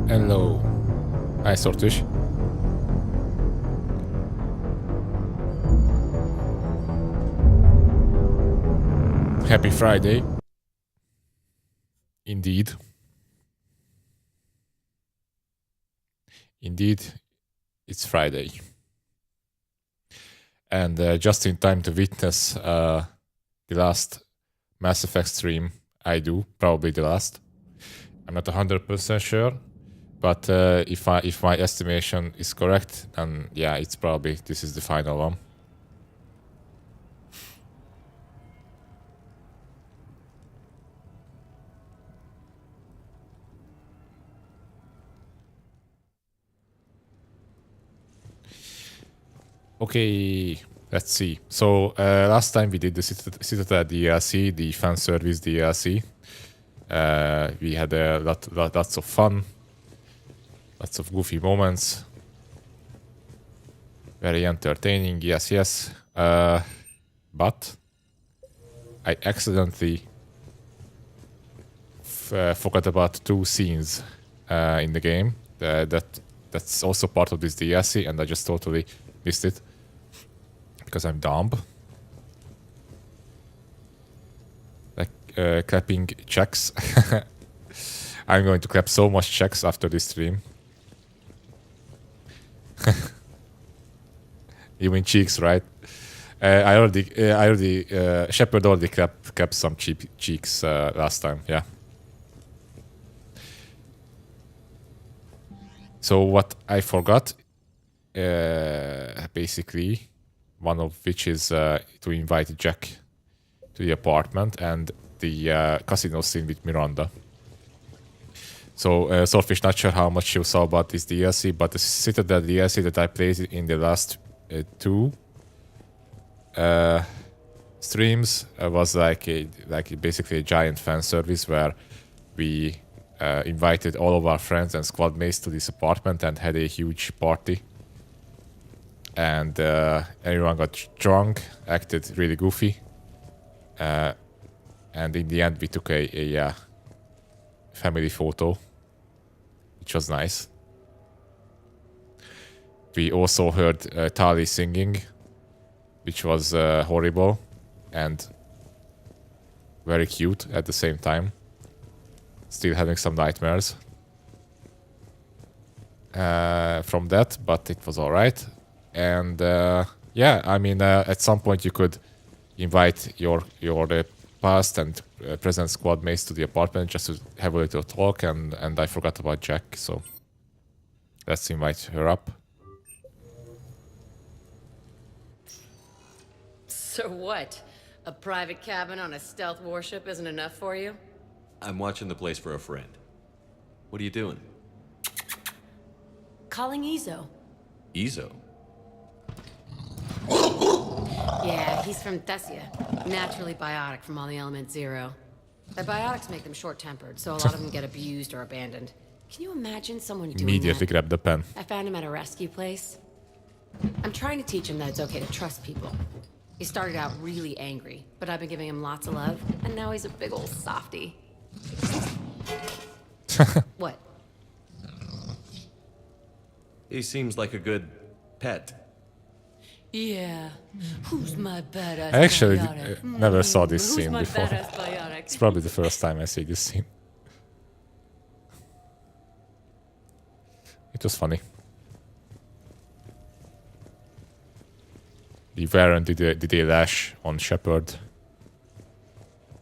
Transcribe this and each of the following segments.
Hello. Hi, Sortish. Happy Friday. Indeed. Indeed, it's Friday. And just in time to witness the last Mass Effect stream I do, probably the last. I'm not 100% sure, but if my estimation is correct, then yeah, it's probably this is the final one. Okay, let's see. So last time we did the Citadel DLC, the fan service DLC. We had lots of fun, lots of goofy moments, very entertaining. Yes. But I accidentally forgot about two scenes in the game that's also part of this DLC, and I just totally missed it because I'm dumb. Like clapping checks. I'm going to clap so much checks after this stream. You mean cheeks, right? I already Shepard already clapped some cheeks last time. Yeah. So what I forgot, basically, one of which is to invite Jack to the apartment and the casino scene with Miranda. So Swordfish, not sure how much you saw about this DLC, but the Citadel DLC that I played in the last two streams was like basically a giant fan service where we invited all of our friends and squad mates to this apartment and had a huge party. And everyone got drunk, acted really goofy. And in the end, we took a family photo, which was nice. We also heard Tali singing, which was horrible and very cute at the same time. Still having some nightmares from that, but it was alright. And yeah, I mean, at some point you could invite your past and present squad mates to the apartment just to have a little talk, and I forgot about Jack, so let's invite her up. So what? A private cabin on a stealth warship isn't enough for you? I'm watching the place for a friend. What are you doing? Calling Izo. Izo? Yeah, he's from Thessia. Naturally biotic from all the element zero. Their biotics make them short-tempered, so a lot of them get abused or abandoned. Can you imagine someone doing Immediately that? grab the pen. I found him at a rescue place. I'm trying to teach him that it's okay to trust people. He started out really angry, but I've been giving him lots of love, and now he's a big old softie. What? He seems like a good pet. Yeah. Who's my badass I actually biotic? never saw this Who's scene my before. badass biotic? It's probably the first time I see this scene. It was funny. The Varen did a lash on Shepard.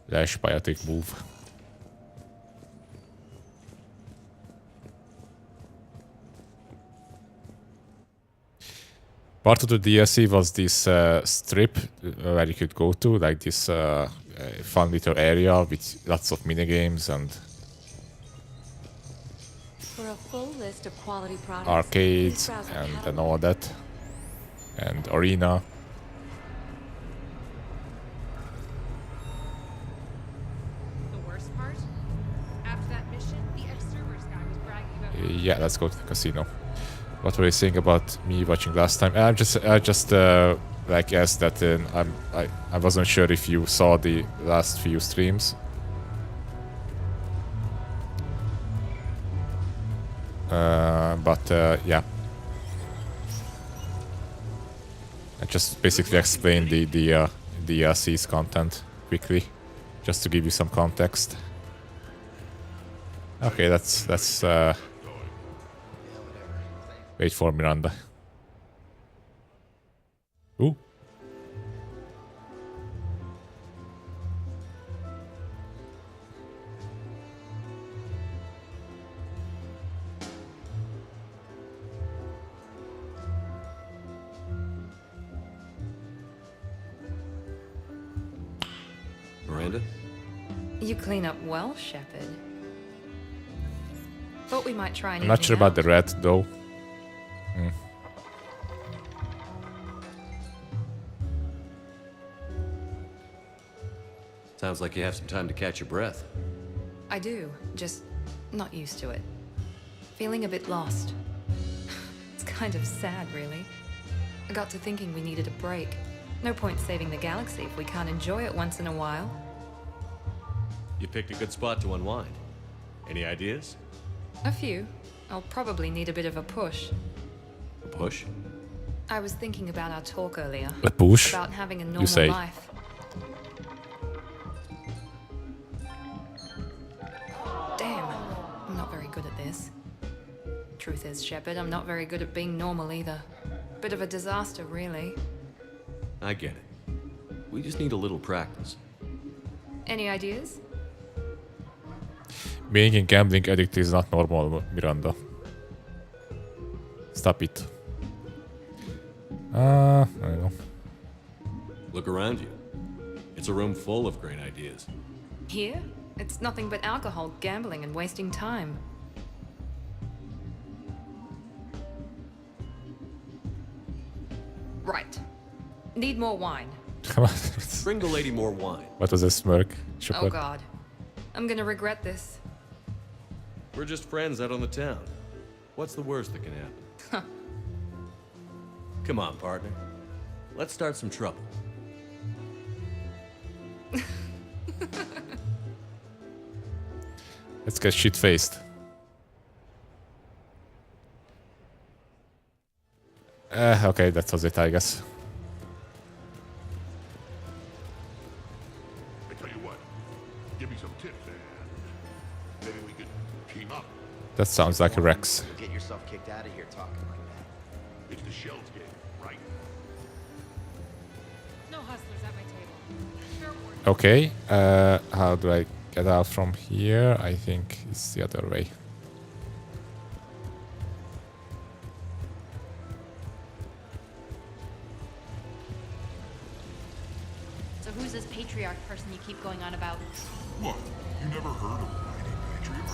Lash biotic move. Part of the DLC was this strip where you could go to, like this fun little area with lots of minigames and For a full list of quality products, arcades please browse our and catalog. all that. And arena. The worst part? After that mission, the ex-servers guy was bragging about Yeah, let's go to the casino. What were you saying about me watching last time? I just like asked that. I wasn't sure if you saw the last few streams. Yeah. I just basically explained the DLC's content quickly, just to give you some context. Okay, let's wait for Miranda. Ooh. Miranda? You clean up well, Shepard. Thought we might try and I'm not sure about the red though. Sounds like you have some time to catch your breath. I do, just not used to it. Feeling a bit lost. It's kind of sad, really. I got to thinking we needed a break. No point saving the galaxy if we can't enjoy it once in a while. You picked a good spot to unwind. Any ideas? A few. I'll probably need a bit of a push. A push? I was thinking about our talk earlier. A push? About having a You normal say. life. Damn, I'm not very good at this. Truth is, Shepard, I'm not very good at being normal either. Bit of a disaster, really. I get it. We just need a little practice. Any ideas? Being a gambling addict is not normal, Miranda. Stop it. I don't know. Look around you. It's a room full of great ideas. Here? It's nothing but alcohol, gambling, and wasting time. Right. Need more wine. Come on. Bring the lady more wine. What was a smirk? Oh Shepard? god. I'm gonna regret this. We're just friends out on the town. What's the worst that can happen? Come on, partner. Let's start some trouble. Let's get shit-faced. Okay, that was it, I guess. I tell you what, give me some tips and maybe we could team up. That sounds like a Rex. Get yourself kicked out of here talking like that. It's the Shells game, right? No hustlers at my table. Fair warning. Okay, how do I get out from here? I think it's the other way. So who's this patriarch person you keep going on about? What? You never heard of Lady Patriot?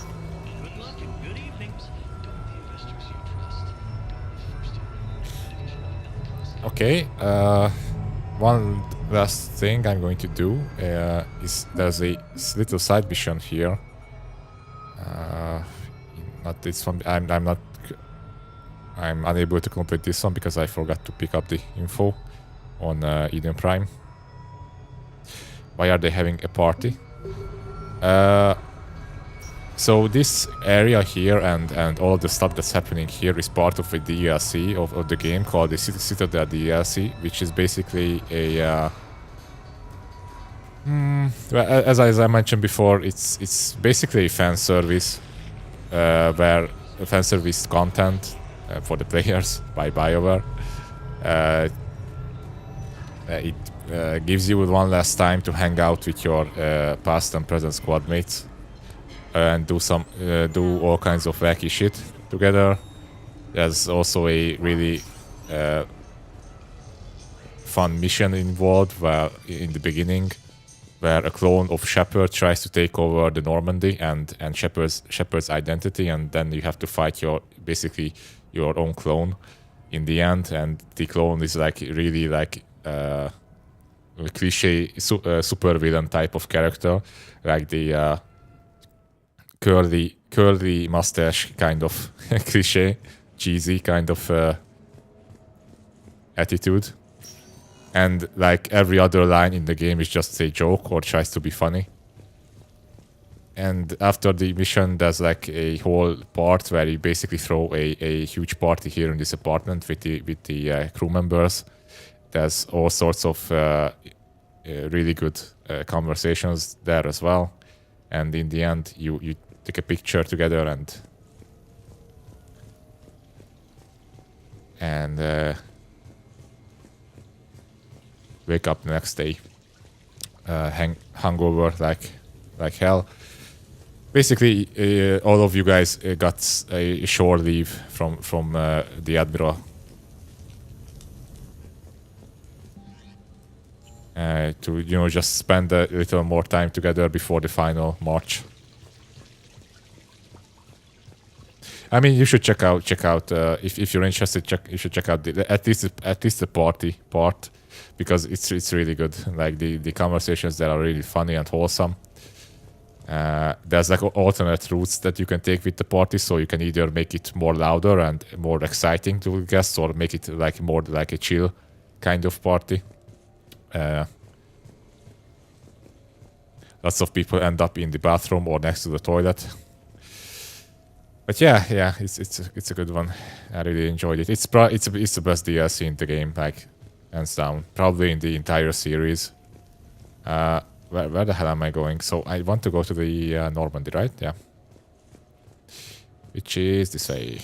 Good luck and good evenings. Don't the investors you trust. Don't first Okay, one last thing I'm going to do is there's a little side mission here. Not this one. I'm unable to complete this one because I forgot to pick up the info on Eden Prime. Why are they having a party? So this area here and all the stuff that's happening here is part of a DLC of the game called the Citadel DLC, which is basically a well, as I mentioned before, it's basically a fan service where fan service content for the players by BioWare. It gives you one last time to hang out with your past and present squad mates and do all kinds of wacky shit together. There's also a really fun mission involved where in the beginning where a clone of Shepard tries to take over the Normandy and Shepard's identity, and then you have to fight basically your own clone in the end, and the clone is like really like a cliche super villain type of character, like the curly mustache kind of cliche, cheesy kind of attitude. And like every other line in the game is just a joke or tries to be funny. and after the mission, there's like a whole part where you basically throw a huge party here in this apartment with the crew members. There's all sorts of really good conversations there as well, and in the end, you take a picture together and wake up the next day hungover like hell. Basically, all of you guys got a shore leave from the admiral. To just spend a little more time together before the final march. I mean, you should check out if you're interested. You should check out at least the party part, because it's really good. Like the conversations there are really funny and wholesome. There's like alternate routes that you can take with the party, so you can either make it more louder and more exciting to guests, or make it like more like a chill kind of party. Lots of people end up in the bathroom or next to the toilet. But yeah, it's a good one. I really enjoyed it. It's the best DLC in the game, like hands down. Probably in the entire series. Where the hell am I going? So I want to go to the Normandy, right? Yeah. Which is this way.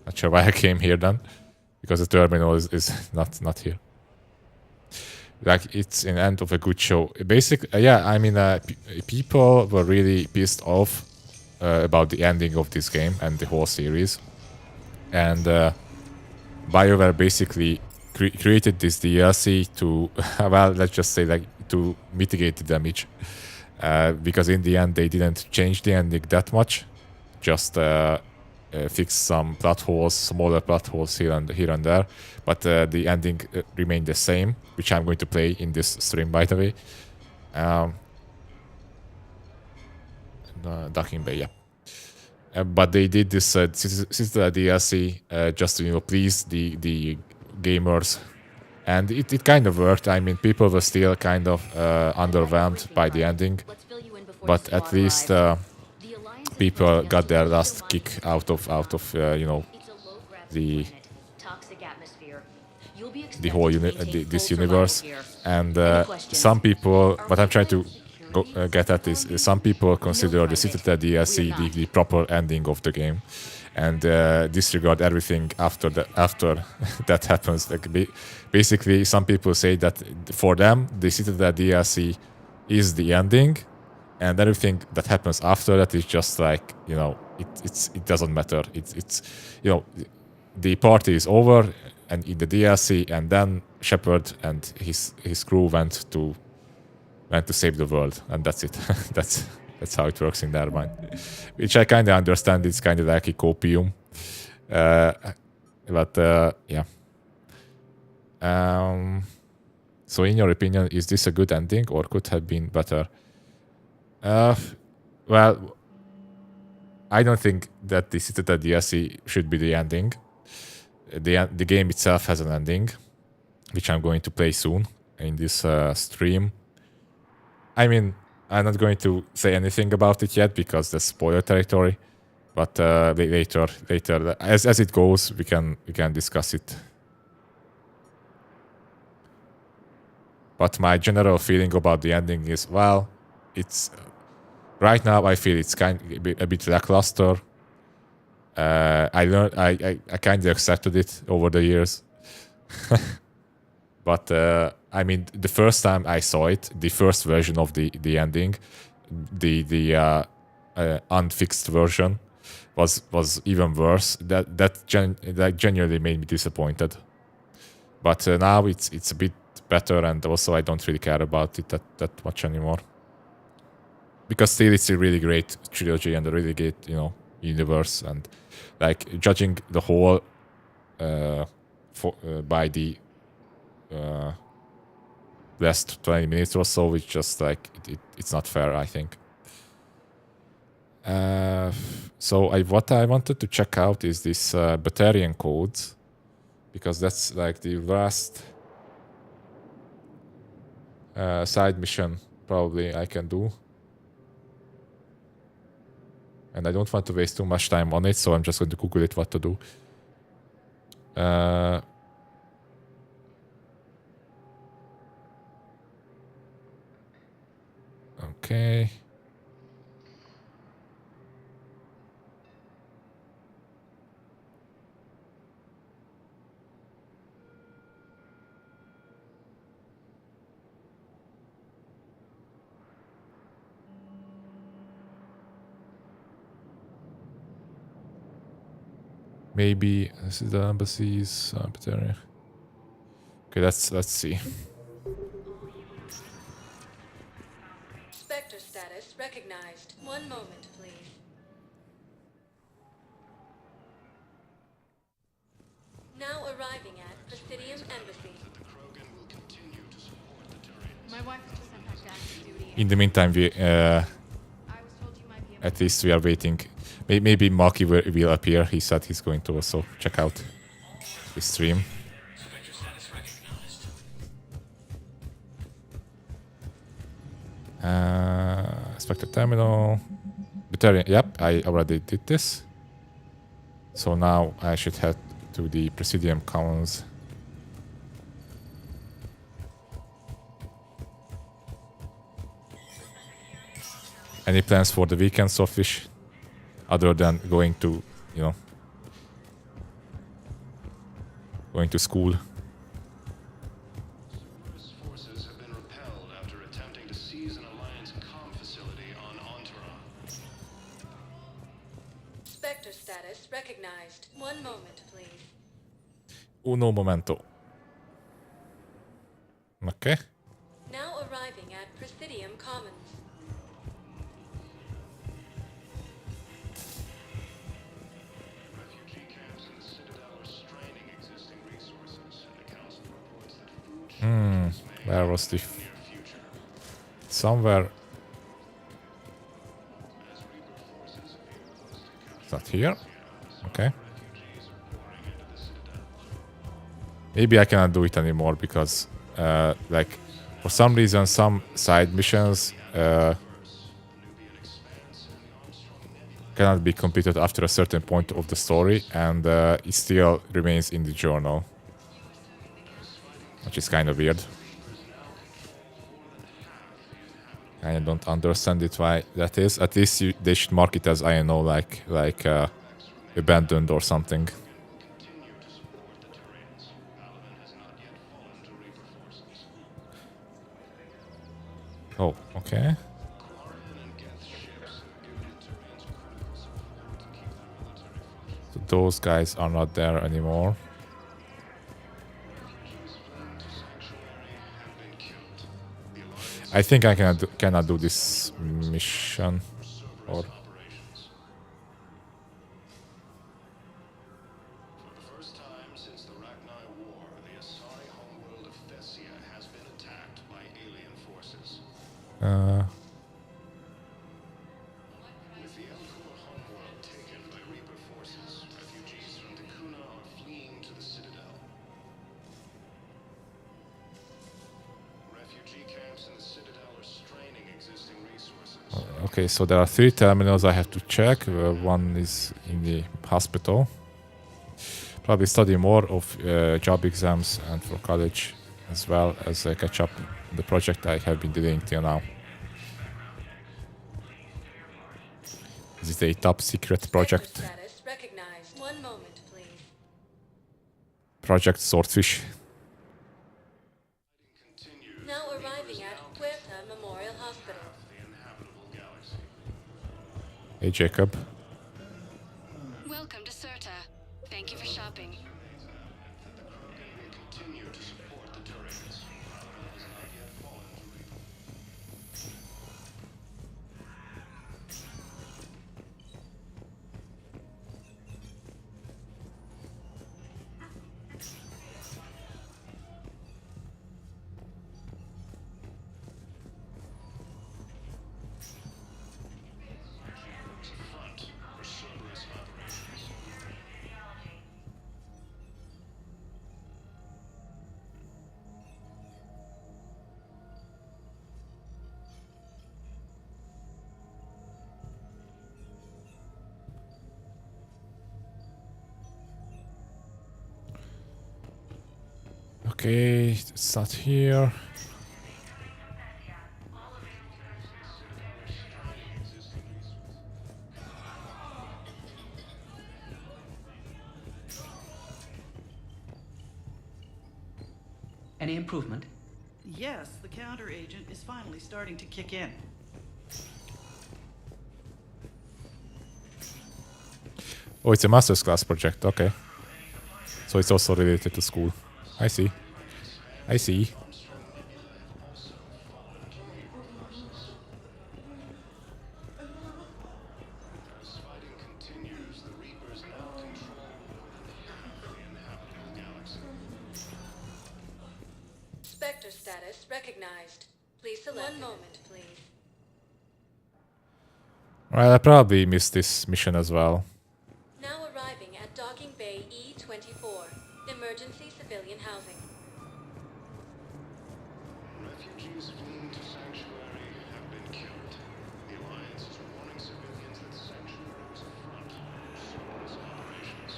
Not sure why I came here then, because the terminal is not here. Like, it's an end of a good show. Basically, yeah. I mean, people were really pissed off about the ending of this game and the whole series, and BioWare basically created this DLC to, well, let's just say, like, to mitigate the damage, because in the end they didn't change the ending that much, just fix some plot holes, smaller plot holes here and there, but the ending remained the same, which I'm going to play in this stream, by the way. Docking Bay, yeah. But they did this Citadel DLC just to please the gamers, and it kind of worked. I mean, people were still kind of underwhelmed by the ending, but at least people got their last kick out of the whole this universe. And some people, what I'm trying to get at is some people consider the Citadel DLC the proper ending of the game, and disregard everything after that happens. Like, basically, some people say that for them the Citadel DLC is the ending, and everything that happens after that is just like, it doesn't matter. It's the party is over and in the DLC, and then Shepard and his crew went to save the world, and that's it. That's how it works in their mind, which I kind of understand. It's kind of like a copium, but yeah. So, in your opinion, is this a good ending, or could have been better? Well, I don't think that the Citadel DLC should be the ending. The game itself has an ending, which I'm going to play soon in this stream. I mean, I'm not going to say anything about it yet because that's spoiler territory. But later, as it goes, we can discuss it. But my general feeling about the ending is, well, it's right now I feel it's a bit lackluster. I kind of accepted it over the years. But I mean, the first time I saw it, the first version of the ending, the unfixed version, was even worse. That genuinely made me disappointed. But now it's a bit better, and also I don't really care about it that much anymore. Because still, it's a really great trilogy and a really great universe, and like, judging the whole by the last 20 minutes or so, it's just like it's not fair, I think. So what I wanted to check out is this Batarian codes, because that's like the last Side mission probably I can do. And I don't want to waste too much time on it, so I'm just going to Google it what to do. Okay. Maybe this is the embassy's area. Okay, let's see. Spectre status recognized. One moment, please. Now arriving at Presidium Embassy. My wife just sent back down to duty. In the meantime, we I was told you might be able at least we are waiting. Maybe Maki will appear. He said he's going to also check out the stream. Spectre terminal. Batarian. Yep, I already did this. So now I should head to the Presidium Commons. Any plans for the weekend, Swordfish? Other than going to, going to school. Forces have been repelled after attempting to seize an Alliance comm facility on Entoura. Spectre status recognized. One moment, please. Uno momento. Okay. Now arriving at Presidium Commons. Refugee camps in the Citadel are straining existing resources, and the Council reports that food shortages may Where was the... near future. Somewhere... As Reaper forces appear close to Is that here? Okay. refugees are pouring into the Citadel. Maybe I cannot do it anymore because, like, for some reason, some side missions cannot be completed after a certain point of the story, and it still remains in the journal, which is kind of weird. I don't understand it why that is. At least they should mark it as, I don't know, like abandoned or something. Oh, okay. So those guys are not there anymore. I think I cannot do this mission. Or For the first time since the Rachni War, the Asari homeworld of Thessia has been attacked by alien forces. With the Elcor homeworld taken by Reaper forces, refugees from Dakuna are fleeing to the Citadel. Refugee camps in the Citadel are straining existing resources. okay, so there are 3 terminals I have to check. One is in the hospital. Probably study more of job exams and for college, as well as catch up on the project I have been doing till now. This is a top secret project. Spectre status recognized. One moment, please. Project Swordfish. Now arriving at Puerta Memorial Hospital. The inhabitable galaxy. Hey, Jacob. Welcome to Serta. Thank you for shopping. Continue to support the Turians. Paladin has not yet fallen to Reaper. Front. Okay, it's not here. Any improvement? Yes, the counter agent is finally starting to kick in. Oh, it's a master's class project. Okay. So it's also related to school. I see. I see. Spectre status recognized. Please select. One moment, please. Well, I probably missed this mission as well. Now arriving at Docking Bay E-24. Emergency civilian housing. Refugees fleeing to Sanctuary have been killed. The Alliance is warning civilians that Sanctuary was a front for Cerberus operations.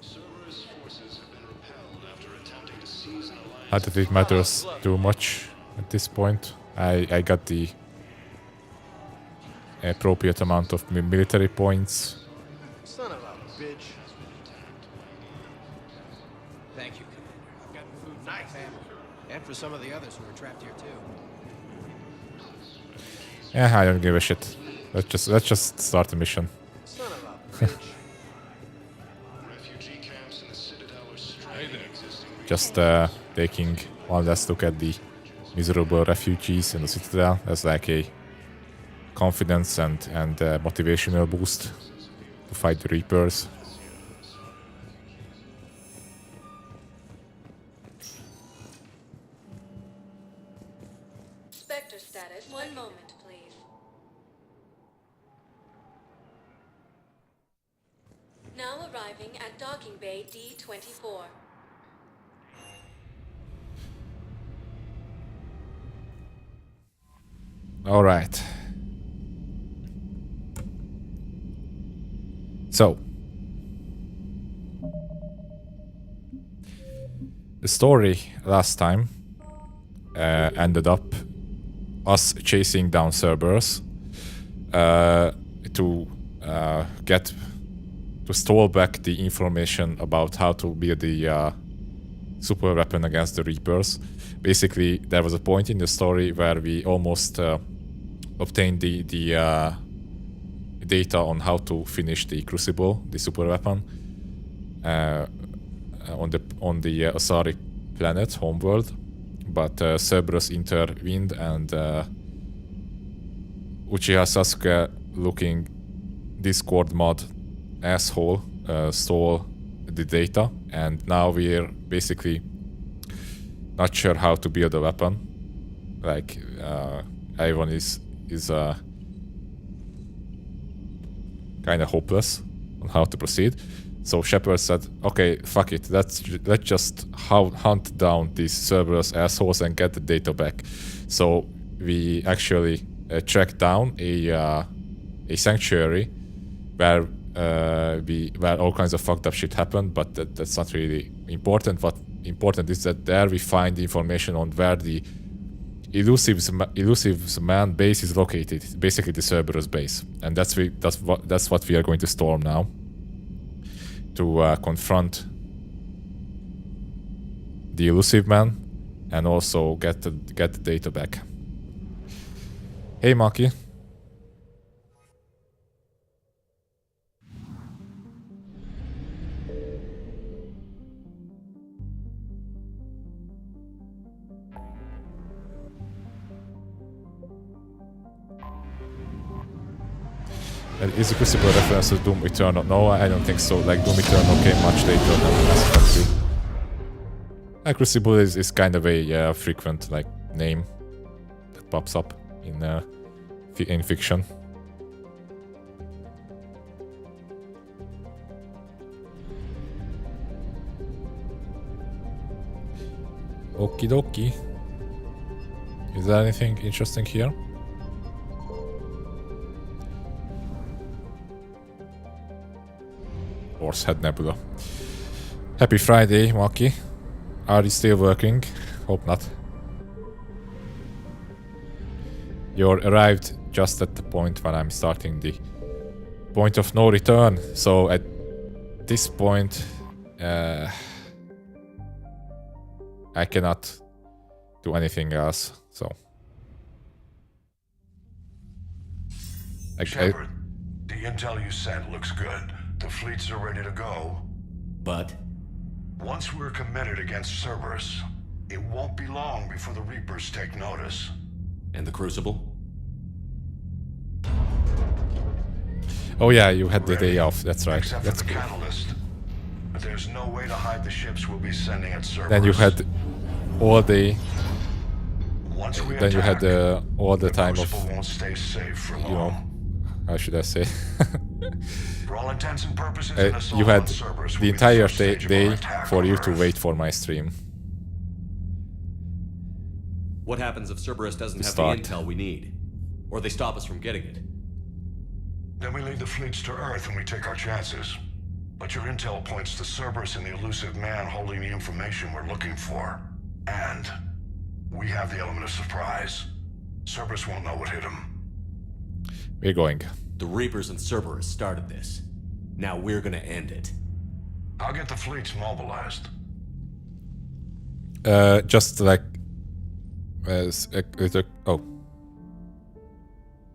Cerberus forces have been repelled after attempting to seize an Alliance. Not that it matters too much at this point. I got the appropriate amount of military points. Son of a bitch. Thank you, Commander. I've got food for my family. And for some of the others who are trapped here too. Yeah, I don't give a shit. Let's just start the mission. Son of a bitch. Refugee camps in the Citadel are straining existing. Just taking one last look at the miserable refugees in the Citadel as like a confidence and motivational boost to fight the Reapers. Spectre status. One moment, please. Now arriving at Docking Bay D-24. All right. So, the story last time ended up us chasing down Cerberus to get to stall back the information about how to build the super weapon against the Reapers. Basically, there was a point in the story where we almost obtained the data on how to finish the Crucible, the super weapon, on the Asari planet, homeworld. But Cerberus intervened and Uchiha Sasuke, looking Discord mod asshole, stole the data, and now we're basically not sure how to build a weapon. Like everyone is kind of hopeless on how to proceed. So Shepard said, "Okay, fuck it. Let's just hunt down these Cerberus assholes and get the data back." So we actually tracked down a sanctuary where all kinds of fucked up shit happened, but that's not really important. What important is that there we find information on where the Elusive's man base is located, basically the Cerberus base, and that's what we are going to storm now to confront the Elusive man and also get the data back. Hey, Maki. Is the Crucible reference to Doom Eternal? No, I don't think so. Like, Doom Eternal came much later than Mass Effect 3. Crucible is kind of a frequent like name that pops up in fiction. Okie dokie. Is there anything interesting here? Horsehead Nebula. Happy Friday, Maki. Are you still working? Hope not. You're arrived just at the point when I'm starting the point of no return. So at this point, I cannot do anything else. So, Shepard, the intel you sent looks good. The fleets are ready to go. But? Once we're committed against Cerberus, it won't be long before the Reapers take notice. And the Crucible? Oh yeah, you had the day off. That's right. Except That's for the good. catalyst. But there's no way to hide the ships we'll be sending at Cerberus. Then you had all the. Once we Then you had all the time of. Crucible won't stay safe for long. You know, how should I say? For all intents and purposes, an assault You had on Cerberus will the be entire first stage of our day attack for on you to Earth. wait for my stream. What happens if Cerberus doesn't have Start. the intel we need? Or they stop us from getting it? Then we lead the fleets to Earth and we take our chances. But your intel points to Cerberus and the elusive man holding the information we're looking for. And we have the element of surprise. Cerberus won't know what hit him. We're going. The Reapers and Cerberus started this. Now we're gonna end it. I'll get the fleets mobilized. Just like. Oh.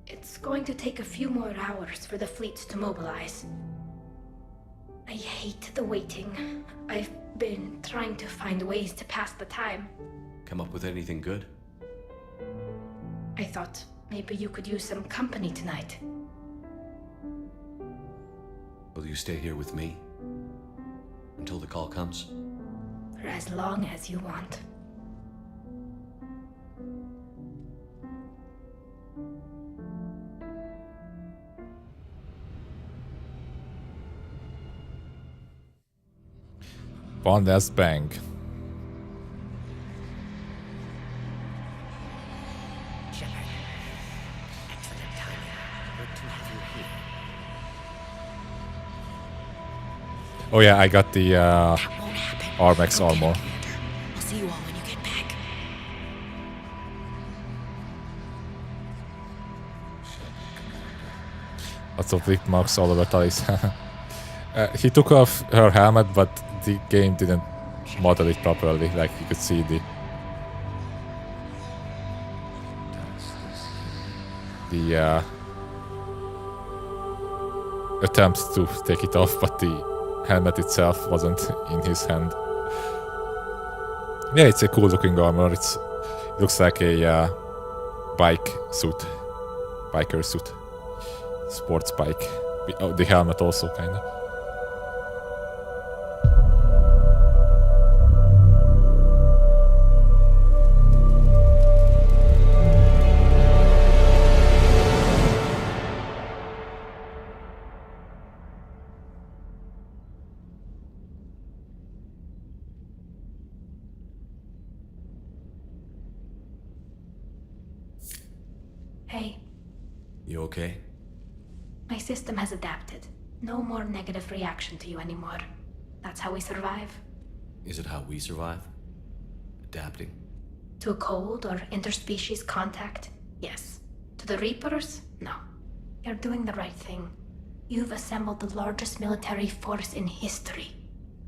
It's going to take a few more hours for the fleets to mobilize. I hate the waiting. I've been trying to find ways to pass the time. Come up with anything good? I thought maybe you could use some company tonight. Will you stay here with me? Until the call comes? For as long as you want. One last bang. Oh yeah, I got the Armax armor. I'll see you all when you get back. Lots of bleep marks all over Talis. He took off her helmet, but the game didn't model it properly. Like you could see the attempt to take it off, but the helmet itself wasn't in his hand. Yeah, it's a cool looking armor. It looks like a bike suit, biker suit, sports bike. Oh, the helmet also kinda. Hey, You okay? my system has adapted. No more negative reaction to you anymore. That's how we survive. Is it how we survive? Adapting? To a cold or interspecies contact, yes. To the Reapers, no. You're doing the right thing. You've assembled the largest military force in history.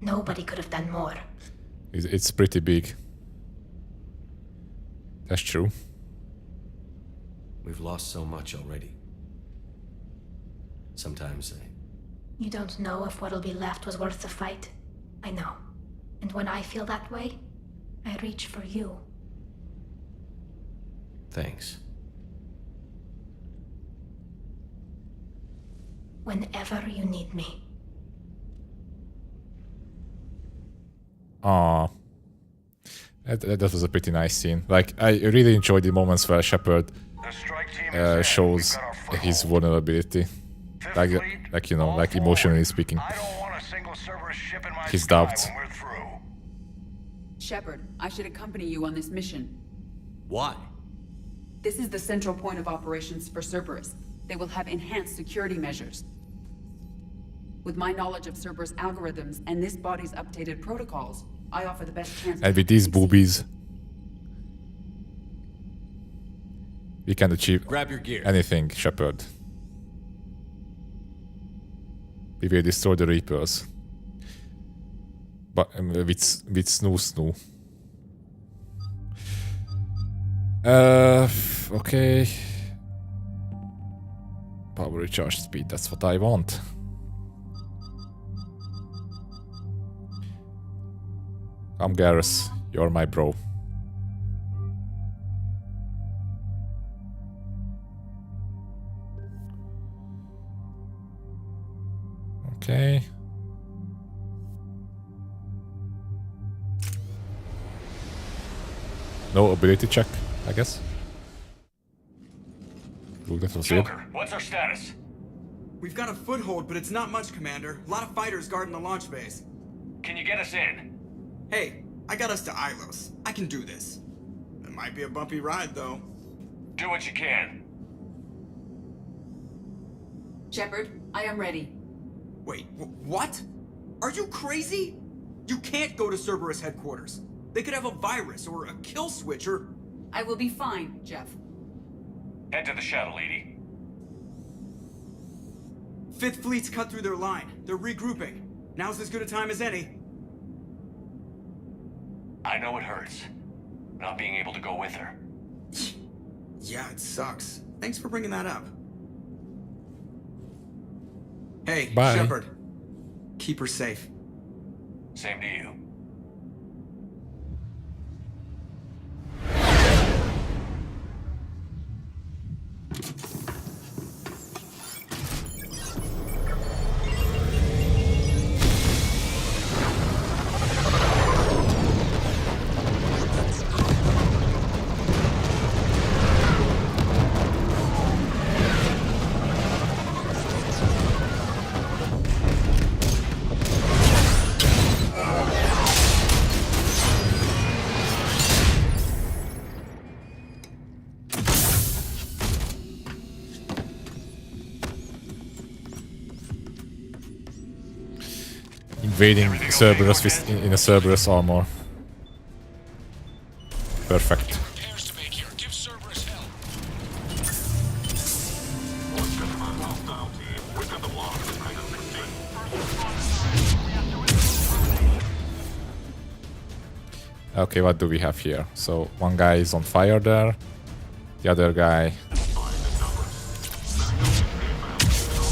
Nobody could have done more. It's pretty big. That's true. We've lost so much already. Sometimes You don't know if what'll be left was worth the fight. I know. And when I feel that way, I reach for you. Thanks. Whenever you need me. Aww. That was a pretty nice scene. Like, I really enjoyed the moments where Shepard shows his vulnerability. Like you know, like emotionally speaking. His doubts. Shepard, I should accompany you on this mission. Why? This is the central point of operations for Cerberus. They will have enhanced security measures. With my knowledge of Cerberus algorithms and this body's updated protocols, I offer the best chance. And with these boobies, we can achieve Grab your gear. anything, Shepard. We will destroy the Reapers. But with snoo. Okay. Power recharge speed, that's what I want. Come, Garrus, you're my bro. Okay. No ability check, I guess. Look, that was it. What's our status? We've got a foothold, but it's not much, Commander. A lot of fighters guarding the launch base. Can you get us in? Hey, I got us to Ilos. I can do this. It might be a bumpy ride, though. Do what you can. Shepard, I am ready. Wait, what? Are you crazy? You can't go to Cerberus headquarters. They could have a virus or a kill switch or... I will be fine, Jeff. Head to the shuttle, Edie. Fifth Fleet's cut through their line. They're regrouping. Now's as good a time as any. I know it hurts. Not being able to go with her. Yeah, it sucks. Thanks for bringing that up. Hey, Bye. Shepard. Keep her safe. Same to you. Invading Cerberus in a Cerberus armor. Perfect. Okay, what do we have here? So one guy is on fire there. The other guy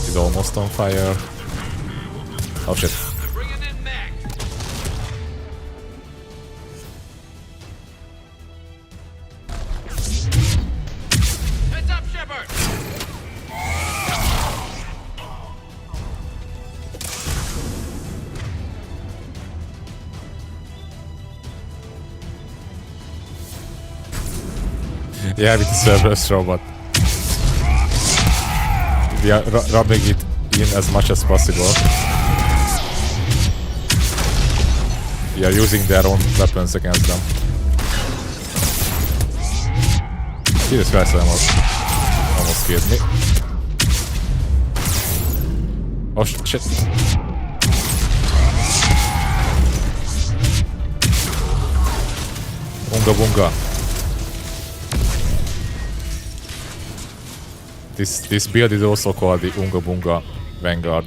is almost on fire. Oh shit. Heads up, Shepard! Yeah, with the Cerberus robot. We are rubbing it in as much as possible. We are using their own weapons against them. Jesus Christ, almost killed me. Oh shit. Bunga bunga. This build is also called the Unga Bunga Vanguard.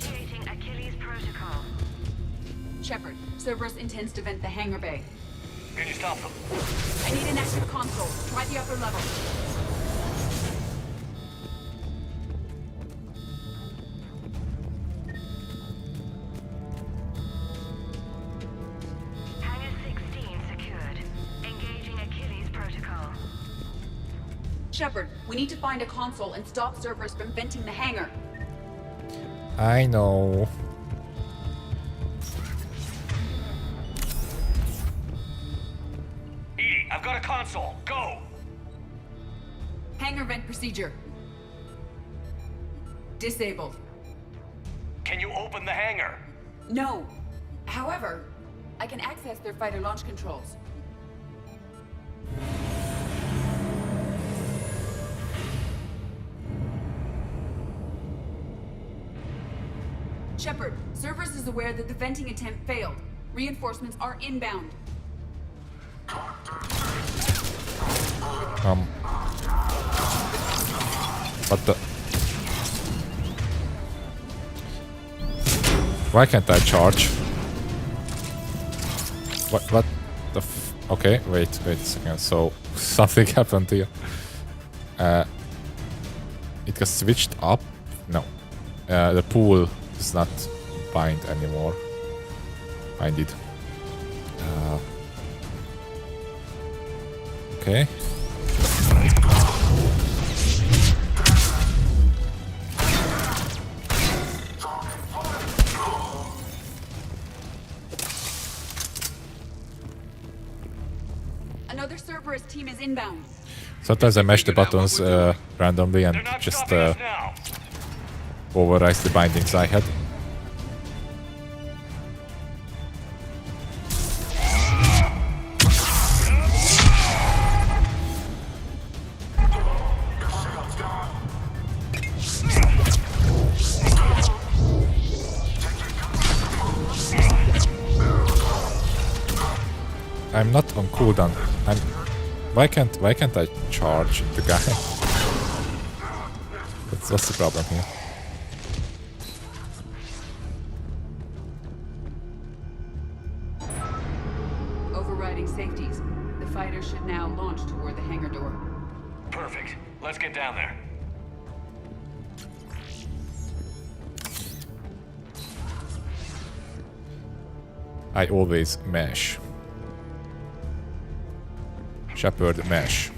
Shepard, Cerberus intends to vent the hangar bay. Can you stop them? I need an active console. Try the upper level. Hangar 16 secured. Engaging Achilles protocol. Shepard, we need to find a console and stop Cerberus from venting the hangar. I know. Edie, I've got a console. Go! Hangar vent procedure. Disabled. Can you open the hangar? No. However, I can access their fighter launch controls. Shepard, Cerberus is aware that the venting attempt failed. Reinforcements are inbound. What the? Why can't I charge? What the f... Okay, wait a second. So, something happened here. It got switched up? No. The pool is not bind anymore. Binded. Okay. Another Cerberus team is inbound. Sometimes I mash the buttons randomly and just overrides the bindings I had. I'm not on cooldown. Why can't I charge the guy? What's the problem here? Overriding safeties. The fighter should now launch toward the hangar door. Perfect. Let's get down there. I always mash. Shepard mash.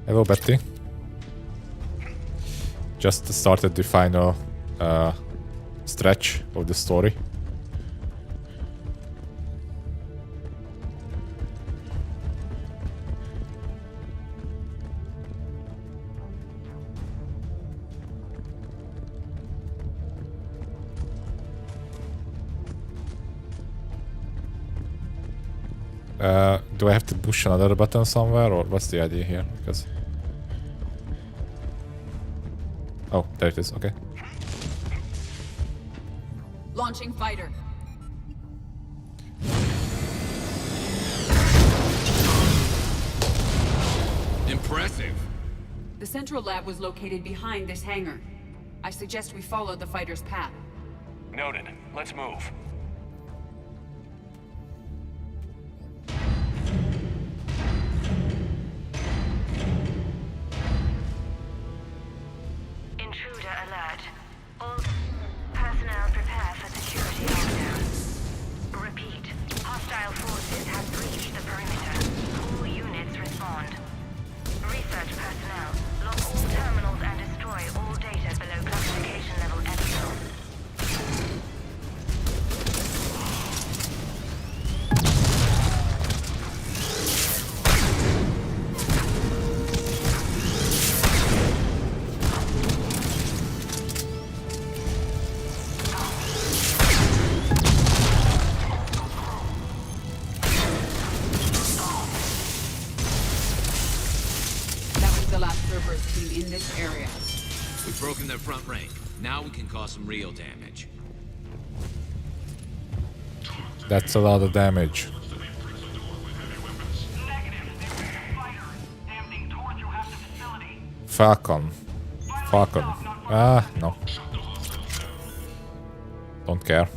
Hello, Betty. Just started the final stretch of the story. Do I have to push another button somewhere, or what's the idea here? Because... Oh, there it is, okay. Launching fighter. Impressive. The central lab was located behind this hangar. I suggest we follow the fighter's path. Noted. Let's move. Intruder alert. All personnel prepare for security lockdown. Repeat. Hostile forces have breached the perimeter. All units respond. Research personnel, lock all terminals and destroy all data below classification level Epsilon. In this area. We've broken their front rank. Now we can cause some real damage. That's a lot of damage. Falcon. Falcon. Ah, no. Don't care.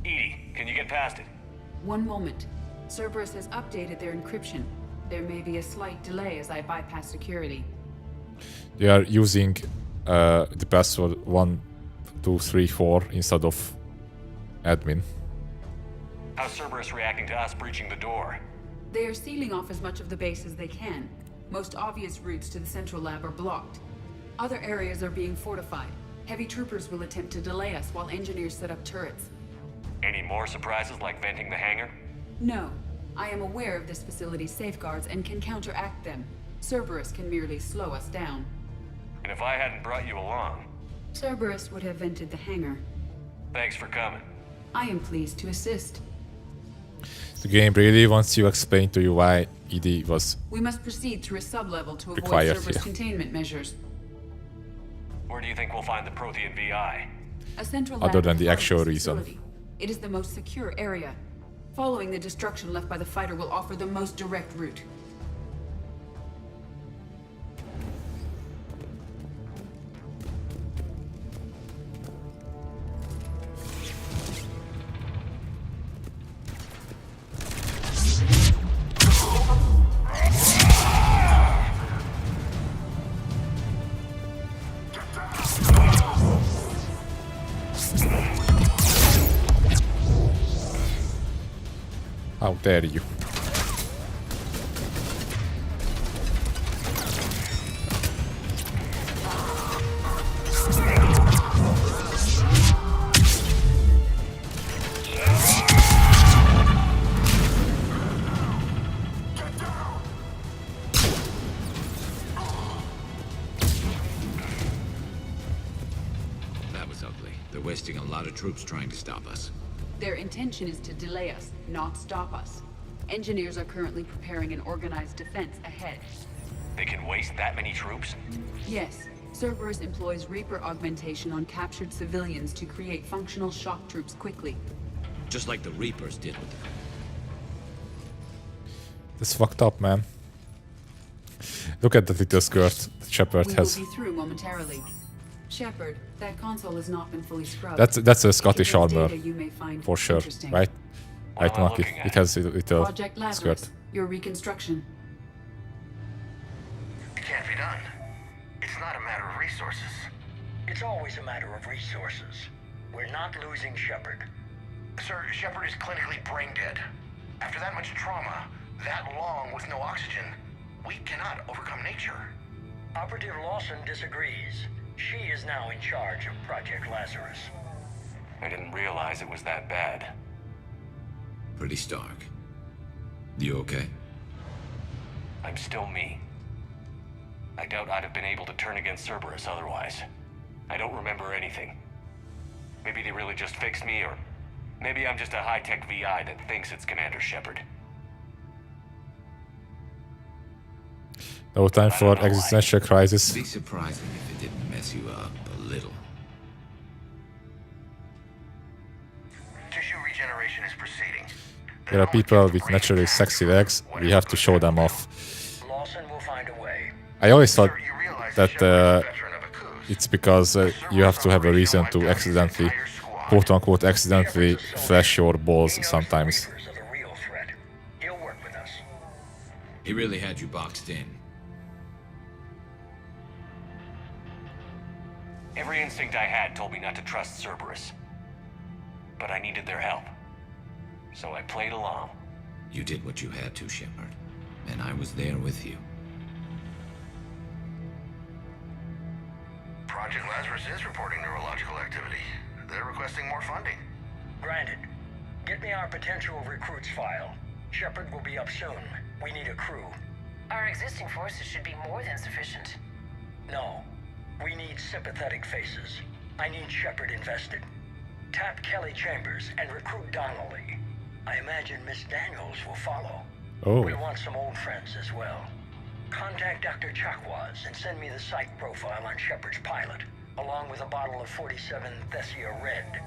Edie, can you get past it? One moment. Cerberus has updated their encryption. There may be a slight delay as I bypass security. They are using the password 1234 instead of admin. How's Cerberus reacting to us breaching the door? They are sealing off as much of the base as they can. Most obvious routes to the central lab are blocked. Other areas are being fortified. Heavy troopers will attempt to delay us while engineers set up turrets. Any more surprises like venting the hangar? No. I am aware of this facility's safeguards and can counteract them. Cerberus can merely slow us down. And if I hadn't brought you along... Cerberus would have entered the hangar. Thanks for coming. I am pleased to assist. The game really wants you to explain to you why ED was We must proceed through a sub-level to avoid required Cerberus here. containment measures. Where do you think we'll find the Prothean VI? A central Other lab than the part of actual this reason. facility. It is the most secure area. Following the destruction left by the fighter will offer the most direct route. How dare you? That was ugly. They're wasting a lot of troops trying to stop us. Their intention is to delay us, not stop us. Engineers are currently preparing an organized defense ahead. They can waste that many troops? Yes, Cerberus employs Reaper augmentation on captured civilians to create functional shock troops quickly. Just like the Reapers did with them. This fucked up, man. Look at the little skirt that Shepard We has. will be through momentarily. Shepard, that console has not been fully scrubbed. That's a It Scottish contains armor, data you may find for sure, interesting. right? Right, Marky. It has a little Project Lazarus, skirt. your reconstruction. It can't be done. It's not a matter of resources. It's always a matter of resources. We're not losing Shepard. Sir, Shepard is clinically brain dead. After that much trauma, that long with no oxygen, we cannot overcome nature. Operative Lawson disagrees. She is now in charge of Project Lazarus. I didn't realize it was that bad. Pretty stark. You okay? I'm still me. I doubt I'd have been able to turn against Cerberus otherwise. I don't remember anything. Maybe they really just fixed me, or maybe I'm just a high-tech VI that thinks it's Commander Shepard. No time for existential crisis. It'd be surprising if it didn't mess you up a little. Tissue regeneration is proceeding. There are people with naturally sexy legs. We have to show them off. Lawson will find a way. I always thought that it's because you have to have a reason to accidentally, quote unquote, accidentally flash your balls sometimes. He'll work with us. He really had you boxed in. Every instinct I had told me not to trust Cerberus. But I needed their help. So I played along. You did what you had to, Shepard. And I was there with you. Project Lazarus is reporting neurological activity. They're requesting more funding. Granted. Get me our potential recruits file. Shepard will be up soon. We need a crew. Our existing forces should be more than sufficient. No. We need sympathetic faces. I need Shepard invested. Tap Kelly Chambers and recruit Donnelly. I imagine Miss Daniels will follow. Oh. We want some old friends as well. Contact Dr. Chakwas and send me the psych profile on Shepard's pilot, along with a bottle of 47 Thessia Red.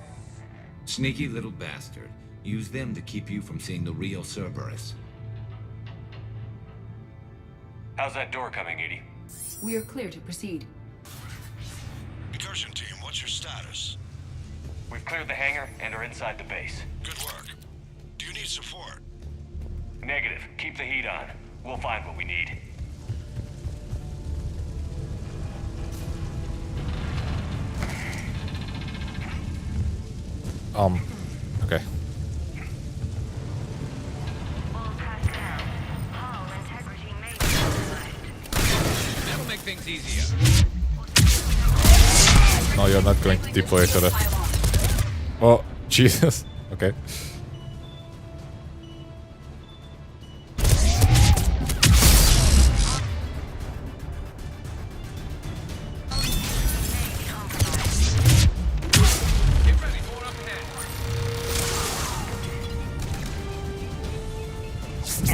Sneaky little bastard. Use them to keep you from seeing the real Cerberus. How's that door coming, Edie? We are clear to proceed. Incursion team, what's your status? We've cleared the hangar and are inside the base. Good work. Do you need support? Negative. Keep the heat on. We'll find what we need. Okay. That'll make things easier. No, you're not going to deploy each other. Oh, Jesus. Okay. We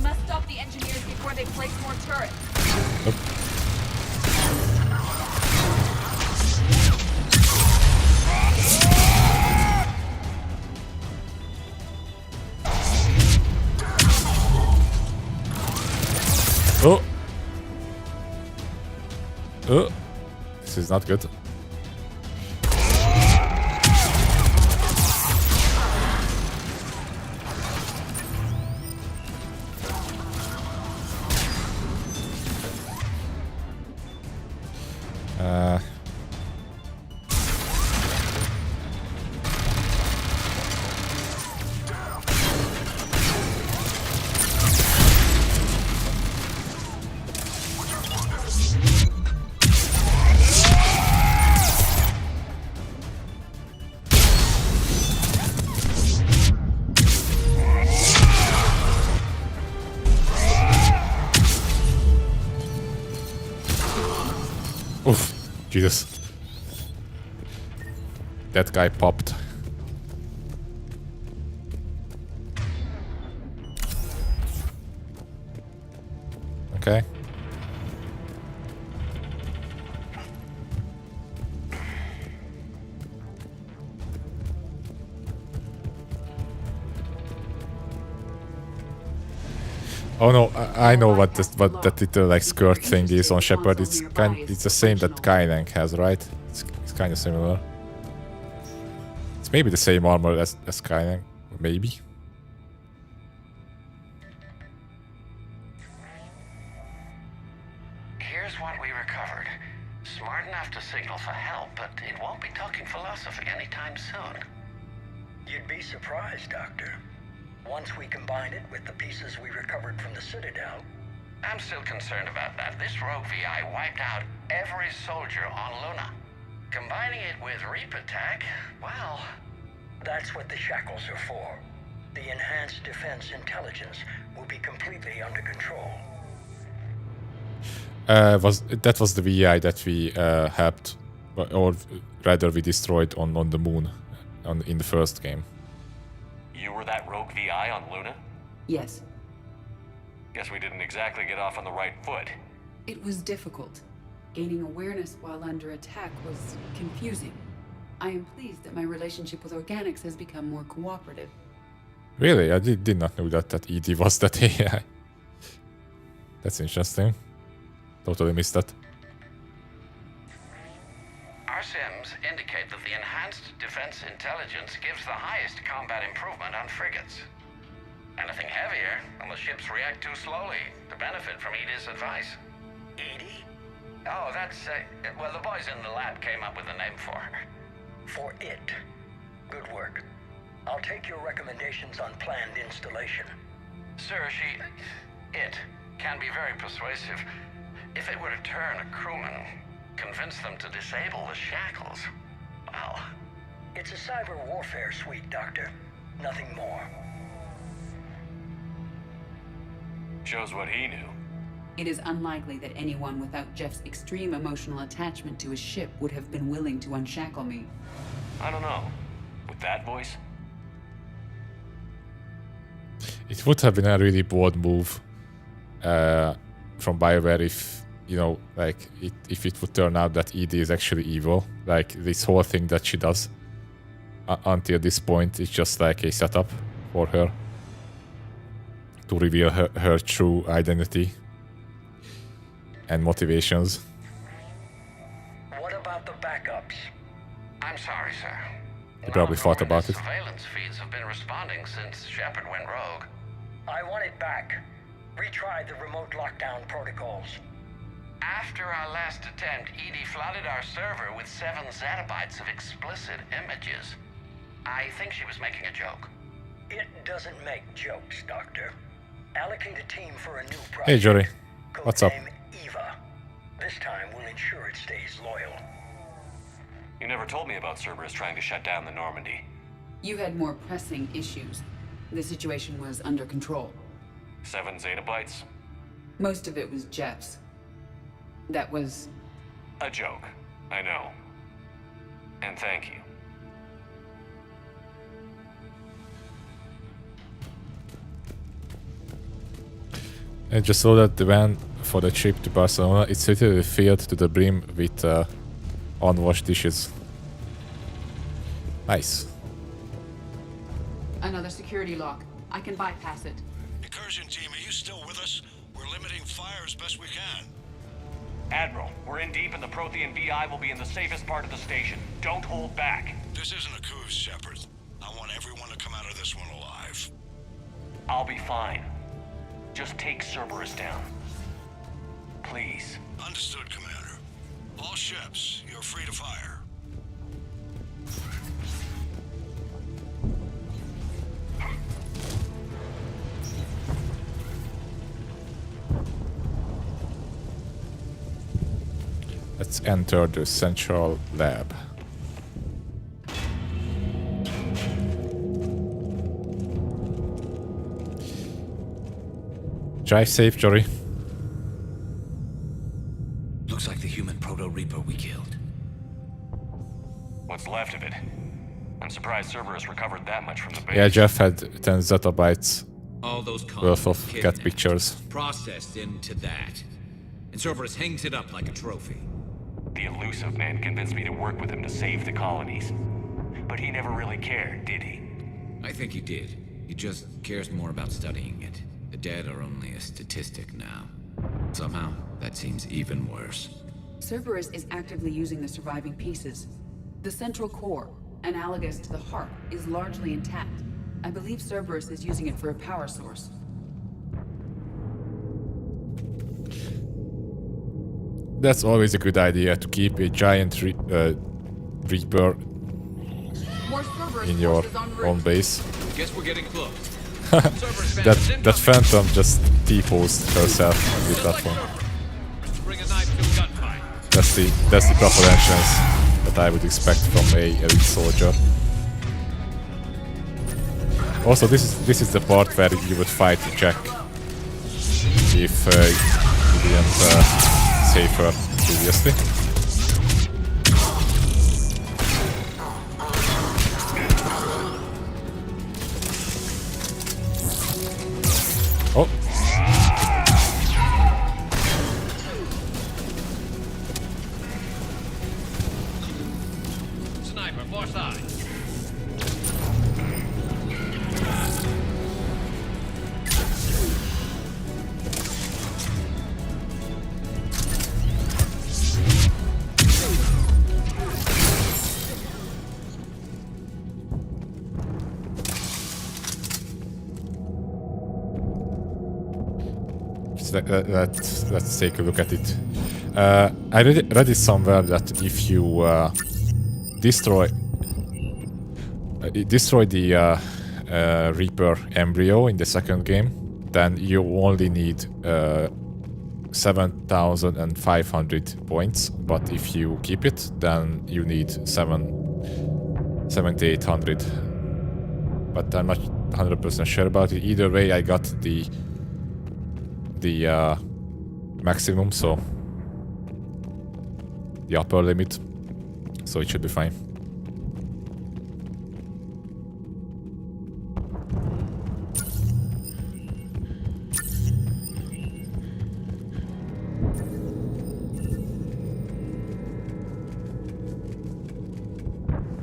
must stop the engineers before they place more turrets. Oh! Oh! This is not good. Oof, Jesus. That guy popped. Okay. Oh no, I know what that little like skirt thing is on Shepard. It's the same that Kylank has, right? It's kind of similar. It's maybe the same armor as Kylank, maybe. Here's what we recovered. Smart enough to signal for help, but it won't be talking philosophy anytime soon. You'd be surprised, Doctor. Once we combine it with the pieces we recovered from the Citadel... I'm still concerned about that. This rogue VI wiped out every soldier on Luna. Combining it with Reaper tech, well... That's what the shackles are for. The enhanced defense intelligence will be completely under control. That was the VI that we helped, or rather we destroyed on the moon in the first game. You were that rogue VI on Luna? Yes. Guess we didn't exactly get off on the right foot. It was difficult. Gaining awareness while under attack was confusing. I am pleased that my relationship with Organics has become more cooperative. Really? I did not know that ED was that AI. That's interesting. Totally missed that. Our sims indicate that the enhanced defense intelligence gives the highest combat improvement on frigates. Anything heavier, and the ships react too slowly to benefit from Edie's advice. Edie? Oh, that's, well, the boys in the lab came up with a name for her. For it. Good work. I'll take your recommendations on planned installation. Sir, it can be very persuasive. If it were to turn a crewman, convince them to disable the shackles, well... It's a cyber warfare suite, Doctor. Nothing more. Shows what he knew. It is unlikely that anyone without Jeff's extreme emotional attachment to his ship would have been willing to unshackle me. I don't know. With that voice? It would have been a really bold move from BioWare if, you know, like, if it would turn out that ED is actually evil. Like, this whole thing that she does until this point is just like a setup for her to reveal her true identity and motivations. What about the backups? I'm sorry, sir. They probably thought about it. Surveillance feeds have been responding since Shepard went rogue. I want it back. Retry the remote lockdown protocols. After our last attempt, Edie flooded our server with 7 zettabytes of explicit images. I think she was making a joke. It doesn't make jokes, Doctor. Allocate a team for a new project. Hey, Jory. What's up? Eva. This time we'll ensure it stays loyal. You never told me about Cerberus trying to shut down the Normandy. You had more pressing issues. The situation was under control. 7 zettabytes? Most of it was Jeff's. That was... a joke. I know. And thank you. I just saw that the van for the trip to Barcelona, it's literally filled to the brim with unwashed dishes. Nice. Another security lock. I can bypass it. Incursion team, are you still with us? We're limiting fire as best we can. Admiral, we're in deep and the Prothean VI will be in the safest part of the station. Don't hold back. This isn't a cruise, Shepard. I want everyone to come out of this one alive. I'll be fine. Just take Cerberus down. Please. Understood, Commander. All ships, you're free to fire. Let's enter the central lab. Drive safe, Jory. Looks like the human Proto-Reaper we killed. What's left of it? I'm surprised Cerberus recovered that much from the base. Yeah, Jeff had 10 zettabytes All those worth of cat pictures. Processed into that. And Cerberus hangs it up like a trophy. The elusive man convinced me to work with him to save the colonies. But he never really cared, did he? I think he did. He just cares more about studying it. The dead are only a statistic now. Somehow, that seems even worse. Cerberus is actively using the surviving pieces. The central core, analogous to the heart, is largely intact. I believe Cerberus is using it for a power source. That's always a good idea, to keep a giant Reaper in your own base. Guess we're getting close. that Phantom just T-posed herself on the platform. That's the proper entrance that I would expect from a elite soldier. Also, this is the part where you would fight Jack if you didn't save her previously. Oh. Sniper, far side. Let's take a look at it. I read it somewhere that if you destroy the Reaper embryo in the second game, then you only need 7,500 points. But if you keep it, then you need 7,800. But I'm not 100% sure about it. Either way, I got the maximum, so the upper limit, so it should be fine.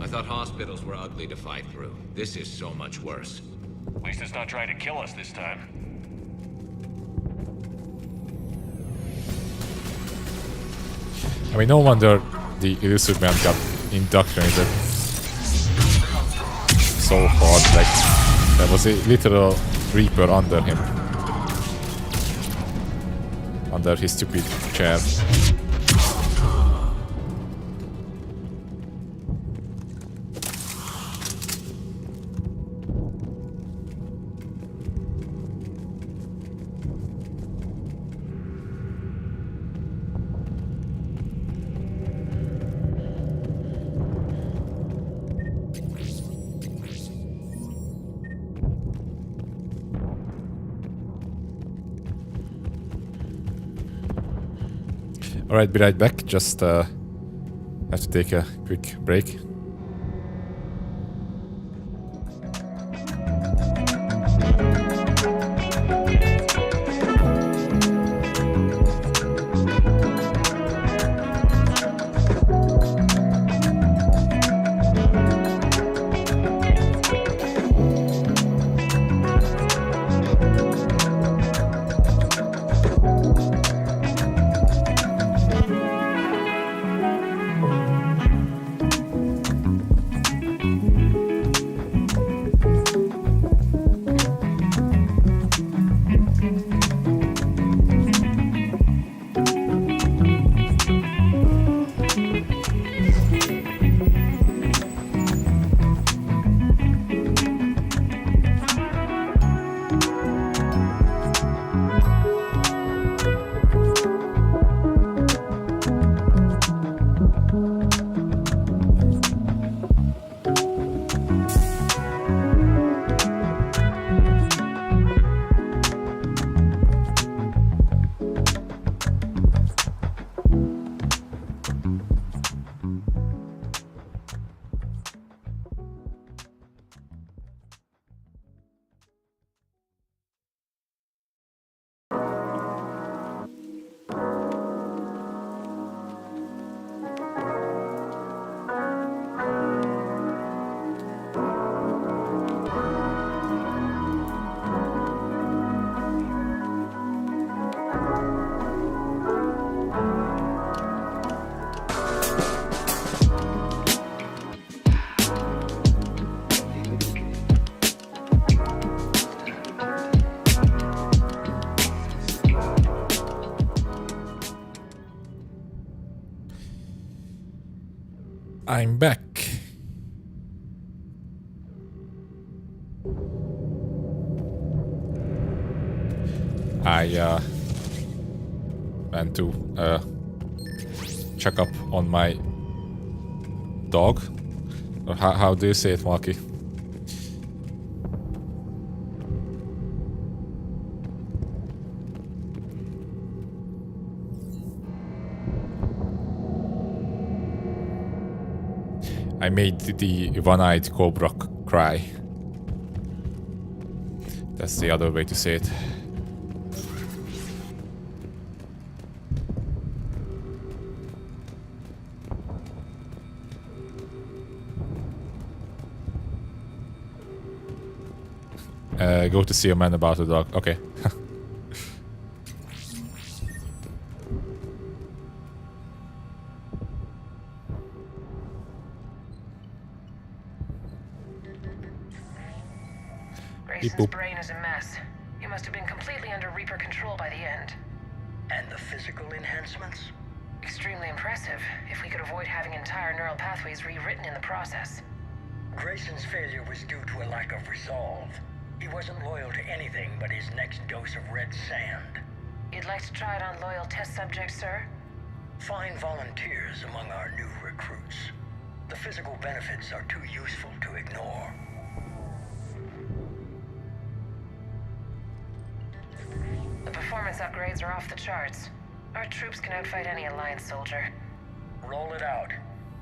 I thought hospitals were ugly to fight through. This is so much worse. At least it's not trying to kill us this time. I mean, no wonder the elusive man got indoctrinated so hard. Like, there was a literal Reaper under him, under his stupid chair. Alright, be right back. Just have to take a quick break. I'm back. I went to check up on my dog. Or how do you say it, Malky? I made the one-eyed cobra cry. That's the other way to say it. Go to see a man about a dog. Okay. Grayson's brain is a mess. He must have been completely under Reaper control by the end. And the physical enhancements? Extremely impressive, if we could avoid having entire neural pathways rewritten in the process. Grayson's failure was due to a lack of resolve. He wasn't loyal to anything but his next dose of red sand. You'd like to try it on loyal test subjects, sir? Find volunteers among our new recruits. The physical benefits are too useful to ignore. The performance upgrades are off the charts. Our troops can outfight any Alliance soldier. Roll it out.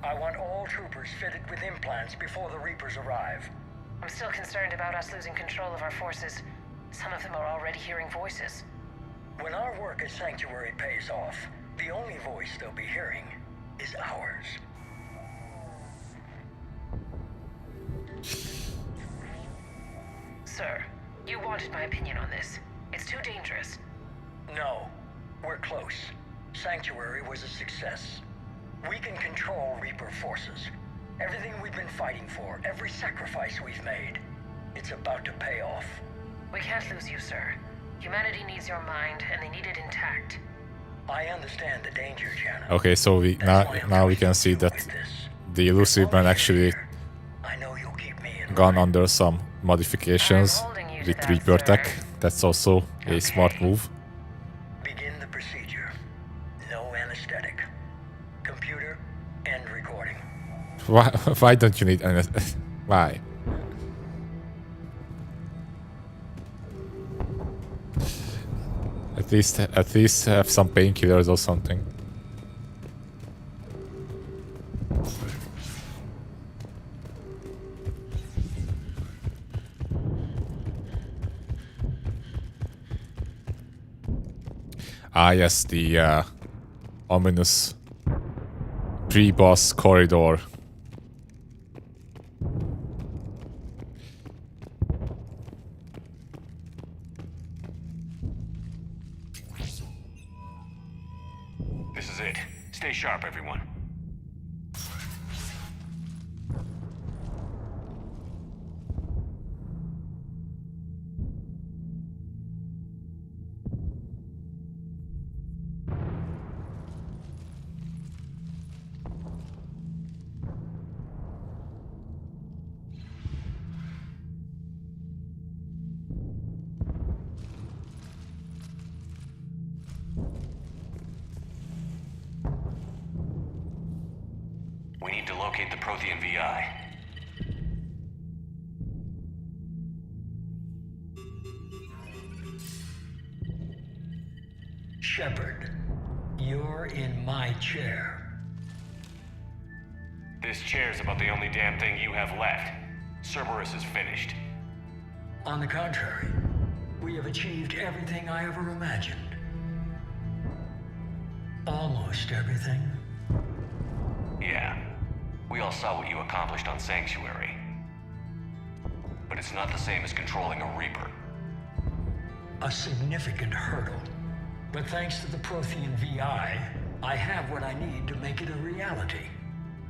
I want all troopers fitted with implants before the Reapers arrive. I'm still concerned about us losing control of our forces. Some of them are already hearing voices. When our work at Sanctuary pays off, the only voice they'll be hearing is ours. Sir, you wanted my opinion on this. It's too dangerous. No, we're close. Sanctuary was a success. We can control Reaper forces. Everything we've been fighting for, every sacrifice we've made, it's about to pay off. We can't lose you, sir. Humanity needs your mind, and they need it intact. I understand the danger, Jana. Okay, so we now we can see that the elusive man actually gone under some modifications with Reaper tech. That's also a smart move. Begin the procedure. No anesthetic. Computer, end recording. Why don't you need anesthetic? Why? At least have some painkillers or something. Ah yes, the ominous pre-boss corridor. This is it. Stay sharp, everyone. We need to locate the Prothean VI. Shepard, you're in my chair. This chair's about the only damn thing you have left. Cerberus is finished. On the contrary, we have achieved everything I ever imagined. Almost everything. Yeah. We all saw what you accomplished on Sanctuary. But it's not the same as controlling a Reaper. A significant hurdle. But thanks to the Prothean VI, I have what I need to make it a reality.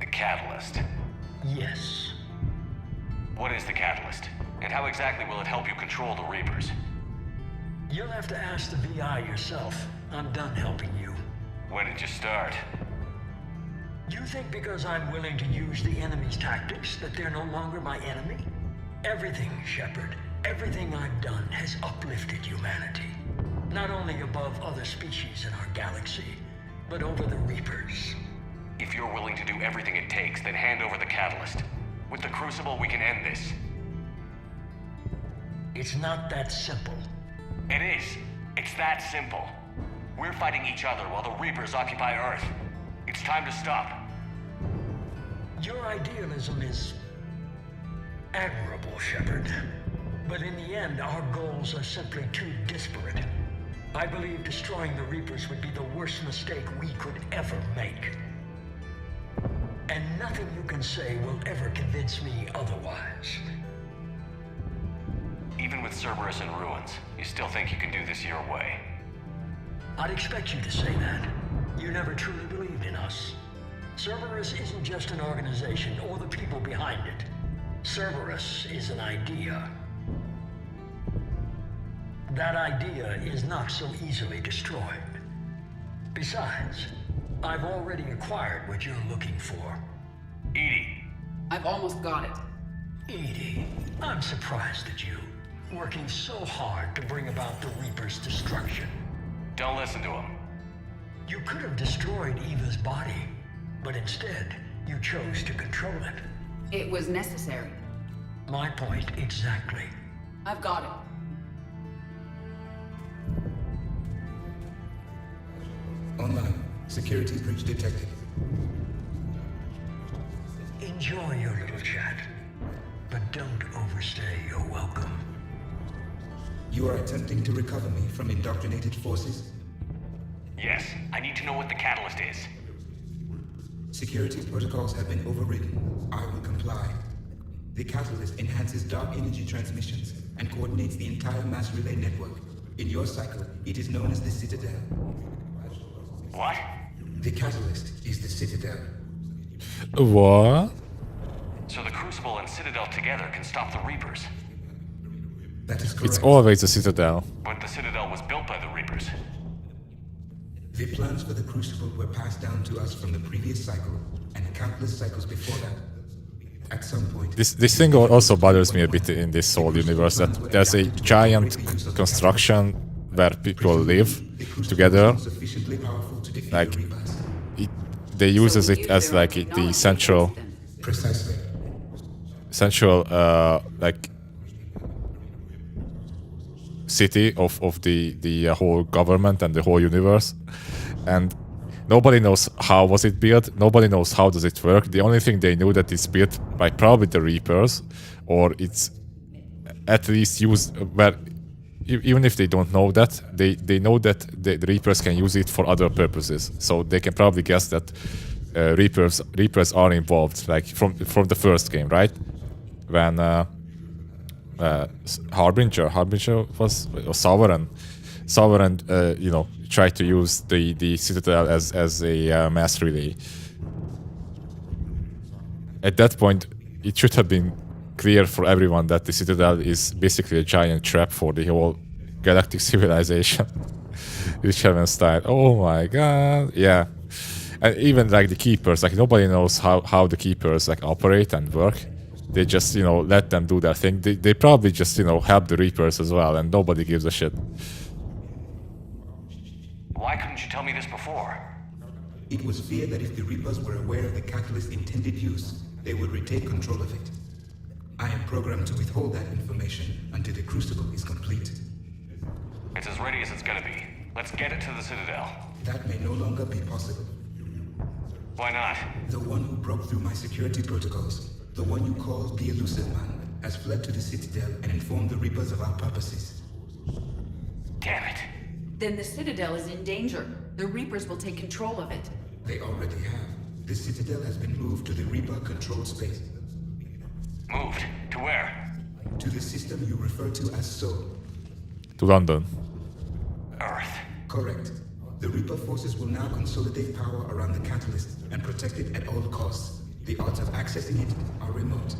The Catalyst. Yes. What is the Catalyst? And how exactly will it help you control the Reapers? You'll have to ask the VI yourself. I'm done helping you. When did you start? You think because I'm willing to use the enemy's tactics that they're no longer my enemy? Everything, Shepard, everything I've done has uplifted humanity. Not only above other species in our galaxy, but over the Reapers. If you're willing to do everything it takes, then hand over the catalyst. With the Crucible, we can end this. It's not that simple. It is. It's that simple. We're fighting each other while the Reapers occupy Earth. It's time to stop. Your idealism is admirable, Shepard. But in the end, our goals are simply too disparate. I believe destroying the Reapers would be the worst mistake we could ever make. And nothing you can say will ever convince me otherwise. Even with Cerberus in ruins, you still think you can do this your way? I'd expect you to say that. You never truly believed in us. Cerberus isn't just an organization or the people behind it. Cerberus is an idea. That idea is not so easily destroyed. Besides, I've already acquired what you're looking for. EDI. I've almost got it. EDI, I'm surprised at you. Working so hard to bring about the Reaper's destruction. Don't listen to him. You could have destroyed Eva's body, but instead, you chose to control it. It was necessary. My point exactly. I've got it. Online. Security breach detected. Enjoy your little chat, but don't overstay your welcome. You are attempting to recover me from indoctrinated forces? Yes, I need to know what the catalyst is. Security protocols have been overridden. I will comply. The catalyst enhances dark energy transmissions and coordinates the entire mass relay network. In your cycle, it is known as the Citadel. What? The catalyst is the Citadel. What? So the Crucible and Citadel together can stop the Reapers. That is correct. It's always a Citadel. But the Citadel was built by the Reapers. The plans for the Crucible were passed down to us from the previous cycle, and countless cycles before that. At some point... This thing also bothers me a bit in this whole universe, that there's a giant construction where people live together. Like, they uses it as like the central... Precisely. Central, like... city of the whole government and the whole universe, and nobody knows how was it built. Nobody knows how does it work. The only thing they know that it's built by probably the Reapers, or it's at least used where even if they don't know that, they know that the Reapers can use it for other purposes. So they can probably guess that Reapers are involved, like from the first game, right? When Harbinger was or Sovereign, you know, tried to use the Citadel as a mass relay. At that point, it should have been clear for everyone that the Citadel is basically a giant trap for the whole galactic civilization. H7 style. Oh my god, yeah. And even like the Keepers, like nobody knows how the Keepers like operate and work. They just, you know, let them do their thing. They probably just, you know, help the Reapers as well, and nobody gives a shit. Why couldn't you tell me this before? It was feared that if the Reapers were aware of the catalyst's intended use, they would retake control of it. I am programmed to withhold that information until the Crucible is complete. It's as ready as it's gonna be. Let's get it to the Citadel. That may no longer be possible. Why not? The one who broke through my security protocols, the one you called the Elusive Man, has fled to the Citadel and informed the Reapers of our purposes. Damn it. Then the Citadel is in danger. The Reapers will take control of it. They already have. The Citadel has been moved to the Reaper-controlled space. Moved? To where? To the system you refer to as Sol. To London. Earth. Correct. The Reaper forces will now consolidate power around the catalyst and protect it at all costs. The odds of accessing it are remote.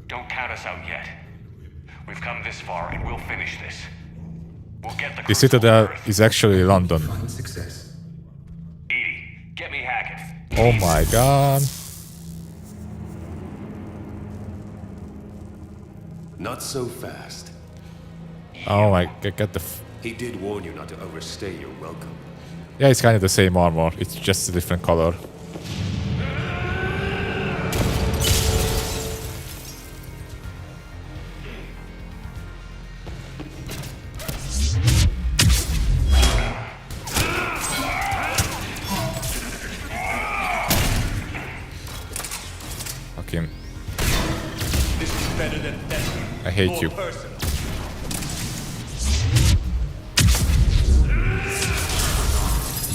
Don't count us out yet. We've come this far and we'll finish this. We'll get The Citadel is actually London. Fine success. EDI, get me Oh my god. Not so fast. Oh my, get the... He did warn you not to overstay your welcome. Yeah, it's kind of the same armor. It's just a different color. Fucking... This is better than death. I hate you.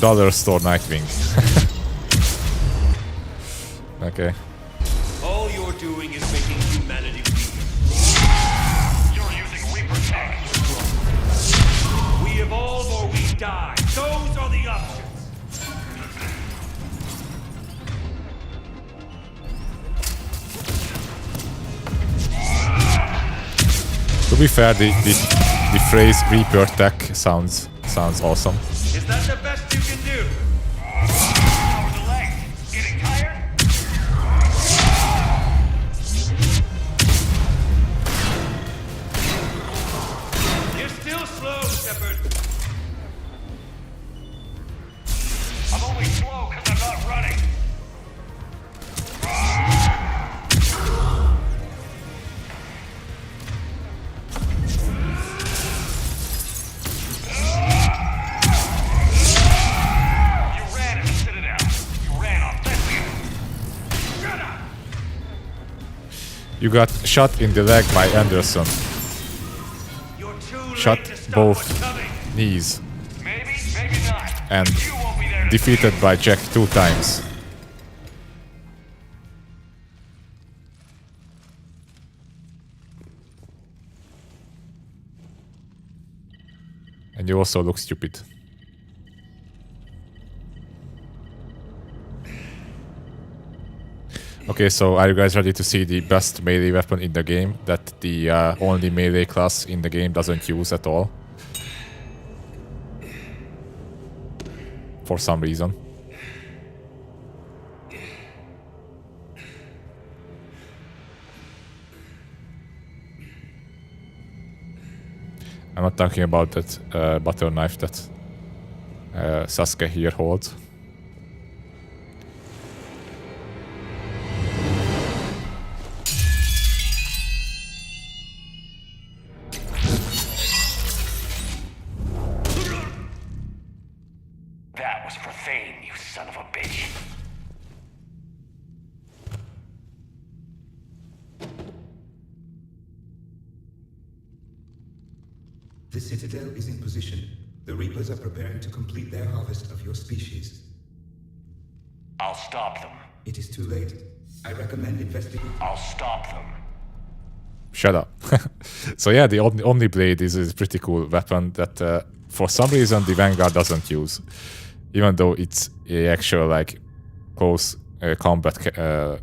Dollar store Nightwing. Okay. All you're doing is making humanity weaker. You're using Reaper tech. We evolve or we die. Those are the options. To be fair, the phrase Reaper tech sounds awesome. Is that the best you can do? Over the leg. Getting tired? You're still slow, Shepard. I'm only slow because I'm not running. You got shot in the leg by Anderson. Shot both knees. And defeated by Jack 2 times. And you also look stupid. Okay, so are you guys ready to see the best melee weapon in the game that the only melee class in the game doesn't use at all? For some reason. I'm not talking about that butter knife that Sasuke here holds. That was profane, you son of a bitch. The Citadel is in position. The Reapers are preparing to complete their harvest of your species. I'll stop them. It is too late. I recommend investigating. I'll stop them. Shut up. So yeah, the Omniblade is a pretty cool weapon that for some reason the Vanguard doesn't use. Even though it's a actual like close combat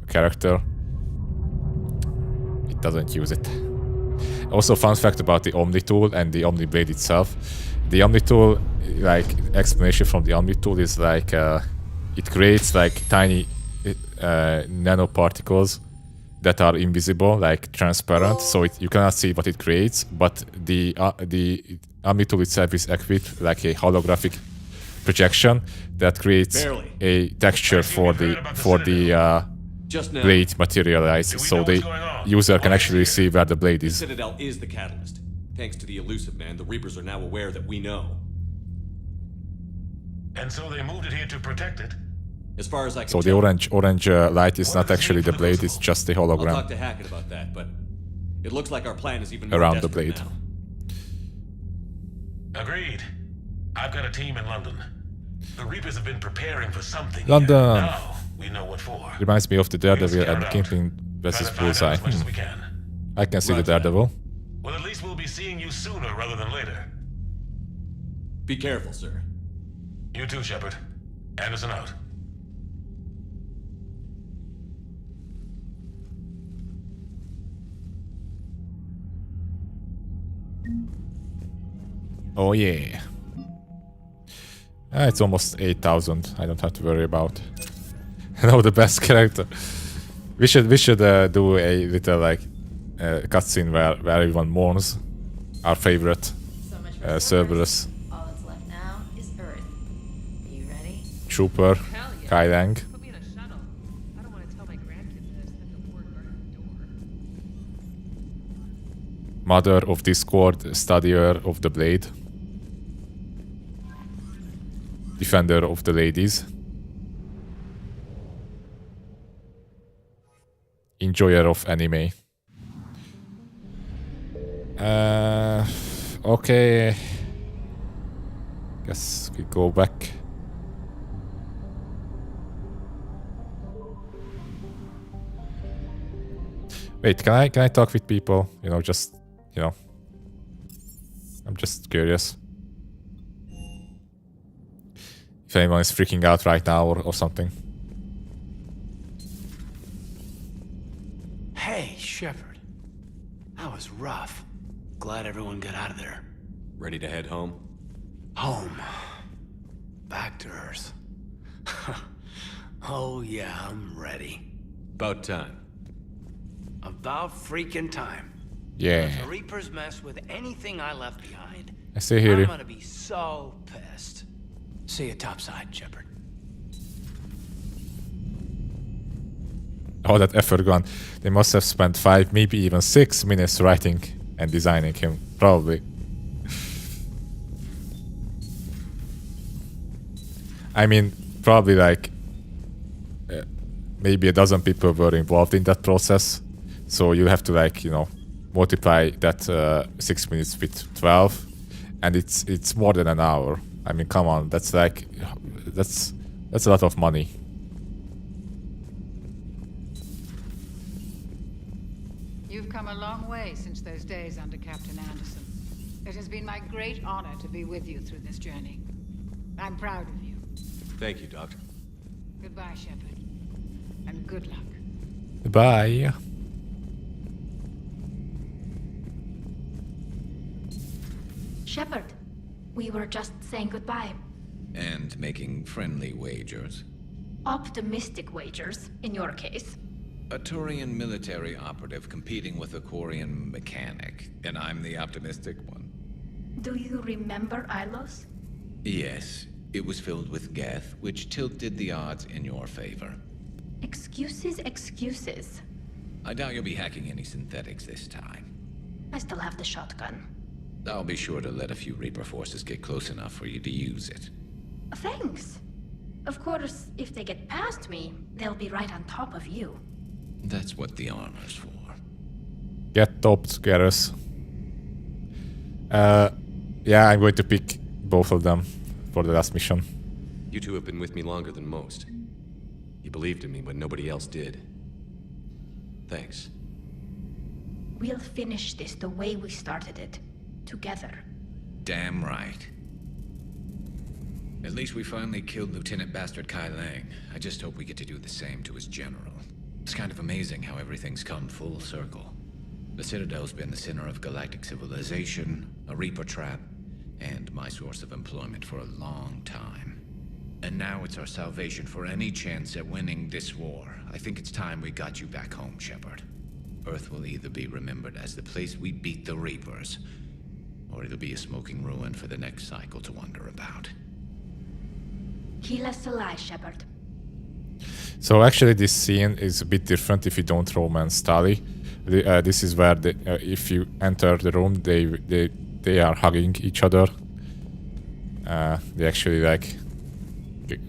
character, it doesn't use it. Also, fun fact about the Omni tool and the Omniblade itself. The Omni tool, like explanation from the Omni tool is like it creates like tiny nanoparticles that are invisible, like transparent, so you cannot see what it creates. But the Omni tool itself is equipped like a holographic projection that creates a texture for the blade materialize, so the user can actually see where the blade is. The Citadel is the catalyst. Thanks to the Elusive Man, the Reapers are now aware that we know. And so they moved it here to protect it? As far as I can So the tell, orange light is not actually the blade, it's just the I'll hologram talk to Hackett about that, but it looks like our plan is even more around the desperate blade. now. Agreed. I've got a team in London. The Reapers have been preparing for something. London! Now we know what for. Reminds me of the Daredevil and Kingpin versus Bullseye. I can see the Daredevil. Well, at least we'll be seeing you sooner rather than later. Be careful, sir. You too, Shepard. Anderson out. Oh yeah. It's almost 8,000. I don't have to worry about No, the best character. We should do a little like cutscene where everyone mourns our favorite Cerberus All that's left now is Earth. Are you ready? trooper, Kai Lang. Put me in a shuttle. I don't want to tell my grandkids that I spent the war guarding the door. Mother of Discord, studier of the blade, defender of the ladies, enjoyer of anime. Okay. Guess we go back. Wait, can I talk with people? You know, just I'm just curious. If anyone is freaking out right now or something. Hey, Shepard. That was rough. Glad everyone got out of there. Ready to head home? Home. Back to Earth. Oh yeah, I'm ready. About time. About freaking time. Yeah. If the Reapers mess with anything I left behind, I still hear you. I'm gonna be so pissed. See you topside, Shepard. Oh, that effort gone. They must have spent 5, maybe even 6 minutes writing and designing him. Probably. I mean, probably like maybe a dozen people were involved in that process. So you have to like, multiply that 6 minutes with 12. And it's more than an hour. I mean, come on. That's like, that's a lot of money. You've come a long way since those days under Captain Anderson. It has been my great honor to be with you through this journey. I'm proud of you. Thank you, Doctor. Goodbye, Shepard. And good luck. Bye. Shepard, we were just saying goodbye. And making friendly wagers. Optimistic wagers, in your case. A Turian military operative competing with a Quarian mechanic, and I'm the optimistic one. Do you remember Ilos? Yes, it was filled with geth, which tilted the odds in your favor. Excuses, excuses. I doubt you'll be hacking any synthetics this time. I still have the shotgun. I'll be sure to let a few Reaper forces get close enough for you to use it. Thanks. Of course, if they get past me, they'll be right on top of you. That's what the armor's for. Get topped, Garrus. Yeah, I'm going to pick both of them for the last mission. You two have been with me longer than most. You believed in me when nobody else did. Thanks. We'll finish this the way we started it. Together. Damn right. At least we finally killed Lieutenant Bastard Kai Lang. I just hope we get to do the same to his general. It's kind of amazing how everything's come full circle. The Citadel's been the center of galactic civilization, a Reaper trap, and my source of employment for a long time. And now it's our salvation for any chance at winning this war. I think it's time we got you back home, Shepard. Earth will either be remembered as the place we beat the Reapers, or it'll be a smoking ruin for the next cycle to wonder about. Heal us alive, Shepard. So actually this scene is a bit different if you don't romance Tali. This is where if you enter the room, they are hugging each other. They actually like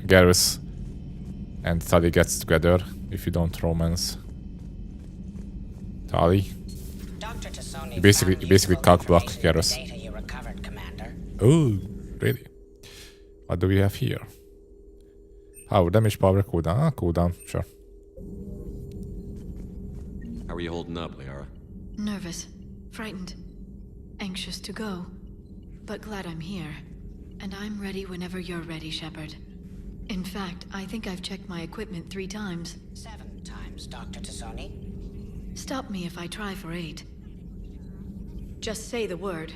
Garrus and Tali gets together if you don't romance Tali. Dr. Tassoni You basically cock block Garrus. you recovered, Commander. Oh, really? What do we have here? Power damage, power cooldown. Cooldown, sure. How are you holding up, Liara? Nervous, frightened, anxious to go, but glad I'm here. And I'm ready whenever you're ready, Shepard. In fact, I think I've checked my equipment 3 times. 7 times, Dr. Tassoni. Stop me if I try for 8. Just say the word.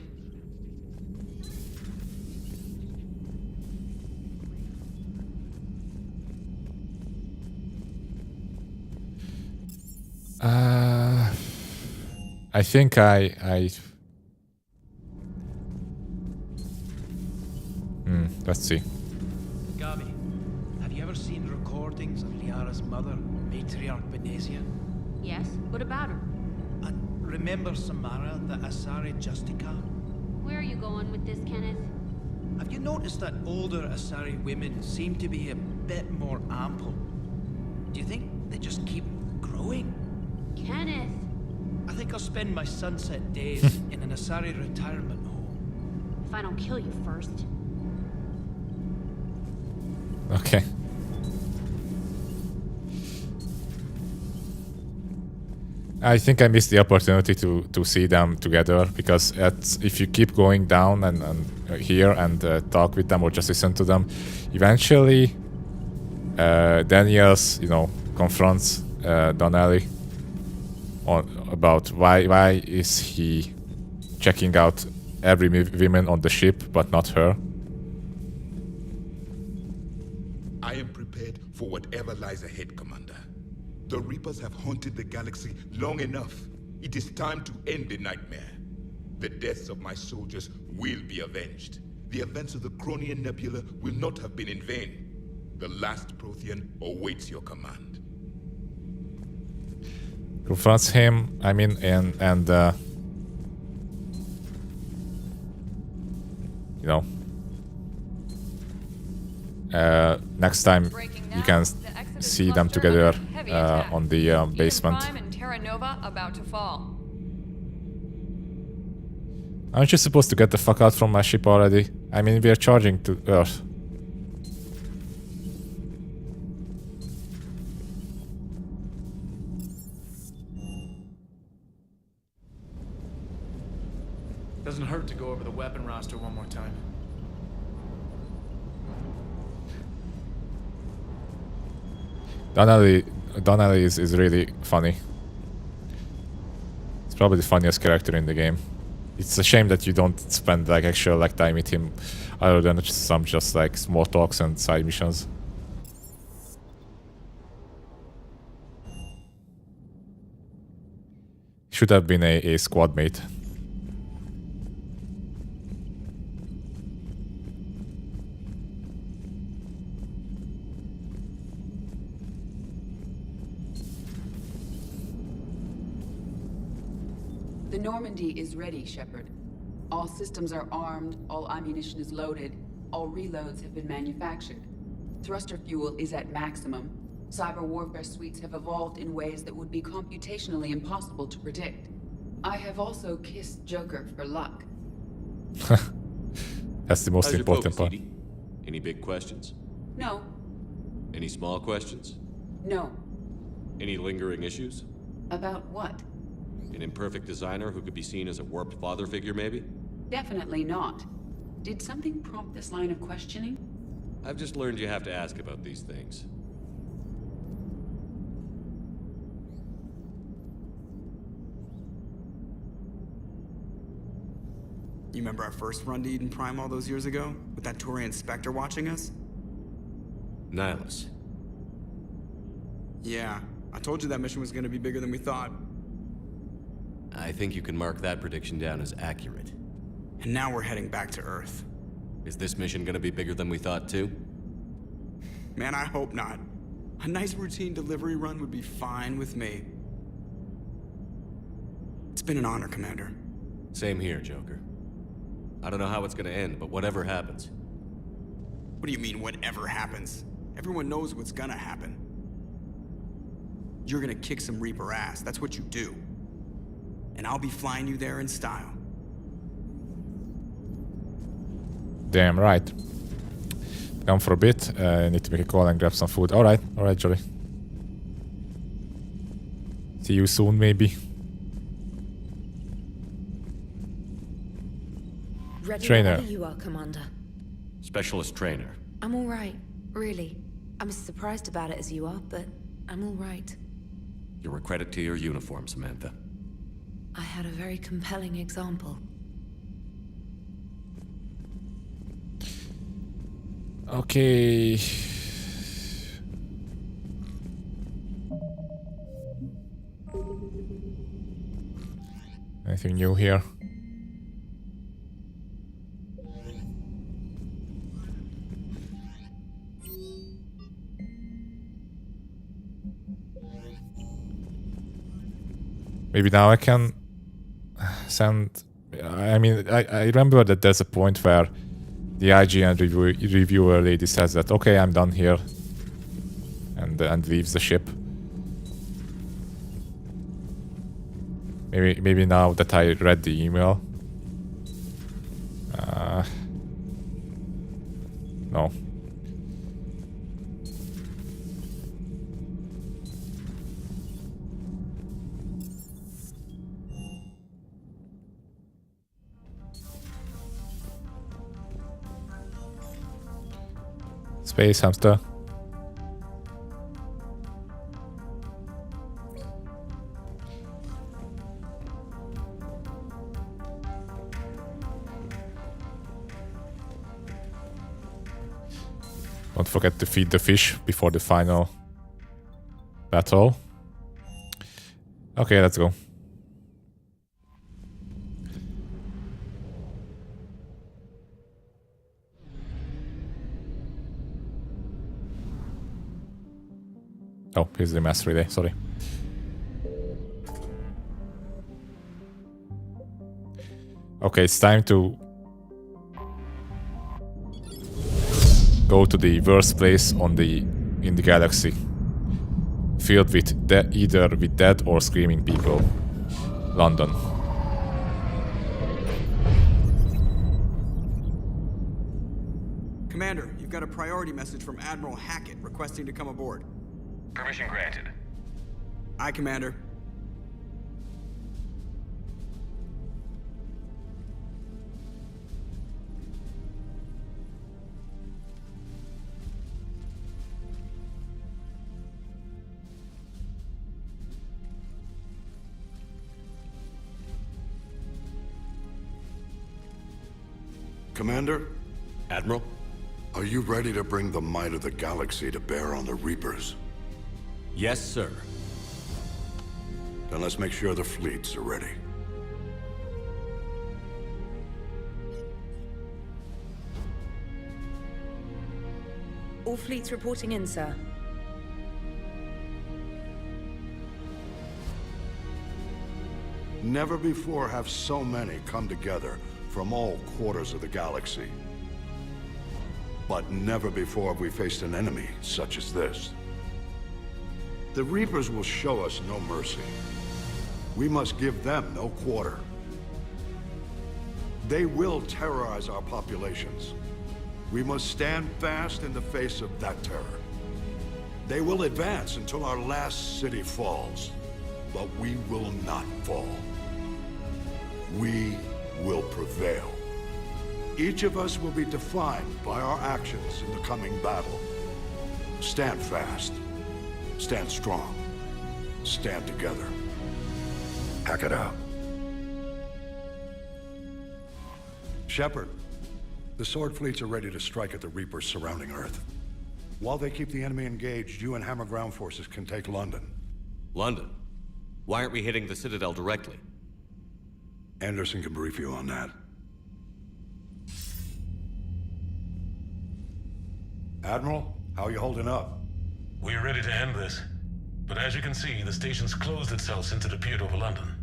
I think let's see. Gabi, have you ever seen recordings of Liara's mother, Matriarch Benesia? Yes? What about her? And remember Samara, the Asari Justica? Where are you going with this, Kenneth? Have you noticed that older Asari women seem to be a bit more ample? Do you think they just keep growing? Kenneth! I think I'll spend my sunset days in an Asari retirement home. If I don't kill you first. Okay. I think I missed the opportunity to see them together, because if you keep going down and here and talk with them or just listen to them, eventually Daniels, confronts Donnelly about why is he checking out every woman on the ship but not her. I am prepared for whatever lies ahead, Commander. The Reapers have haunted the galaxy long enough. It is time to end the nightmare. The deaths of my soldiers will be avenged. The events of the Cronian Nebula will not have been in vain. The last Prothean awaits your command. Confronts him, and next time you can see them together on the basement. Prime and Terra Nova about to fall. Aren't you supposed to get the fuck out from my ship already? We are charging to Earth. Doesn't hurt to go over the weapon roster one more time. Donnelly is really funny. It's probably the funniest character in the game. It's a shame that you don't spend actual time with him, other than some just small talks and side missions. Should have been a squad mate. The Normandy is ready, Shepard. All systems are armed, all ammunition is loaded, all reloads have been manufactured. Thruster fuel is at maximum. Cyber warfare suites have evolved in ways that would be computationally impossible to predict. I have also kissed Joker for luck. That's the most How's your important focus, part. Edie? Any big questions? No. Any small questions? No. Any lingering issues? About what? An imperfect designer who could be seen as a warped father figure, maybe? Definitely not. Did something prompt this line of questioning? I've just learned you have to ask about these things. You remember our first run to Eden Prime all those years ago? With that Turian Spectre watching us? Nihilus. Yeah, I told you that mission was gonna be bigger than we thought. I think you can mark that prediction down as accurate. And now we're heading back to Earth. Is this mission gonna be bigger than we thought, too? Man, I hope not. A nice routine delivery run would be fine with me. It's been an honor, Commander. Same here, Joker. I don't know how it's gonna end, but whatever happens. What do you mean, whatever happens? Everyone knows what's gonna happen. You're gonna kick some Reaper ass, that's what you do. And I'll be flying you there in style. Damn right. Come for a bit. I need to make a call and grab some food. Alright, Jolie. See you soon, maybe. Ready Trainer. whenever you are, Commander. Specialist trainer. I'm all right, really. I'm as surprised about it as you are, but I'm all right. You're a credit to your uniform, Samantha. I had a very compelling example. Okay. Anything new here? Maybe now I can send... I mean, I remember that there's a point where the IGN reviewer lady says that, okay, I'm done here. And leaves the ship. Maybe now that I read the email. No. Space hamster. Don't forget to feed the fish before the final battle. Okay, let's go. Oh, here's the mass relay, sorry. Okay, it's time to go to the worst place in the galaxy. Filled with either with dead or screaming people. London. Commander, you've got a priority message from Admiral Hackett requesting to come aboard. Permission granted. Aye, Commander. Commander? Admiral? Are you ready to bring the might of the galaxy to bear on the Reapers? Yes, sir. Then let's make sure the fleets are ready. All fleets reporting in, sir. Never before have so many come together from all quarters of the galaxy. But never before have we faced an enemy such as this. The Reapers will show us no mercy. We must give them no quarter. They will terrorize our populations. We must stand fast in the face of that terror. They will advance until our last city falls, but we will not fall. We will prevail. Each of us will be defined by our actions in the coming battle. Stand fast. Stand strong. Stand together. Hack it out. Shepard, the Sword fleets are ready to strike at the Reapers surrounding Earth. While they keep the enemy engaged, you and Hammer ground forces can take London. London? Why aren't we hitting the Citadel directly? Anderson can brief you on that. Admiral, how are you holding up? We're ready to end this. But as you can see, the station's closed itself since it appeared over London.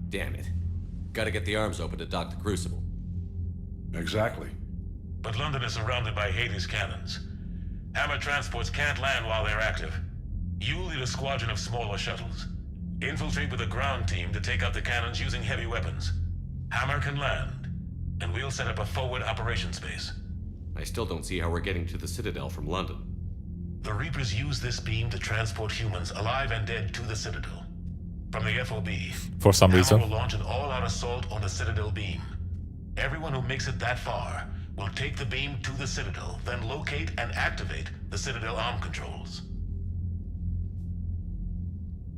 Damn it. Gotta get the arms open to dock the Crucible. Exactly. But London is surrounded by Hades cannons. Hammer transports can't land while they're active. You'll lead a squadron of smaller shuttles. Infiltrate with a ground team to take out the cannons using heavy weapons. Hammer can land, and we'll set up a forward operations base. I still don't see how we're getting to the Citadel from London. The Reapers use this beam to transport humans, alive and dead, to the Citadel. From the FOB, for some reason, Hammer will launch an all-out assault on the Citadel beam. Everyone who makes it that far will take the beam to the Citadel, then locate and activate the Citadel arm controls.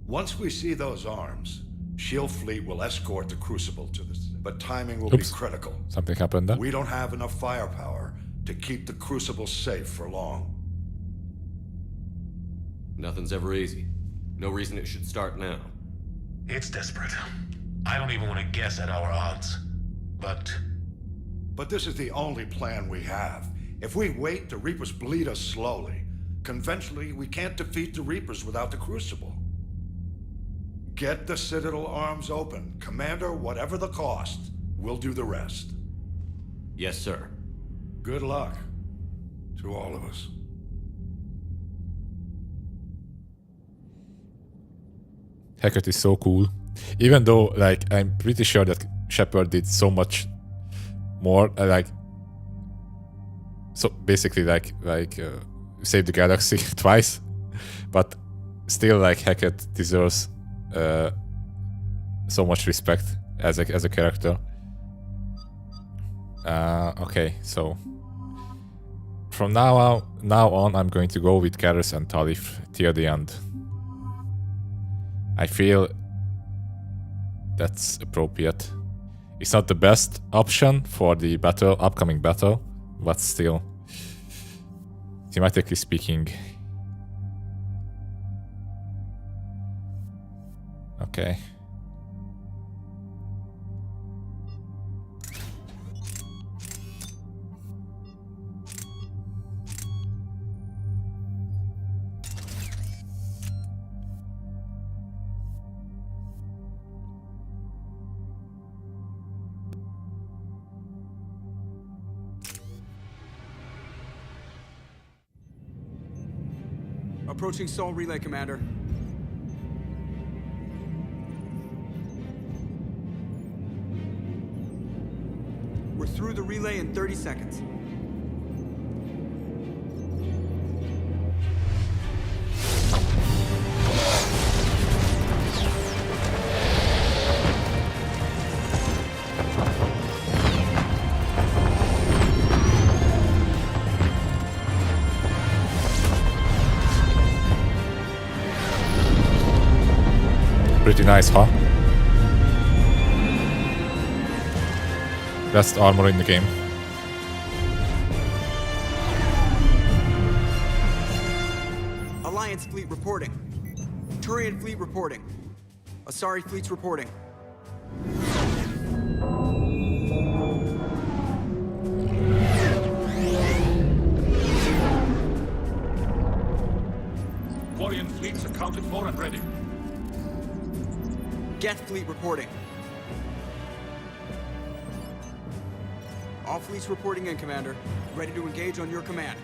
Once we see those arms, Shield Fleet will escort the Crucible to the Citadel. But timing will be critical. Something happened there. We don't have enough firepower to keep the Crucible safe for long. Nothing's ever easy. No reason it should start now. It's desperate. I don't even want to guess at our odds. But this is the only plan we have. If we wait, the Reapers bleed us slowly. Conventionally, we can't defeat the Reapers without the Crucible. Get the Citadel arms open. Commander, whatever the cost, we'll do the rest. Yes, sir. Good luck to all of us. Hackett is so cool. Even though, like, I'm pretty sure that Shepard did so much more, so basically, save the galaxy twice, but still, like, Hackett deserves so much respect as a character. Okay, so from now on, I'm going to go with Garrus and Talif till the end. I feel that's appropriate. It's not the best option for the upcoming battle, but still, thematically speaking. Okay. Approaching Sol Relay, Commander. We're through the relay in 30 seconds. Pretty nice, huh? Best armor in the game. Alliance fleet reporting. Turian fleet reporting. Asari fleets reporting. Quarian fleets accounted for and ready. Geth fleet reporting. All fleets reporting in, Commander. Ready to engage on your command.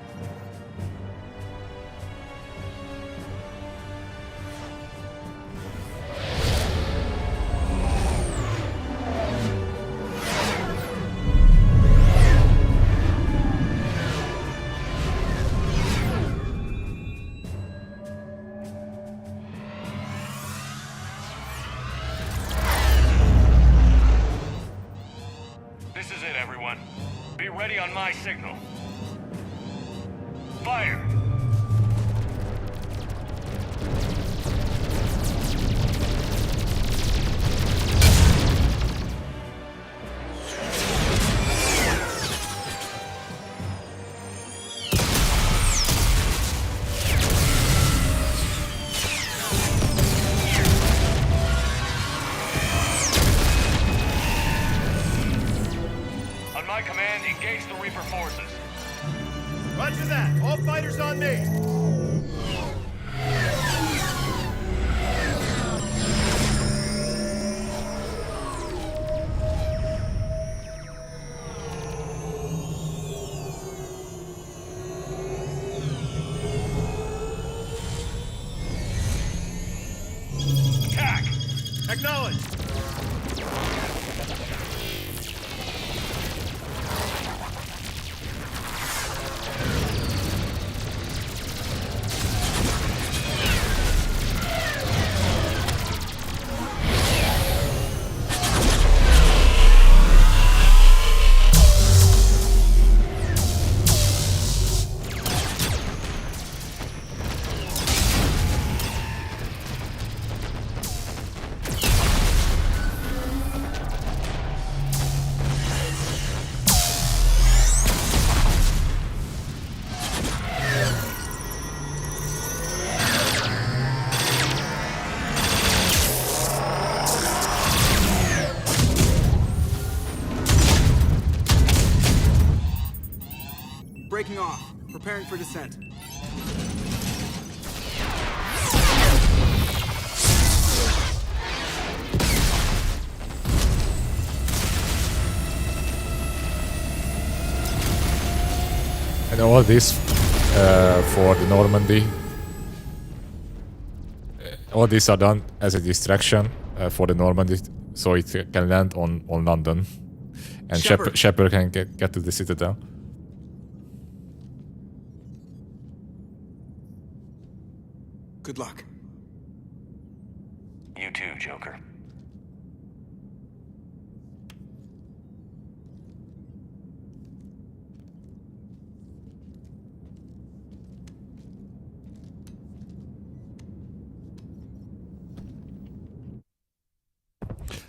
This is it, everyone. Be ready on my signal. Fire! On my command, engage the Reaper forces. Roger that. All fighters on me. Attack! Acknowledge. breaking off. Preparing for descent. And all this for the Normandy. All these are done as a distraction for the Normandy, so it can land on London, and Shepard can get to the Citadel. Good luck. You too, Joker.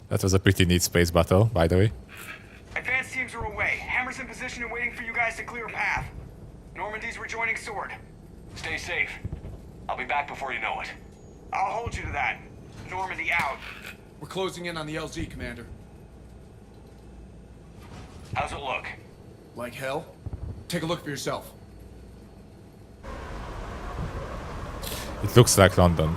That was a pretty neat space battle, by the way. Advanced teams are away. Hammer's in position and waiting for you guys to clear a path. Normandy's rejoining Sword. Stay safe. I'll be back before you know it. I'll hold you to that. Normandy out. We're closing in on the LZ, Commander. How's it look? Like hell? Take a look for yourself. It looks like London.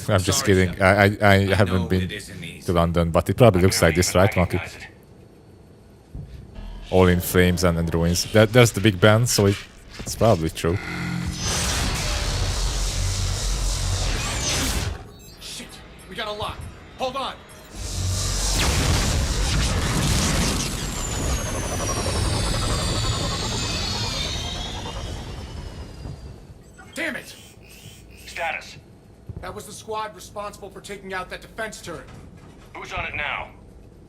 I'm just kidding. I haven't been to London, but it probably looks like this, right, Monkey? All in flames and ruins. There's the Big Ben, so it's probably true. Shit! We got a lock. Hold on. Damn it! Status. That was the squad responsible for taking out that defense turret. Who's on it now?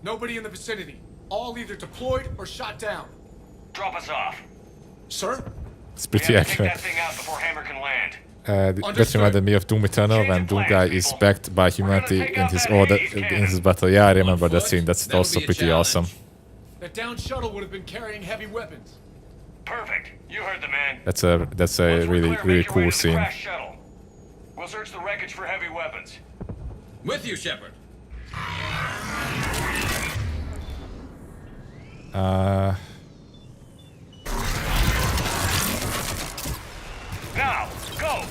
Nobody in the vicinity. All either deployed or shot down. Drop us off. Sir? It's pretty accurate. Take that thing out before Hammer can land. That reminded me of Doom Eternal when Doom Guy is backed by humanity in his battle. Yeah, I remember that scene. That's also pretty awesome. That downed shuttle would have been carrying heavy weapons. Perfect. You heard the man. That's a really cool scene. We'll search the wreckage for heavy weapons. With you, Shepard. Now, go!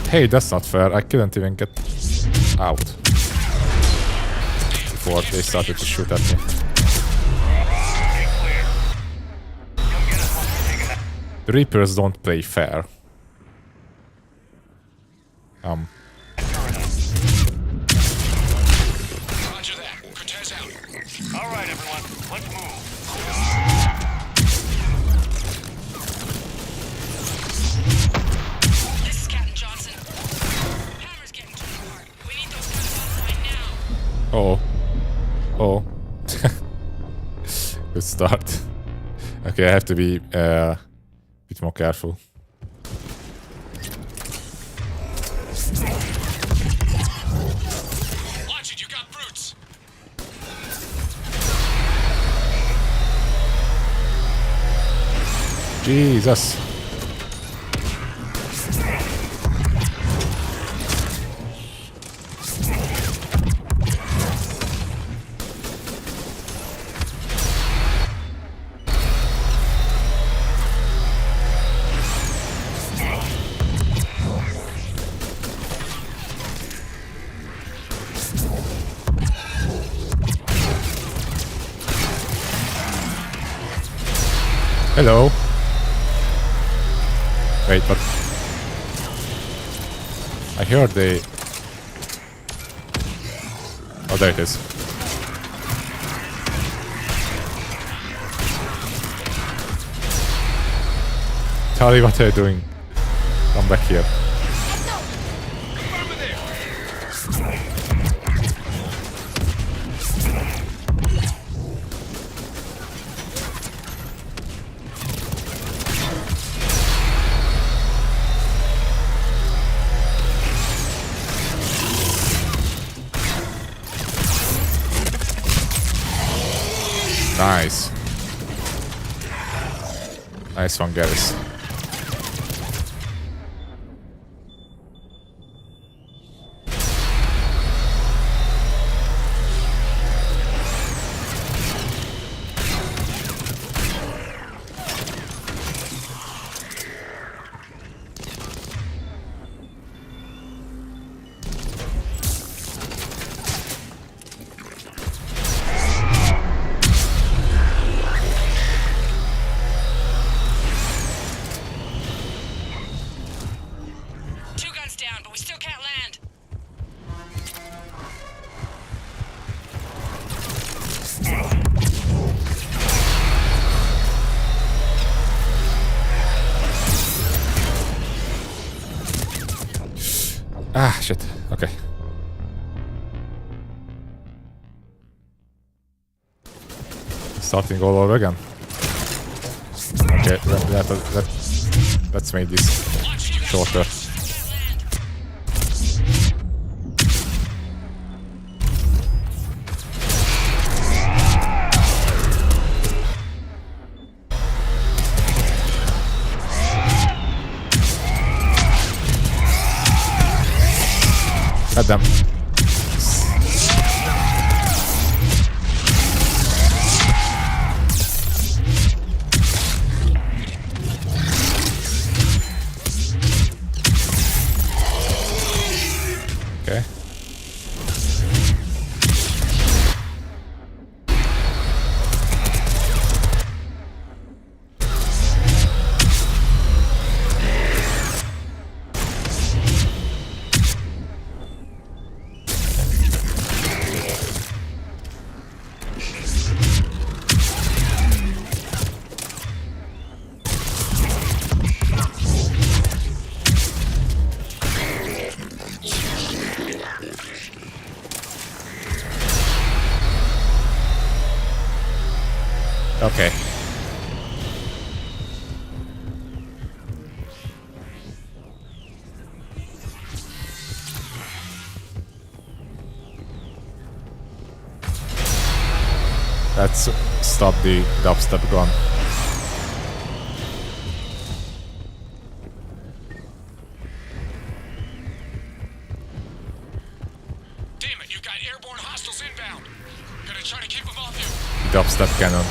Hey, that's not fair. I couldn't even get out before they started to shoot at me. The Reapers don't play fair. Roger that. Cortez out. All right, everyone. Let's move. This is Captain Johnson. Hammer's getting too hard. We need those guys online now. Oh. Good start. Okay, I have to be a bit more careful. Watch it, you got brutes. Jesus. Hello. Wait, but I heard they... Oh, there it is. Charlie, what are you doing? Come back here. Nice. Nice one, guys. Ah, shit. Okay. Starting all over again. Okay, let's make this shorter. God damn. Okay. Okay. Let's stop the dubstep gun. Damn it, you've got airborne hostiles inbound. Gonna try to keep them off you. Dubstep cannon.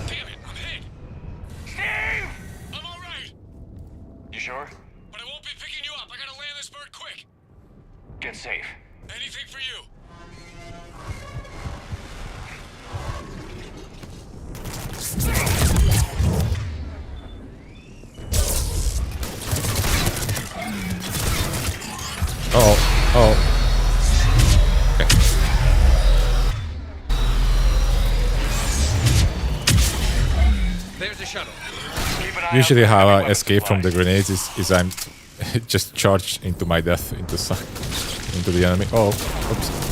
Damn it, I'm hit. Steve! I'm alright. You sure? But I won't be picking you up. I gotta land this bird quick. Get safe. Anything for you. Oh. Okay. There's a shuttle. Usually how I escape from the grenades is I'm just charged into my death into the enemy. Oh, oops.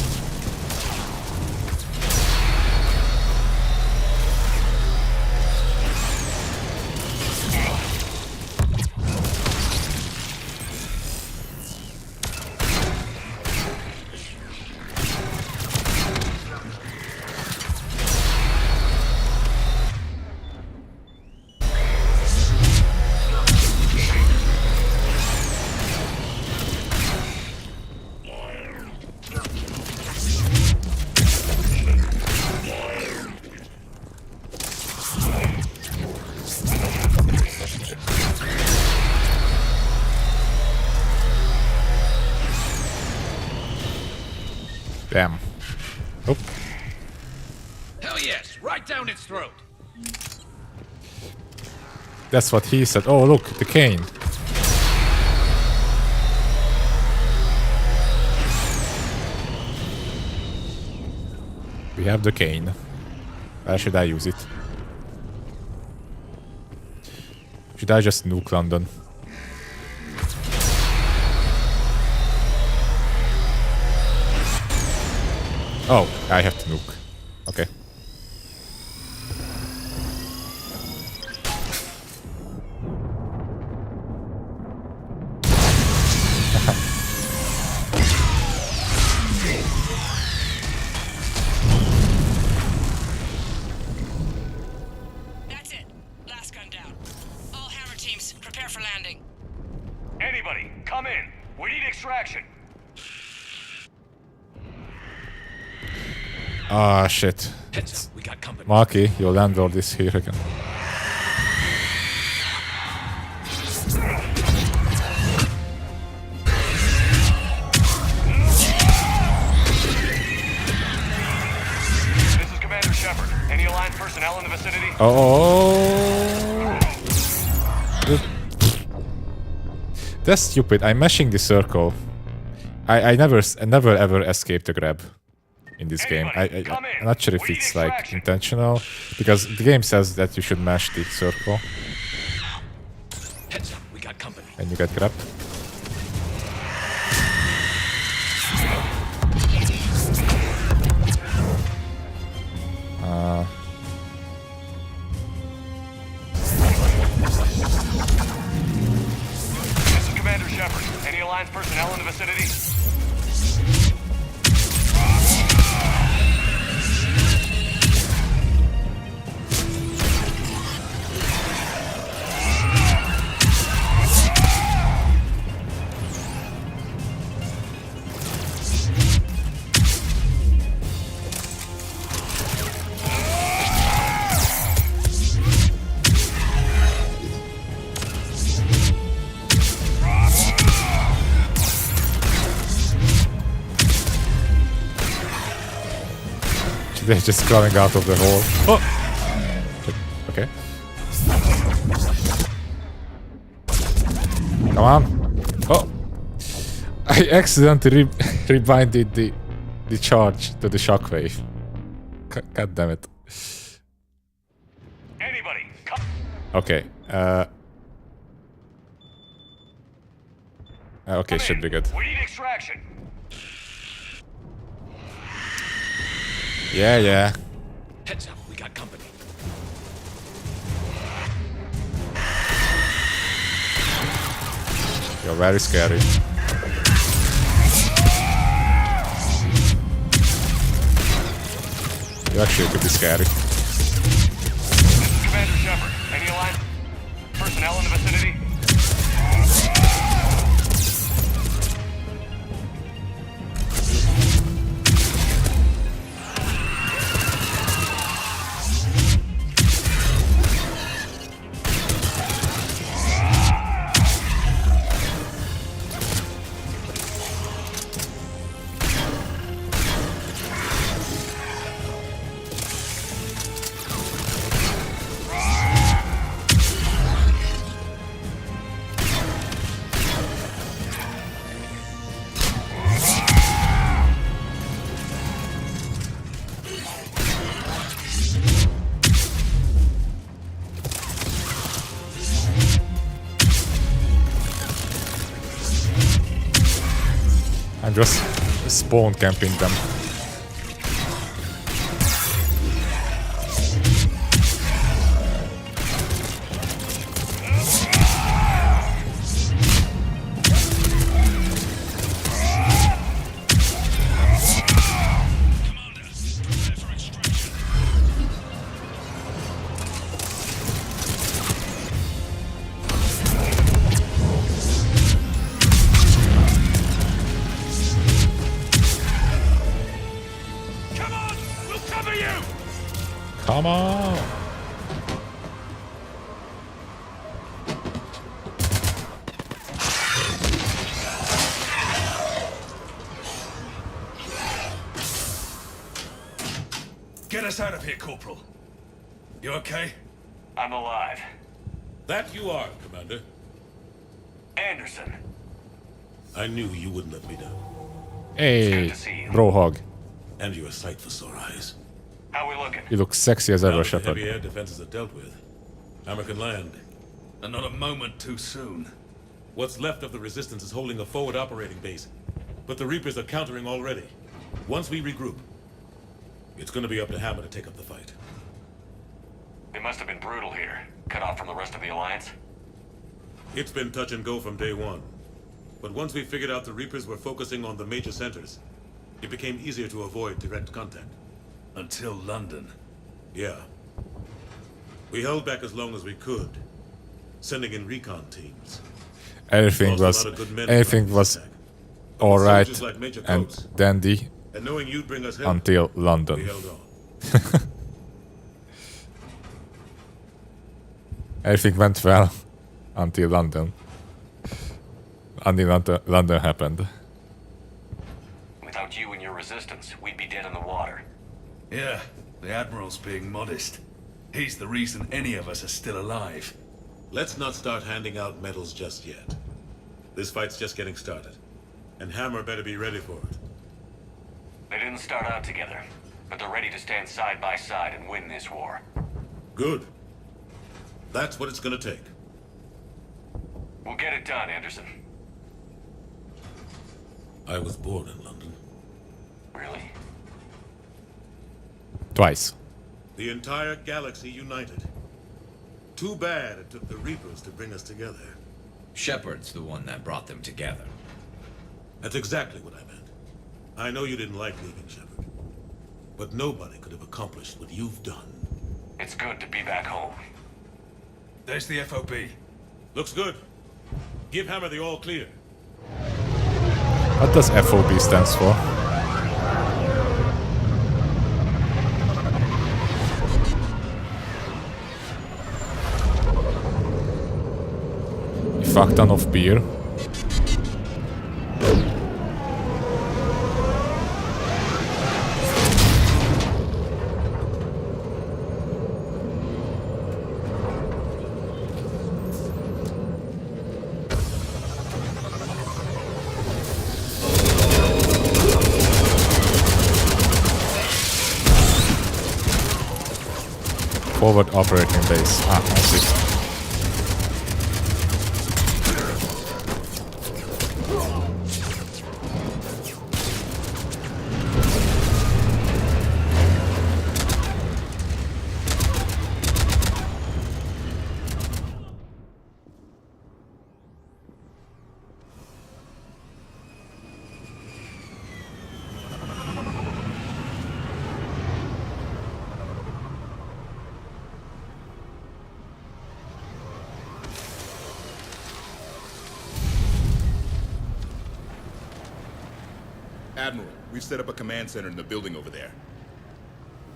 Damn. Oh. Hell yes, right down its throat. That's what he said. Oh, look, the cane. We have the cane. Where should I use it? Should I just nuke London? Oh, I have to nuke. Okay. That's it. Last gun down. All hammer teams, prepare for landing. Anybody, come in. We need extraction. Ah, shit. Heads up, we got company. Marky, your landlord is here again. This is Commander Shepard. Any aligned personnel in the vicinity? Oh. That's stupid. I'm mashing the circle. I never ever escaped a grab in this game. I'm not sure if it's like intentional, because the game says that you should mash the circle Heads up, we got company. and you get grabbed. Any Alliance personnel in the vicinity? They're just crawling out of the hole. Oh! Okay. Come on. Oh! I accidentally rebinded the charge to the shockwave. God damn it. Anybody, come. Okay. Okay, should be good. We need extraction. Yeah, yeah. Heads up, we got company. You're very scary. You actually could be scary. Commander Shepard, any Alliance personnel in the vicinity? I'm just spawn camping them. Come on! Get us out of here, Corporal. You okay? I'm alive. That you are, Commander. Anderson. I knew you wouldn't let me down. Hey, bro hog. And you're a sight for sore eyes. How we looking? You look sexy as ever, Now that the Shepard. heavy air defenses are dealt with, Hammer can land. And not a moment too soon. What's left of the Resistance is holding a forward operating base, but the Reapers are countering already. Once we regroup, it's gonna be up to Hammer to take up the fight. They must have been brutal here. Cut off from the rest of the Alliance. It's been touch and go from day one. But once we figured out the Reapers were focusing on the major centers, it became easier to avoid direct contact. Until London. Yeah. We held back as long as we could, sending in recon teams. Everything was all right and dandy And knowing you'd bring us help, until we London. held on. Everything went well until London. Until London happened. Without you and your Resistance, we'd be dead in the water. Yeah, the Admiral's being modest. He's the reason any of us are still alive. Let's not start handing out medals just yet. This fight's just getting started. And Hammer better be ready for it. They didn't start out together, but they're ready to stand side by side and win this war. Good. That's what it's gonna take. We'll get it done, Anderson. I was born in London. Really? Twice. The entire galaxy united. Too bad it took the Reapers to bring us together. Shepard's the one that brought them together. That's exactly what I meant. I know you didn't like leaving, Shepard. But nobody could have accomplished what you've done. It's good to be back home. There's the FOB. Looks good. Give Hammer the all clear. What does FOB stands for? You fuck ton of beer. Forward operating base. Ah, I see. Admiral, we've set up a command center in the building over there.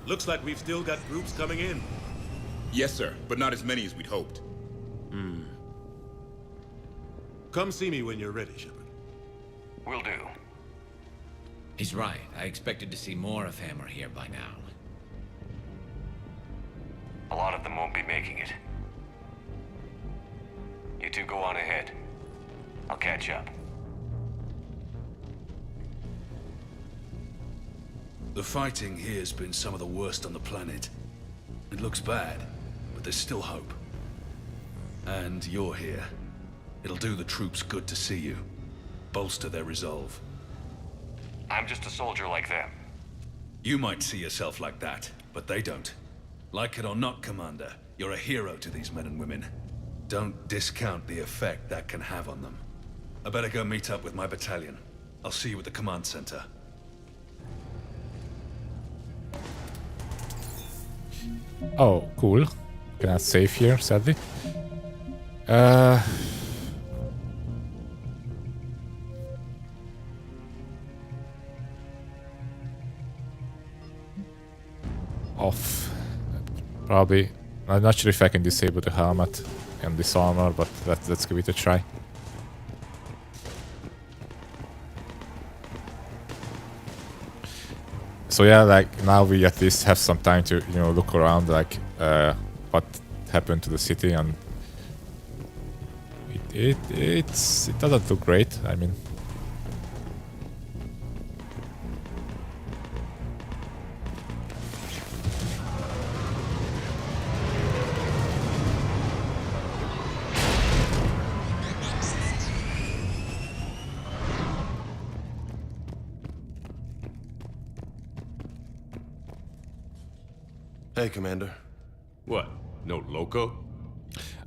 Looks like we've still got groups coming in. Yes, sir, but not as many as we'd hoped. Come see me when you're ready, Shepard. Will do. He's right. I expected to see more of Hammer here by now. A lot of them won't be making it. You two go on ahead. I'll catch up. The fighting here's been some of the worst on the planet. It looks bad, but there's still hope. And you're here. It'll do the troops good to see you. Bolster their resolve. I'm just a soldier like them. You might see yourself like that, but they don't. Like it or not, Commander, you're a hero to these men and women. Don't discount the effect that can have on them. I better go meet up with my battalion. I'll see you at the command center. Oh, cool. Cannot save here, sadly. Off. Probably. I'm not sure if I can disable the helmet and this armor, but let's give it a try. So yeah, like now we at least have some time to, you know, look around, like what happened to the city, and it doesn't look great. I mean, Hey, Commander. What? No loco?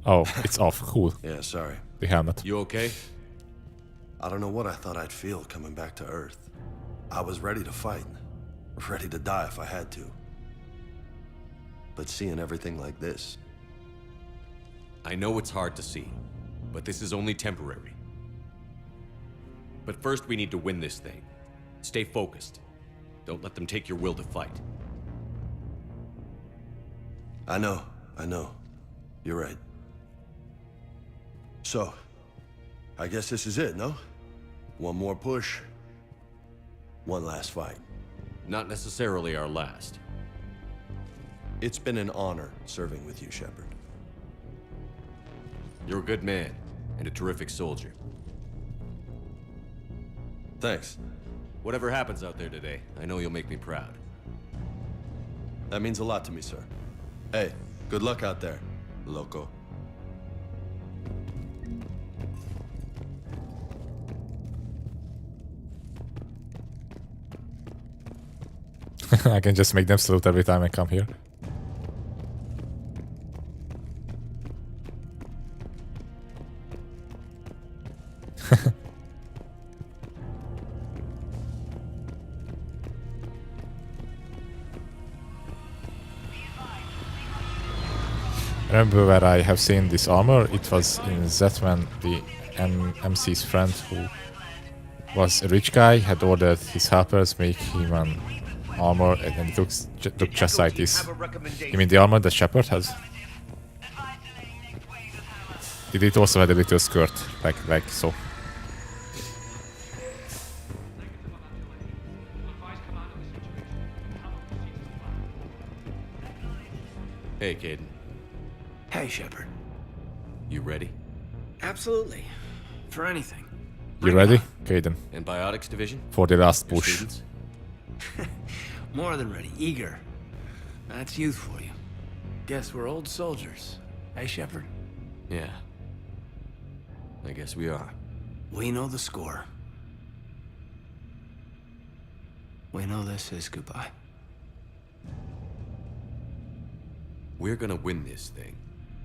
oh, it's off. Cool. Yeah, sorry. The helmet. You okay? I don't know what I thought I'd feel coming back to Earth. I was ready to fight. Ready to die if I had to. But seeing everything like this... I know it's hard to see, but this is only temporary. But first we need to win this thing. Stay focused. Don't let them take your will to fight. I know. You're right. So, I guess this is it, no? One more push. One last fight. Not necessarily our last. It's been an honor serving with you, Shepard. You're a good man, and a terrific soldier. Thanks. Whatever happens out there today, I know you'll make me proud. That means a lot to me, sir. Hey, good luck out there, loco. I can just make them salute every time I come here. Remember where I have seen this armor? It was in Zetman, the MC's friend who was a rich guy, had ordered his helpers make him an armor, and then it looks just like this. You mean the armor that Shepard has? Did it also have a little skirt, like so? Hey, Caden. Hey, Shepard. You ready? Absolutely. For anything. You ready, Caden? Antibiotics division? For the last Your push. students? More than ready. Eager. That's youth for you. Guess we're old soldiers. Hey, Shepard? Yeah. I guess we are. We know the score. We know this is goodbye. We're gonna win this thing.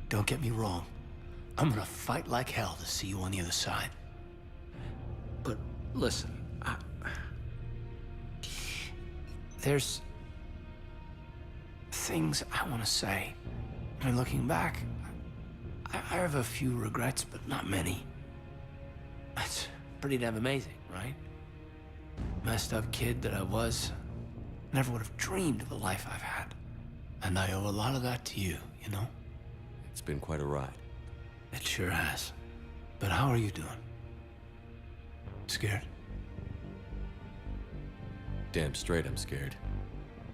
Don't get me wrong. I'm gonna fight like hell to see you on the other side. But listen, there's things I want to say. I mean, looking back, I have a few regrets, but not many. That's pretty damn amazing, right? Messed up kid that I was, never would have dreamed of the life I've had. And I owe a lot of that to you, you know? It's been quite a ride. It sure has. But how are you doing? Scared? Damn straight I'm scared.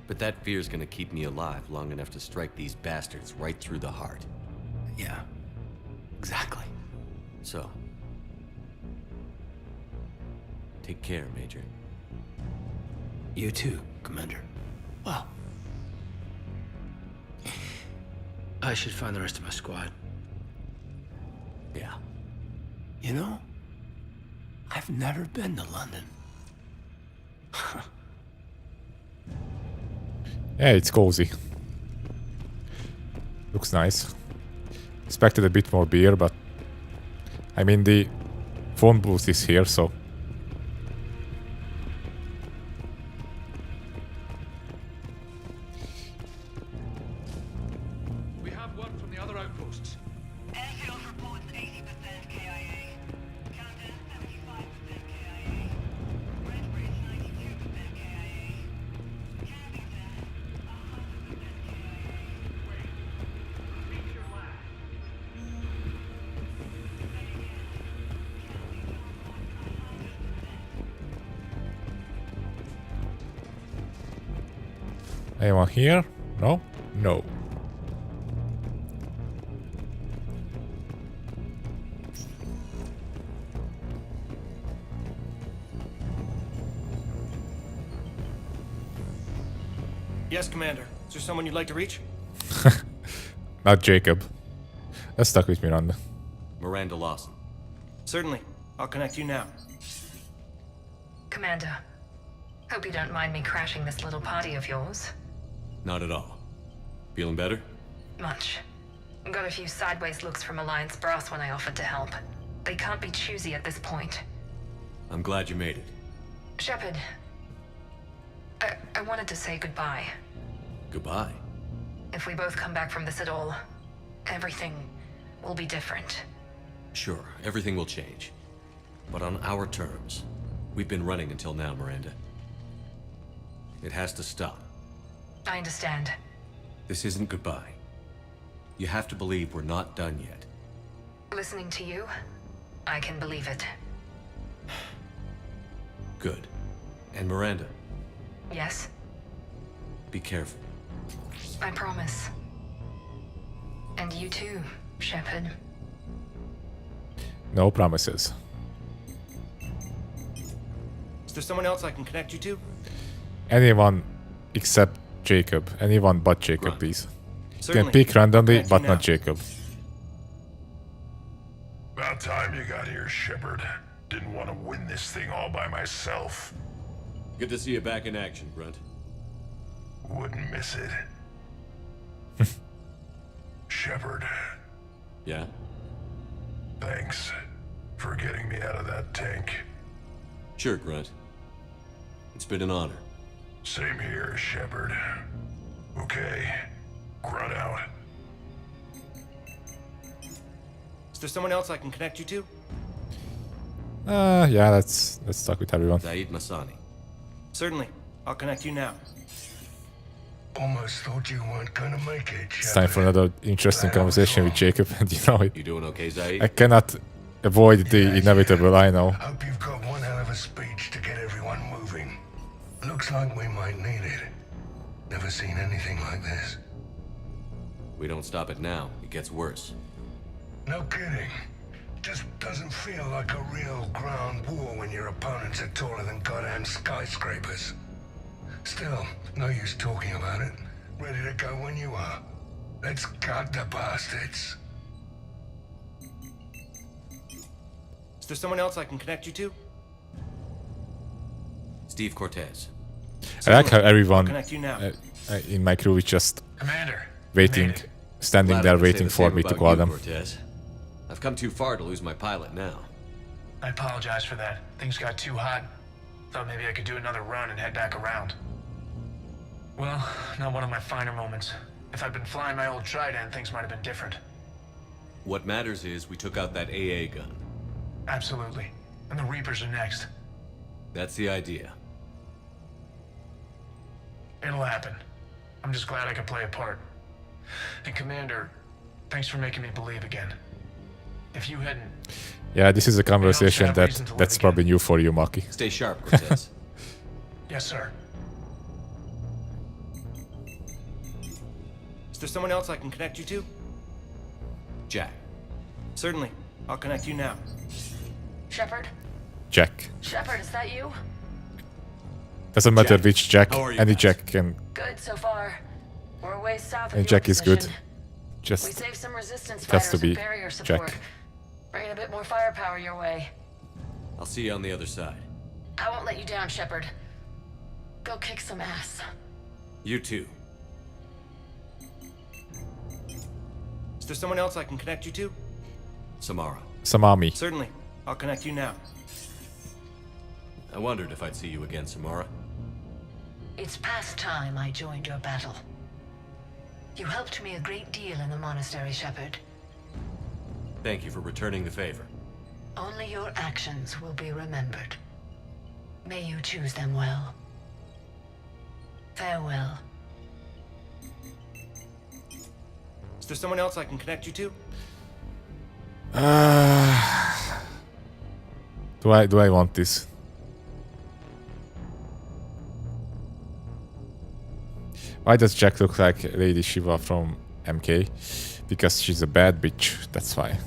But that fear's gonna keep me alive long enough to strike these bastards right through the heart. Yeah. Exactly. So... take care, Major. You too, Commander. Well... I should find the rest of my squad. Yeah. You know, I've never been to London. Yeah, it's cozy. Looks nice. Expected a bit more beer, but I mean the phone booth is here, so We have one from the other outposts. Airfield reports 80% KIA. Camden 75% KIA. Redbridge 92% KIA. Kensington 100% KIA. Repeat your last. anyone here? No? No. Yes, Commander. Is there someone you'd like to reach? Not Jacob. That's stuck with Miranda. Miranda Lawson. Certainly. I'll connect you now. Commander, hope you don't mind me crashing this little party of yours. Not at all. Feeling better? Much. Got a few sideways looks from Alliance brass when I offered to help. They can't be choosy at this point. I'm glad you made it. Shepard, I wanted to say goodbye. Goodbye. If we both come back from this at all, everything will be different. Sure, everything will change. But on our terms. We've been running until now, Miranda. It has to stop. I understand. This isn't goodbye. You have to believe we're not done yet. Listening to you, I can believe it. Good. And Miranda, Yes, be careful. I promise. And you too, Shepard. No promises. Is there someone else I can connect you to? Anyone except Jacob. Anyone but Jacob, please. You Certainly. can pick randomly, Connect you but now. not Jacob. About time you got here, Shepard. Didn't want to win this thing all by myself. Good to see you back in action, Grunt. Wouldn't miss it. Shepard, Yeah? thanks for getting me out of that tank. Sure, Grunt. It's been an honor. Same here, Shepard. Okay, Grunt out. Is there someone else I can connect you to? Yeah, let's talk with everyone. Zaid Masani. Certainly. I'll connect you now. Almost thought you weren't gonna make it, Shepard. It's time for another interesting conversation with Jacob, and you know it. You doing okay, Zaid? I cannot avoid the inevitable, I know. Hope you've got one hell of a speech to get everyone moving. Looks like we might need it. Never seen anything like this. We don't stop it now, it gets worse. No kidding. Just doesn't feel like a real ground war when your opponents are taller than goddamn skyscrapers. Still, no use talking about it. Ready to go when you are. Let's gut the bastards. Is there someone else I can connect you to? Steve Cortez. I like how everyone connect you now. in my crew is just Commander, waiting, standing Glad I there can say waiting the for same me to about call you, them. Cortez. I've come too far to lose my pilot now. I apologize for that. Things got too hot. Thought maybe I could do another run and head back around. Well, not one of my finer moments. If I'd been flying my old Trident, things might have been different. What matters is we took out that AA gun. Absolutely. And the Reapers are next. That's the idea. It'll happen. I'm just glad I could play a part. And Commander, thanks for making me believe again. If you hadn't... Yeah, this is a conversation that's probably new for you, Maki. Stay sharp, Cortez. Yes, sir. Is there someone else I can connect you to? Jack. Certainly. I'll connect you now. Shepard? Jack. Shepard, is that you? Doesn't matter Jack. which Jack, How are you any guys? Jack can. Good so far. We're way south of And your Jack is good. position. We Just saved some resistance has to fighters be and barrier support. Jack. Bringing a bit more firepower your way. I'll see you on the other side. I won't let you down, Shepard. Go kick some ass. You too. Is there someone else I can connect you to? Samara. Samami. Certainly. I'll connect you now. I wondered if I'd see you again, Samara. It's past time I joined your battle. You helped me a great deal in the monastery, Shepard. Thank you for returning the favor. Only your actions will be remembered. May you choose them well. Farewell. Is there someone else I can connect you to? Do I want this? Why does Jack look like Lady Shiva from MK? Because she's a bad bitch, that's why.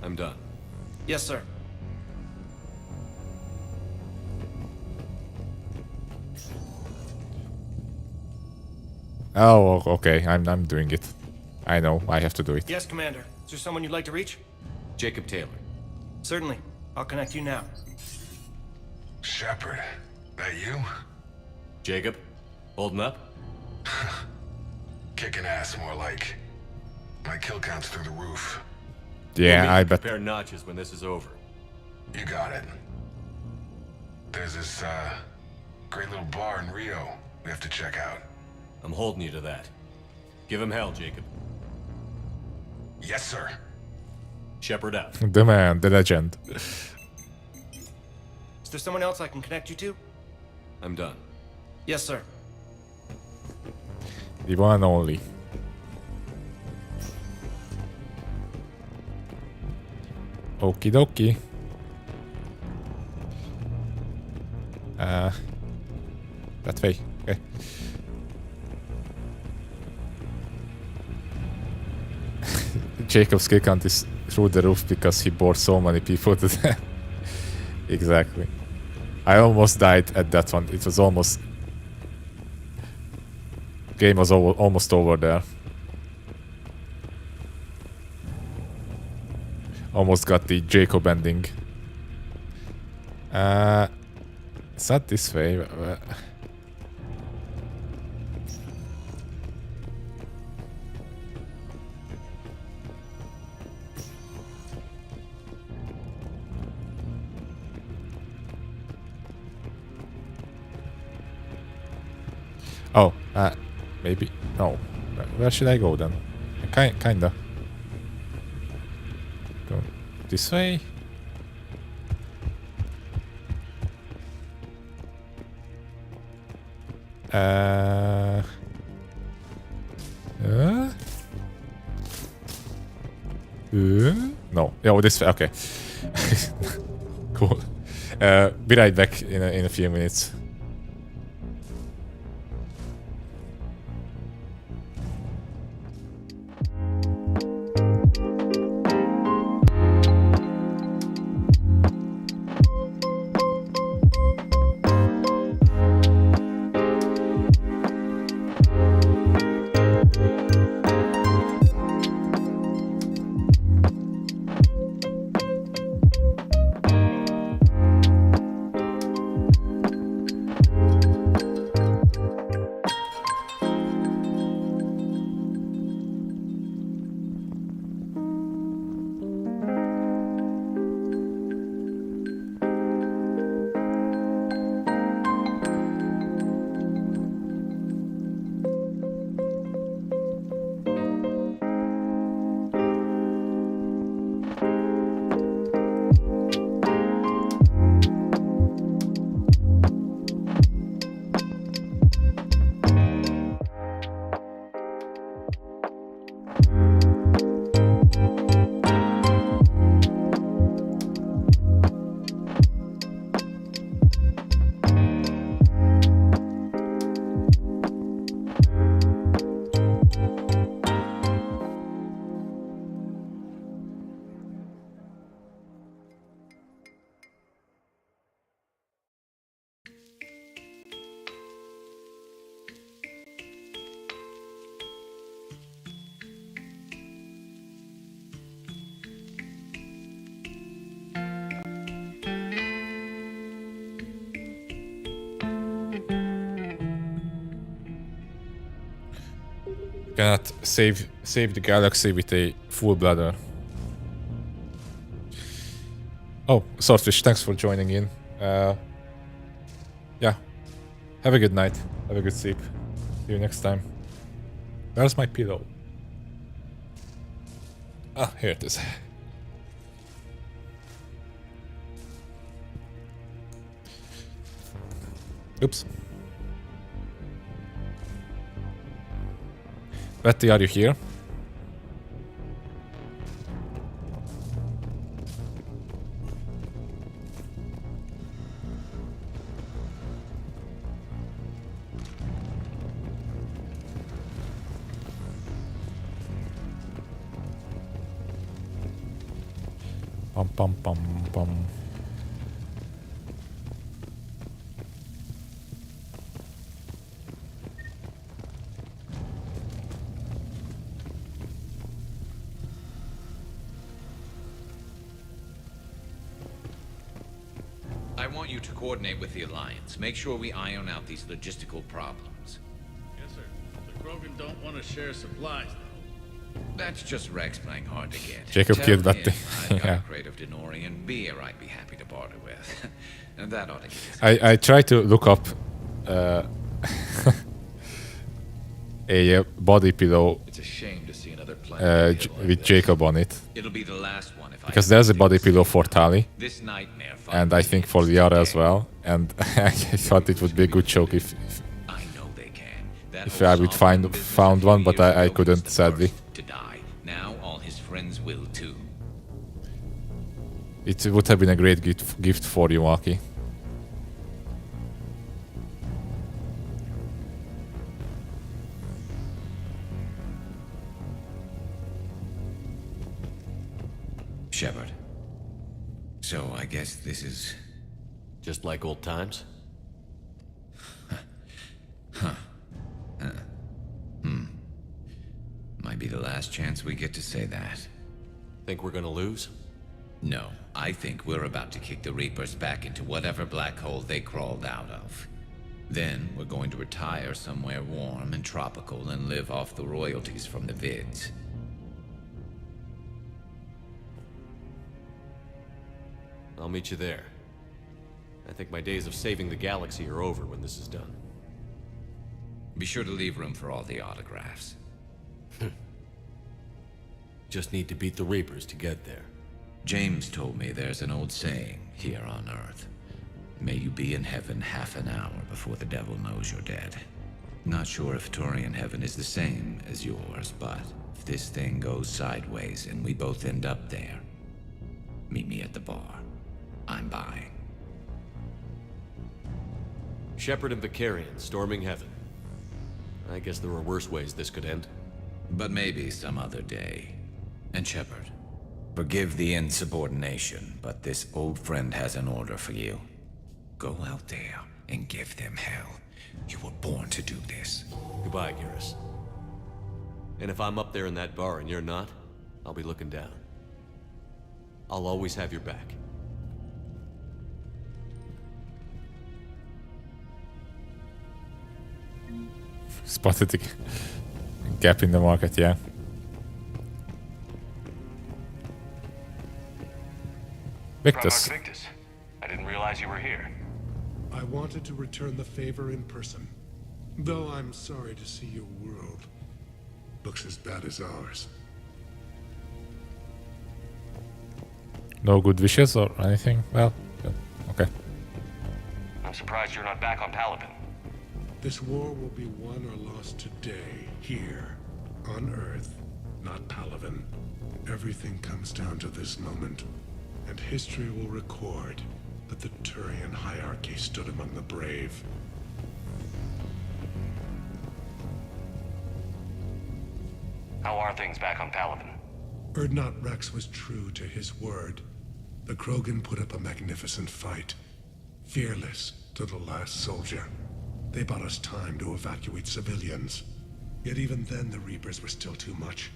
I'm done. Yes, sir. Oh, okay, I'm doing it. I know, I have to do it. Yes, Commander. Is there someone you'd like to reach? Jacob Taylor. Certainly. I'll connect you now. Shepard, that you? Jacob, holding up? Kicking ass, more like. My kill count's through the roof. Yeah, I bet. Compare notches when this is over. You got it. There's this, great little bar in Rio we have to check out. I'm holding you to that. Give him hell, Jacob. Yes, sir. Shepard out. The man, the legend. Is there someone else I can connect you to? I'm done. Yes, sir. The one and only. Okie dokie. That way. Okay. Jacob's kill count is through the roof because he bore so many people to death. Exactly. I almost died at that one. It was almost... Game was almost over there. Almost got the Jacob ending. It's not this way. Maybe. No. Where should I go then? Kinda. Go this way. No. Yeah, this way. Okay. Cool. Be right back in a few minutes. Cannot save the galaxy with a full bladder. Oh, Swordfish, thanks for joining in. Yeah. Have a good night. Have a good sleep. See you next time. Where's my pillow? Ah, here it is. Oops. Betty, are you here? Pum pum pum pum. I want you to coordinate with the Alliance. Make sure we iron out these logistical problems. Yes, sir. The Krogan don't want to share supplies, though. That's just Rex playing hard to get. Jacob killed Tell Betty. him I got Yeah. a crate of Denorian beer I'd be happy to barter with. And that ought to get his I tried to look up a body pillow It's a shame to see another planet hit like with this. Jacob on it. It'll be the last one if Because I there's a body pillow for Tali. This nightmare And I think for Liara as well. And I thought it would be a good joke if I would found one, but I couldn't, sadly. to die. Now all his friends will too. It would have been a great gift for you, Maki. Shepard. So I guess this is just like old times? Might be the last chance we get to say that. Think we're gonna lose? No, I think we're about to kick the Reapers back into whatever black hole they crawled out of. Then we're going to retire somewhere warm and tropical and live off the royalties from the vids. I'll meet you there. I think my days of saving the galaxy are over when this is done. Be sure to leave room for all the autographs. Just need to beat the Reapers to get there. James told me there's an old saying here on Earth. May you be in heaven half an hour before the devil knows you're dead. Not sure if Turian heaven is the same as yours, but if this thing goes sideways and we both end up there, meet me at the bar. I'm buying. Shepard and Vicarian storming heaven. I guess there are worse ways this could end. But maybe some other day. And Shepard, forgive the insubordination, but this old friend has an order for you. Go out there and give them hell. You were born to do this. Goodbye, Garrus. And if I'm up there in that bar and you're not, I'll be looking down. I'll always have your back. Spotted the gap in the market, yeah. Victus. Victus, I didn't realize you were here. I wanted to return the favor in person. Though I'm sorry to see your world looks as bad as ours. No good wishes or anything? Well, okay. I'm surprised you're not back on Palaven. This war will be won or lost today, here, on Earth, not Palaven. Everything comes down to this moment, and history will record that the Turian hierarchy stood among the brave. How are things back on Palaven? Urdnot Rex was true to his word. The Krogan put up a magnificent fight, fearless to the last soldier. They bought us time to evacuate civilians. Yet even then, the Reapers were still too much.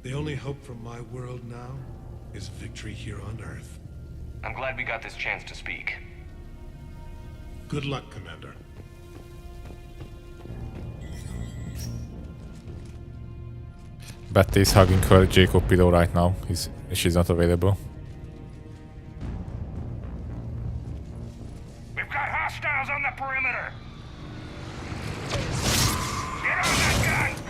The only hope for my world now is victory here on Earth. I'm glad we got this chance to speak. Good luck, Commander. Betty is hugging her Jacob pillow right now. She's not available. We've got hostiles on the perimeter! Get on that gun!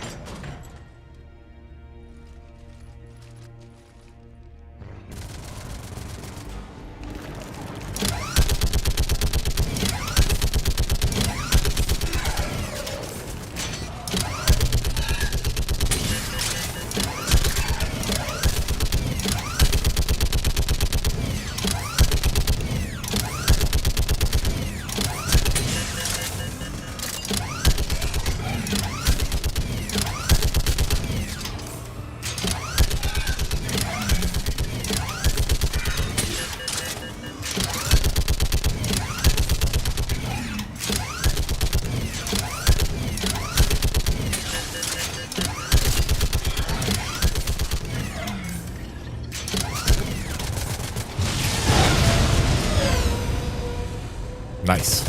Nice.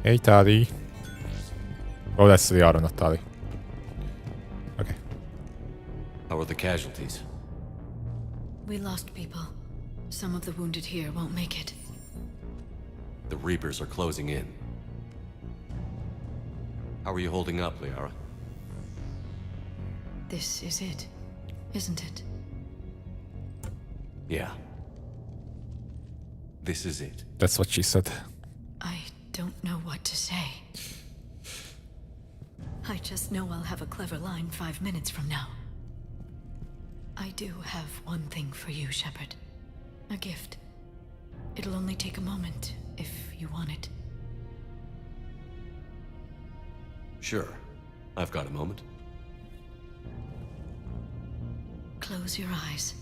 Hey, Tali. Oh, that's the auto, not Tali. Okay. How are the casualties? We lost people. Some of the wounded here won't make it. The Reapers are closing in. How are you holding up, Liara? This is it, isn't it? Yeah. This is it. That's what she said. I don't know what to say. I just know I'll have a clever line 5 minutes from now. I do have one thing for you, Shepard. A gift. It'll only take a moment, if you want it. Sure. I've got a moment. Close your eyes.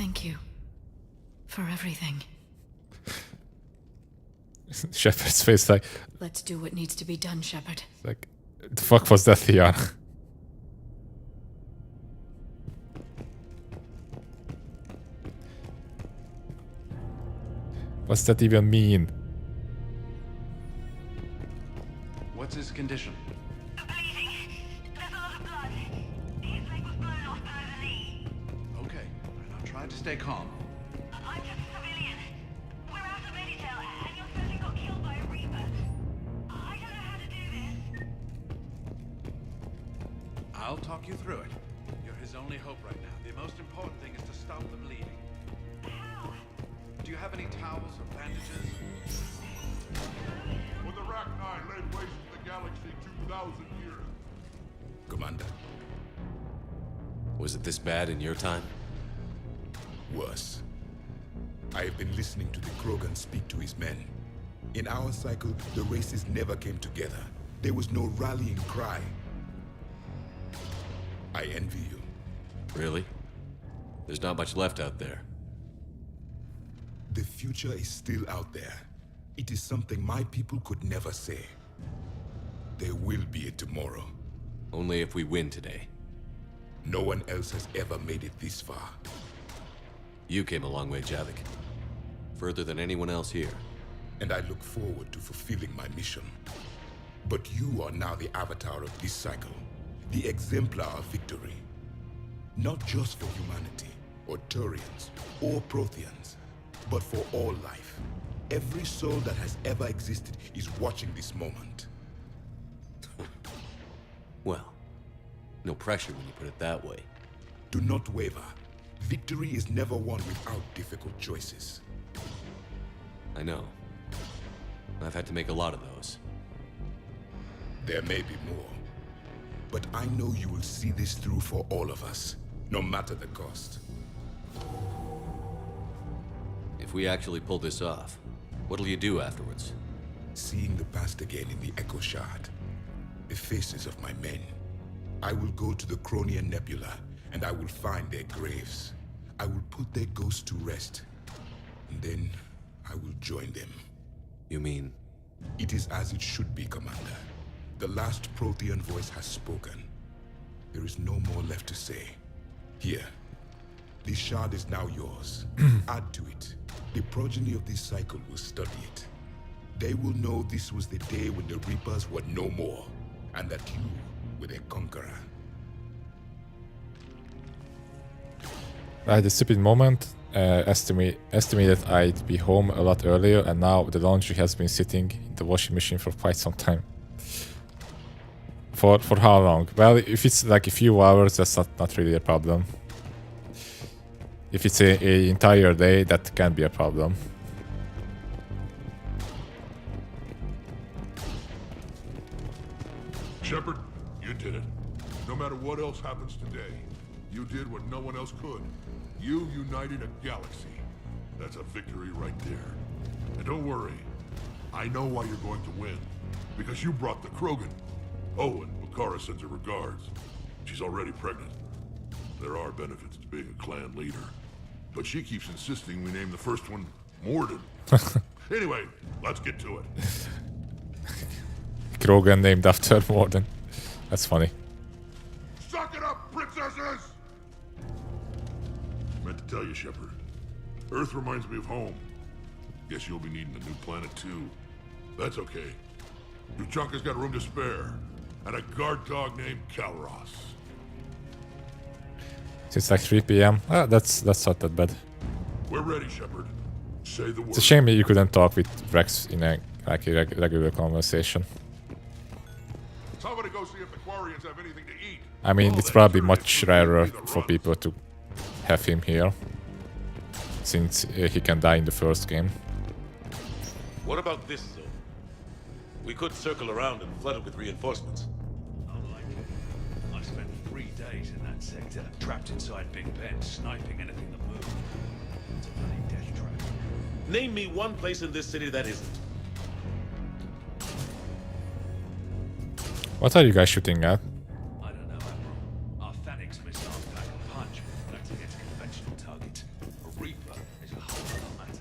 Thank you. For everything. Shepard's face like... Let's do what needs to be done, Shepard. Like, the fuck was that, Theon? What's that even mean? What's his condition? Okay, I'll try to stay calm. I'm just a civilian. We're out of Meditel, and your surgeon got killed by a Reaper. I don't know how to do this. I'll talk you through it. You're his only hope right now. The most important thing is to stop the bleeding. How? Do you have any towels or bandages? When the Rachni laid waste to the galaxy 2,000 years. Commander. Was it this bad in your time? Worse. I have been listening to the Krogan speak to his men. In our cycle, the races never came together. There was no rallying cry. I envy you. Really? There's not much left out there. The future is still out there. It is something my people could never say. There will be a tomorrow. Only if we win today. No one else has ever made it this far. You came a long way, Javik. Further than anyone else here. And I look forward to fulfilling my mission. But you are now the avatar of this cycle. The exemplar of victory. Not just for humanity, or Turians, or Protheans, but for all life. Every soul that has ever existed is watching this moment. Well, no pressure when you put it that way. Do not waver. Victory is never won without difficult choices. I know. I've had to make a lot of those. There may be more. But I know you will see this through for all of us, no matter the cost. If we actually pull this off, what'll you do afterwards? Seeing the past again in the Echo Shard, the faces of my men. I will go to the Cronian Nebula, and I will find their graves. I will put their ghosts to rest, and then I will join them. You mean? It is as it should be, Commander. The last Prothean voice has spoken. There is no more left to say. Here, this shard is now yours. Add to it. The progeny of this cycle will study it. They will know this was the day when the Reapers were no more, and that you were their conqueror. Right, the stupid moment. Estimated I'd be home a lot earlier, and now the laundry has been sitting in the washing machine for quite some time. For how long? Well, if it's like a few hours, that's not really a problem. If it's a entire day, that can be a problem. Shepard, you did it. No matter what else happens today, you did what no one else could. You united a galaxy. That's a victory right there. And don't worry, I know why you're going to win. Because you brought the Krogan. Oh, and Bakara sends her regards. She's already pregnant. There are benefits to being a clan leader. But she keeps insisting we name the first one Morden. Anyway, let's get to it. Krogan named after Morden. That's funny. Suck it up, princesses! Meant to tell you, Shepard. Earth reminds me of home. Guess you'll be needing a new planet too. That's okay. Tuchanka's got room to spare. And a guard dog named Kalros. It's like 3 PM. Ah, that's not that bad. We're ready, Shepard. Say the word. It's a shame you couldn't talk with Rex in a regular conversation. Somebody go see if the Quarians have anything to eat. I mean, it's probably much rarer for people to have him here, since he can die in the first game. What about this zone? We could circle around and flood it with reinforcements. Unlikely. I spent 3 days in that sector, trapped inside Big Ben, sniping anything that moved. It's a bloody death trap. Name me one place in this city that isn't. What are you guys shooting at? I don't know, Admiral. Our Phoenix missiles pack a punch, but I think it's a conventional target.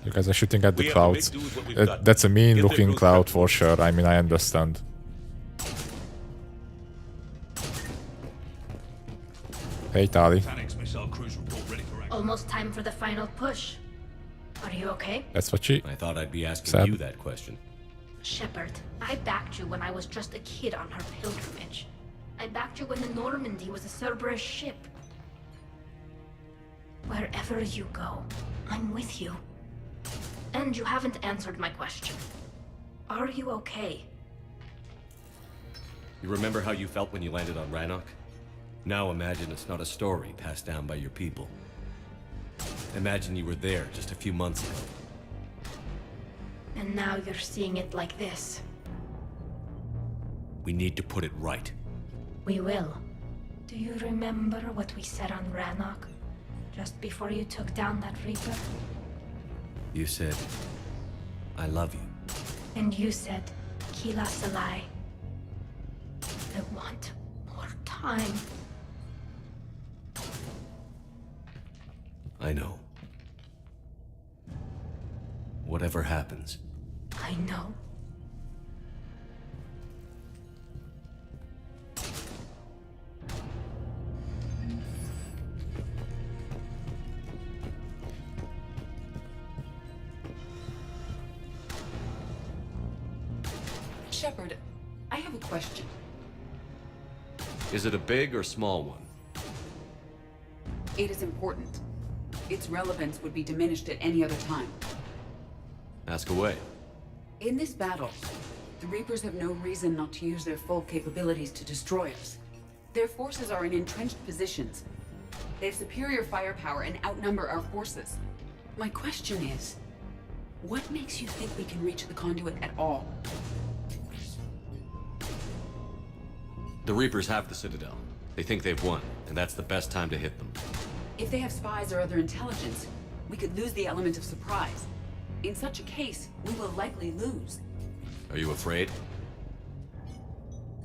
You guys are shooting at the We have to make clouds. do with what we've got. That's a mean Get their looking crews cloud prepped. for sure. I mean, I understand. Hey, Tali. Phalanx missile cruise report ready for action. Almost time for the final push. Are you okay? That's what she I thought I'd be asking said. you that question. Shepard, I backed you when I was just a kid on her pilgrimage. I backed you when the Normandy was a Cerberus ship. Wherever you go, I'm with you. And you haven't answered my question. Are you okay? You remember how you felt when you landed on Rannoch? Now imagine it's not a story passed down by your people. Imagine you were there just a few months ago. And now you're seeing it like this. We need to put it right. We will. Do you remember what we said on Rannoch? Just before you took down that Reaper? You said, I love you. And you said, Kila Salai. I want more time. I know. Whatever happens. I know. Shepard, I have a question. Is it a big or small one? It is important. Its relevance would be diminished at any other time. Ask away. In this battle, the Reapers have no reason not to use their full capabilities to destroy us. Their forces are in entrenched positions. They have superior firepower and outnumber our forces. My question is, what makes you think we can reach the conduit at all? The Reapers have the Citadel. They think they've won, and that's the best time to hit them. If they have spies or other intelligence, we could lose the element of surprise. In such a case, we will likely lose. Are you afraid?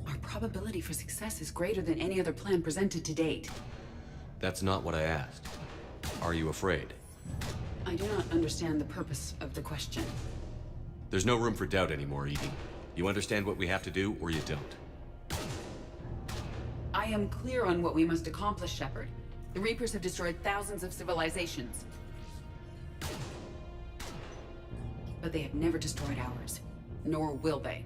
Our probability for success is greater than any other plan presented to date. That's not what I asked. Are you afraid? I do not understand the purpose of the question. There's no room for doubt anymore, Edie. You understand what we have to do, or you don't. I am clear on what we must accomplish, Shepard. The Reapers have destroyed thousands of civilizations. But they have never destroyed ours. Nor will they.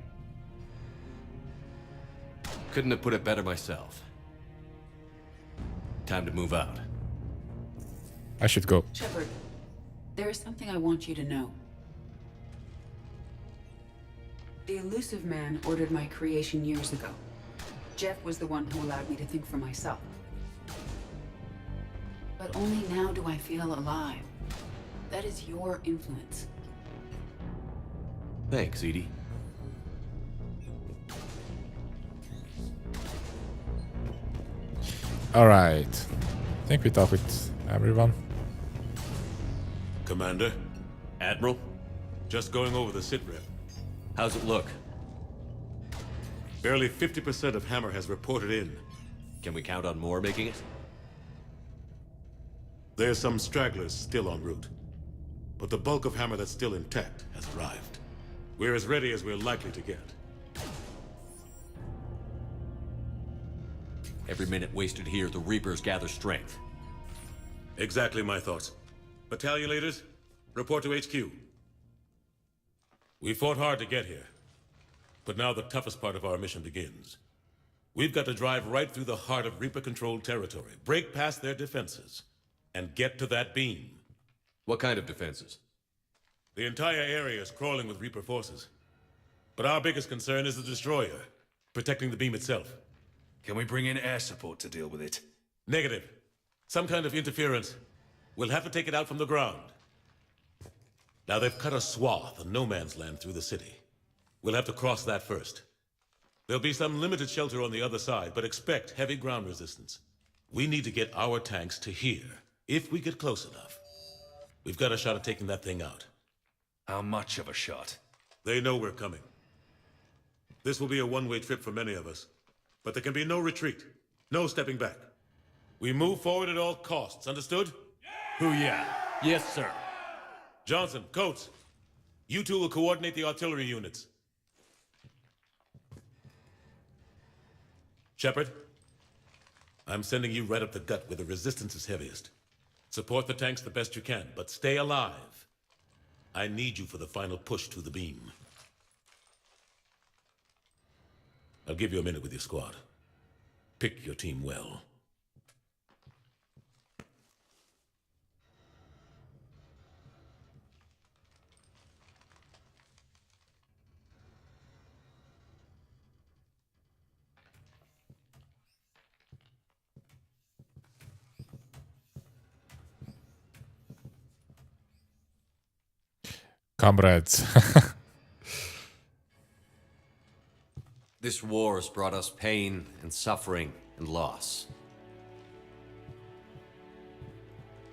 Couldn't have put it better myself. Time to move out. I should go. Shepard, there is something I want you to know. The Elusive Man ordered my creation years ago. Jeff was the one who allowed me to think for myself. But only now do I feel alive. That is your influence. Thanks, Edie. Alright. I think we talked with everyone. Commander? Admiral? Just going over the sitrep. How's it look? Barely 50% of Hammer has reported in. Can we count on more making it? There's some stragglers still en route. But the bulk of Hammer that's still intact has arrived. We're as ready as we're likely to get. Every minute wasted here, the Reapers gather strength. Exactly my thoughts. Battalion leaders, report to HQ. We fought hard to get here. But now the toughest part of our mission begins. We've got to drive right through the heart of Reaper-controlled territory, break past their defenses, and get to that beam. What kind of defenses? The entire area is crawling with Reaper forces. But our biggest concern is the destroyer, protecting the beam itself. Can we bring in air support to deal with it? Negative. Some kind of interference. We'll have to take it out from the ground. Now they've cut a swath of no man's land through the city. We'll have to cross that first. There'll be some limited shelter on the other side, but expect heavy ground resistance. We need to get our tanks to here, if we get close enough. We've got a shot at taking that thing out. How much of a shot? They know we're coming. This will be a one-way trip for many of us. But there can be no retreat, no stepping back. We move forward at all costs, understood? Hoo-yeah. Yes, sir. Johnson, Coates, you two will coordinate the artillery units. Shepard, I'm sending you right up the gut where the resistance is heaviest. Support the tanks the best you can, but stay alive. I need you for the final push to the beam. I'll give you a minute with your squad. Pick your team well. Comrades. This war has brought us pain and suffering and loss.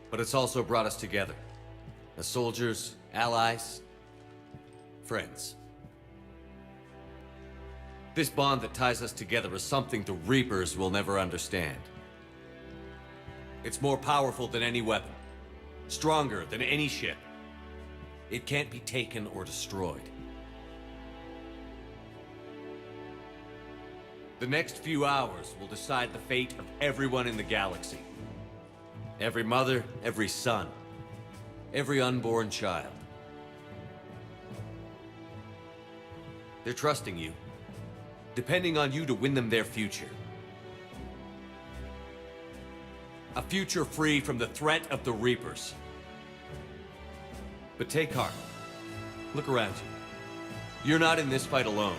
But it's also brought us together. As soldiers, allies, friends. This bond that ties us together is something the Reapers will never understand. It's more powerful than any weapon. Stronger than any ship. It can't be taken or destroyed. The next few hours will decide the fate of everyone in the galaxy. Every mother, every son, every unborn child. They're trusting you, depending on you to win them their future. A future free from the threat of the Reapers. But take heart. Look around you. You're not in this fight alone.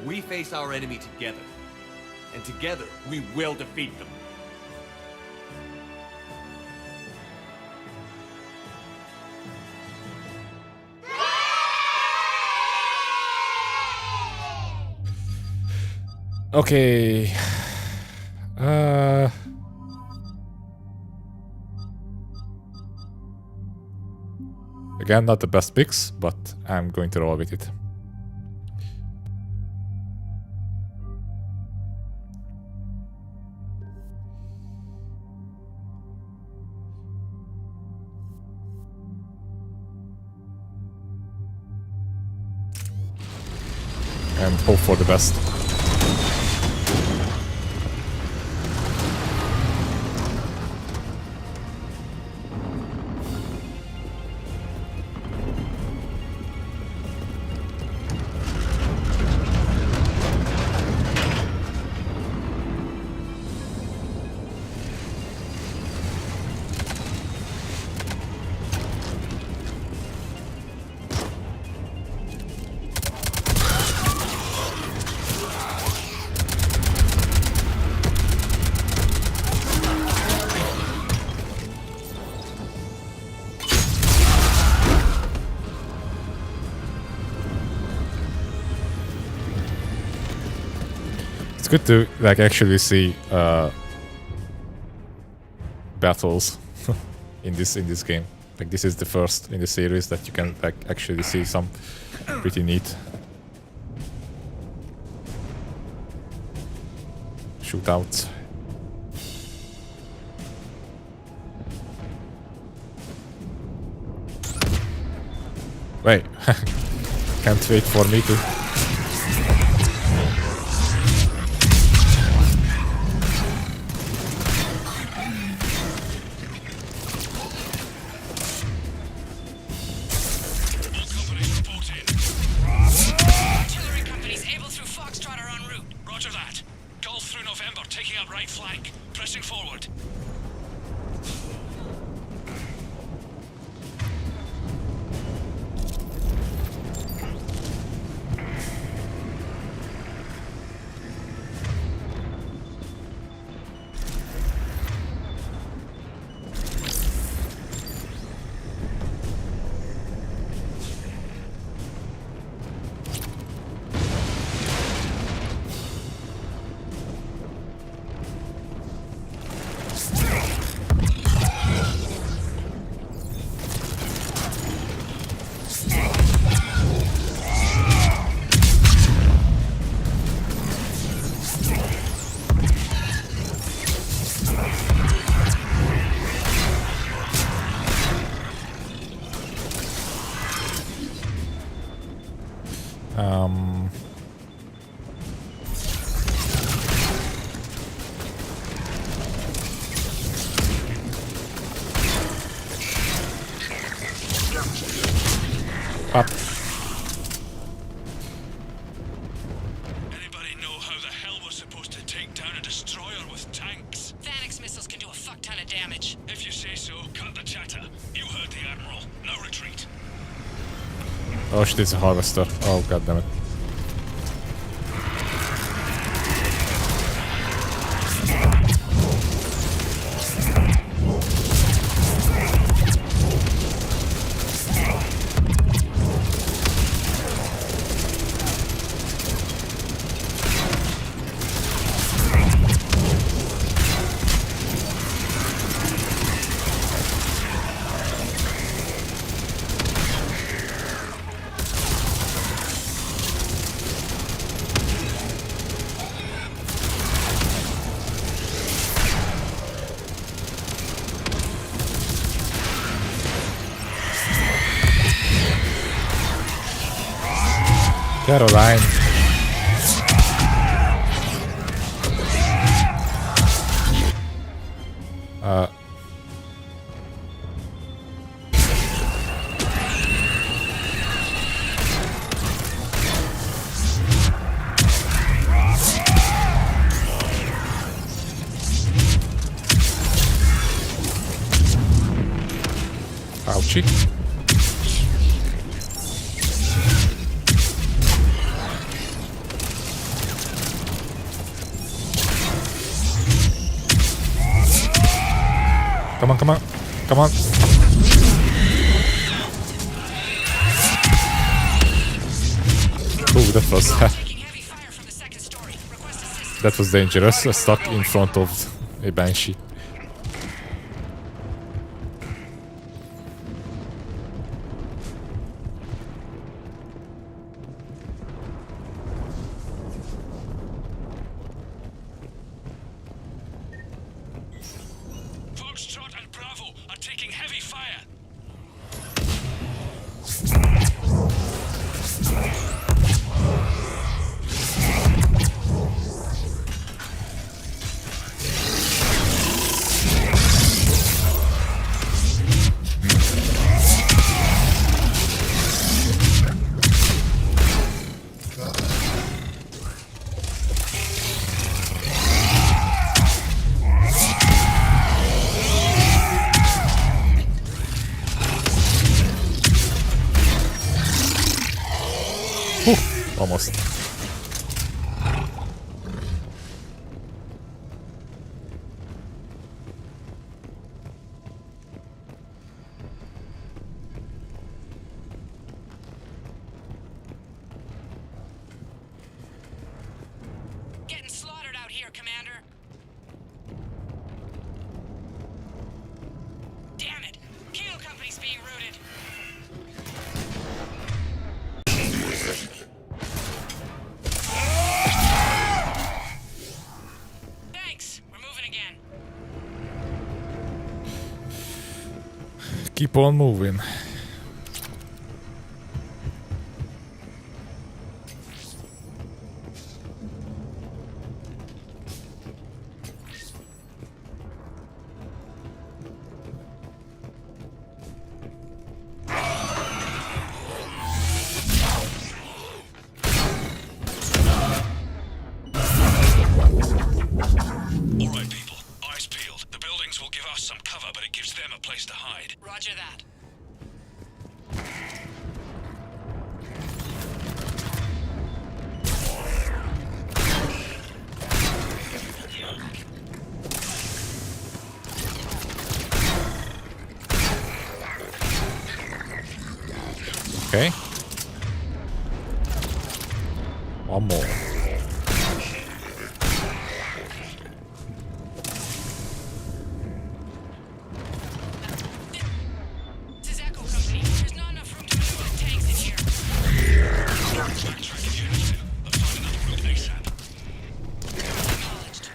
We face our enemy together. And together, we will defeat them. Okay. Again, not the best picks, but I'm going to roll with it. And hope for the best. Good to like actually see battles in this game. Like this is the first in the series that you can like actually see some pretty neat shootouts. Wait, can't wait for me to. Up. Anybody know how the hell we're supposed to take down a destroyer with tanks? Phalanx missiles can do a fuck ton of damage. If you say so, cut the chatter. You heard the Admiral. No retreat. Oh shit, it's a harvester. Oh goddammit. Caroline. Ouchie. Come on, come on, come on. Oh, that was that was dangerous. Stuck in front of a banshee. Foxtrot and Bravo are taking heavy fire. Almost. Getting slaughtered out here, Commander. Damn it! Kilo Company's being routed. Thanks. We're moving again. Keep on moving. All right, people. Eyes peeled. The buildings will give us some cover, but it gives them a place to hide. Roger that. Okay. One more. This is Echo Company. There's not enough room to maneuver the tanks in here. Backtrack if you have to, but find another route ASAP. Acknowledged.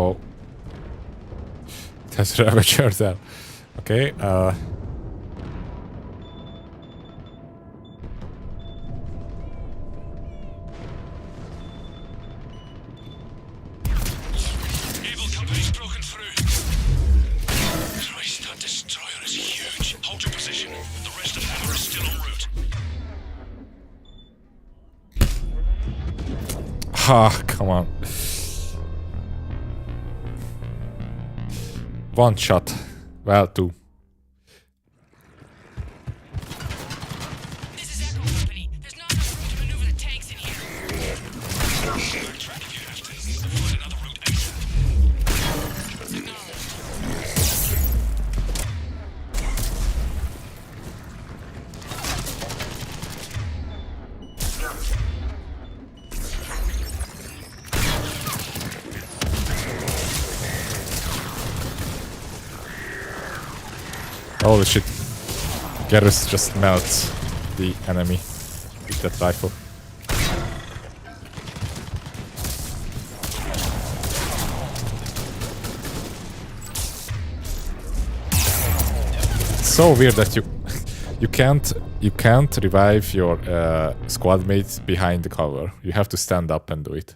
Oh. That's ravager there. Okay, Able company's broken through. Christ, that destroyer is huge. Hold your position. The rest of Hammer is still en route. ah, come on. One shot. Well, two. This is Echo Company. There's not enough room to maneuver the tanks in here. Backtrack if you have to. Find another route ASAP. Holy shit. Garrus just melts the enemy with that rifle. It's so weird that you can't revive your squad mates behind the cover. You have to stand up and do it.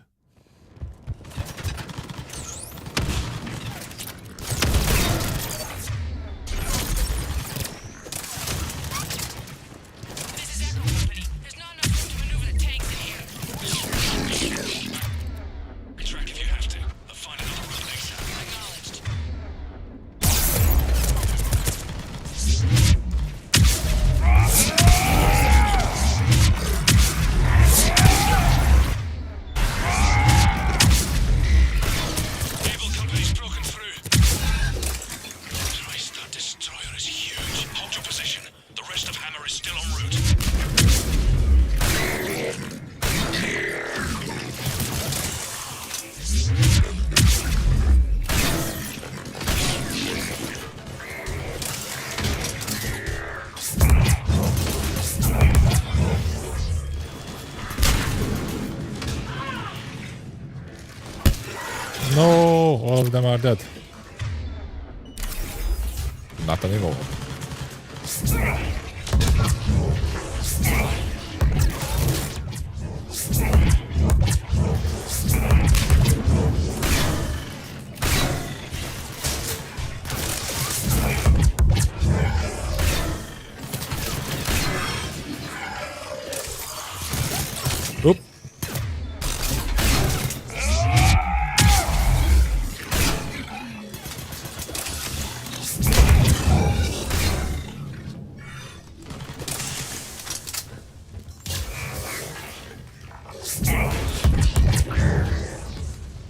No, all of them are dead. Not anymore. Oop.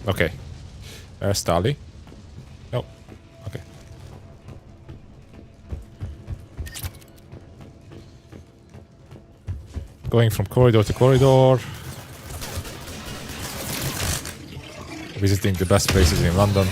Okay. There's Tali. No. Okay. Going from corridor to corridor. Visiting the best places in London.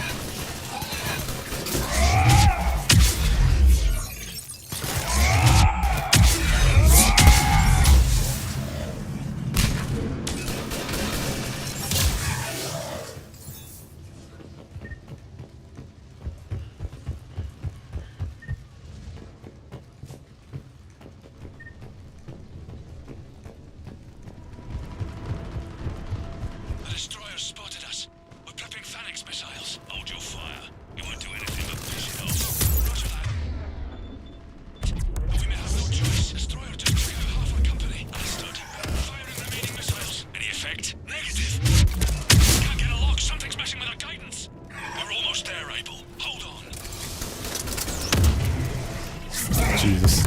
Jesus.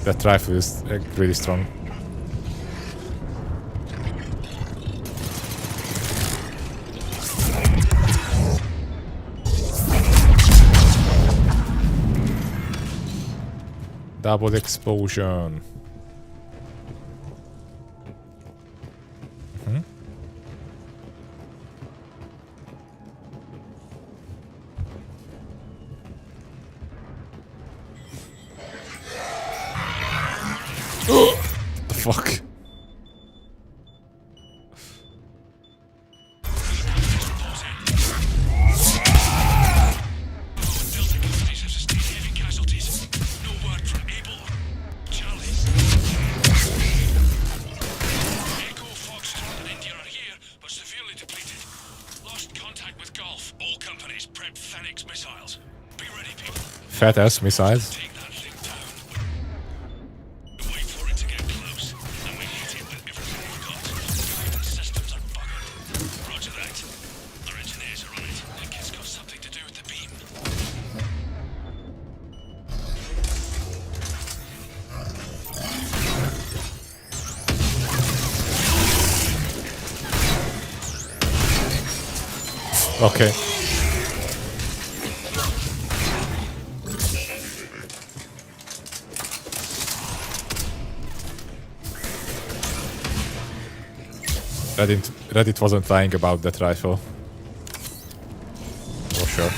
That rifle is really strong. Double explosion. What the fuck? fat ass missiles. Okay. Reddit wasn't lying about that rifle. For sure.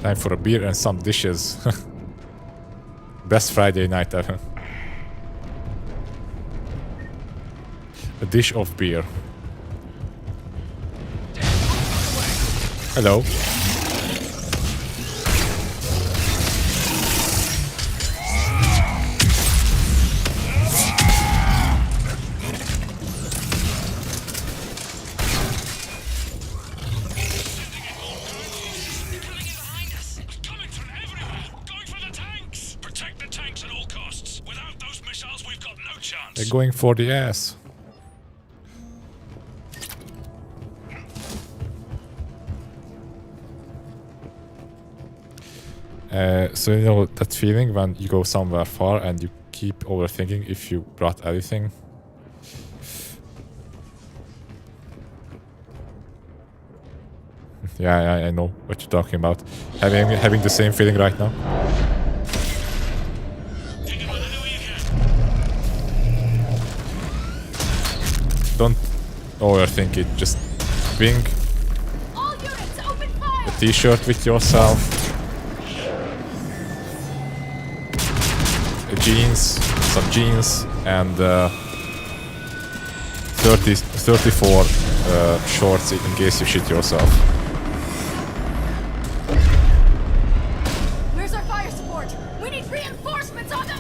Time for a beer and some dishes. Best Friday night ever. A dish of beer. Hello. They're going for the ass. So you know that feeling when you go somewhere far and you keep overthinking if you brought everything? Yeah, I know what you're talking about. Having the same feeling right now. Don't overthink it. Just bring a t-shirt with yourself, some jeans, and 34 shorts in case you shit yourself. Where's our fire support? We need reinforcements on them!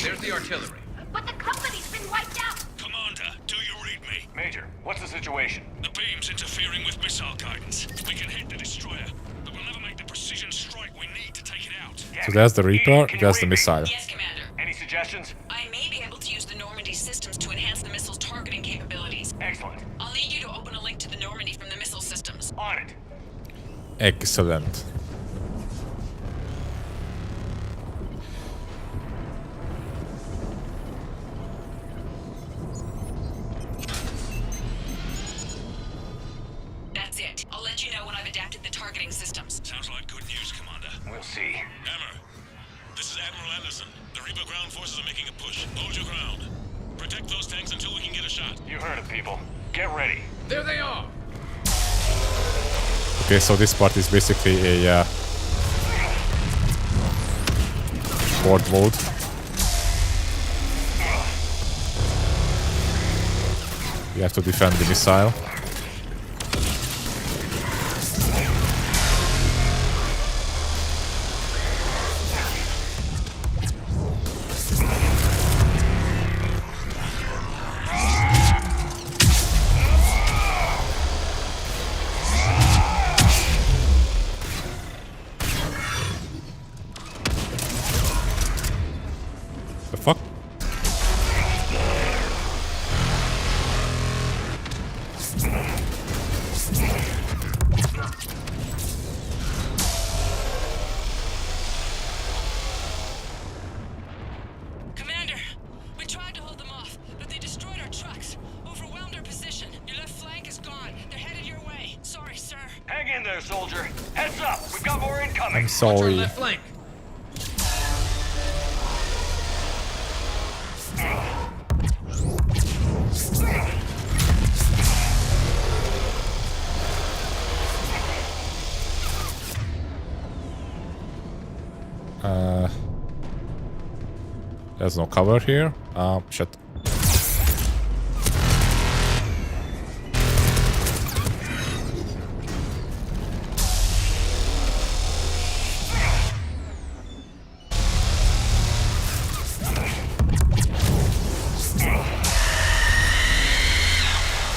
There's the artillery. But the company's been wiped out! Commander, do you read me? Major, what's the situation? The beam's interfering with missile guidance. We can hit the destroyer, but we'll never make the precision strike we need to take it out. So there's the Reaper, there's the missile. Yes, Commander. Any suggestions? I may be able to use the Normandy systems to enhance the missile's targeting capabilities. Excellent. I'll need you to open a link to the Normandy from the missile systems. On it. Excellent. That's it. I'll let you know when I've adapted the targeting systems. Sounds like good news, Commander. We'll see. Hammer, this is Admiral Anderson. The Reaper ground forces are making a push. Hold your ground. Protect those tanks until we can get a shot. You heard it, people. Get ready. There they are! Okay, so this part is basically a board mode. You have to defend the missile. soldier. Heads up, we've got more incoming. I'm sorry. Left flank. There's no cover here. Shit.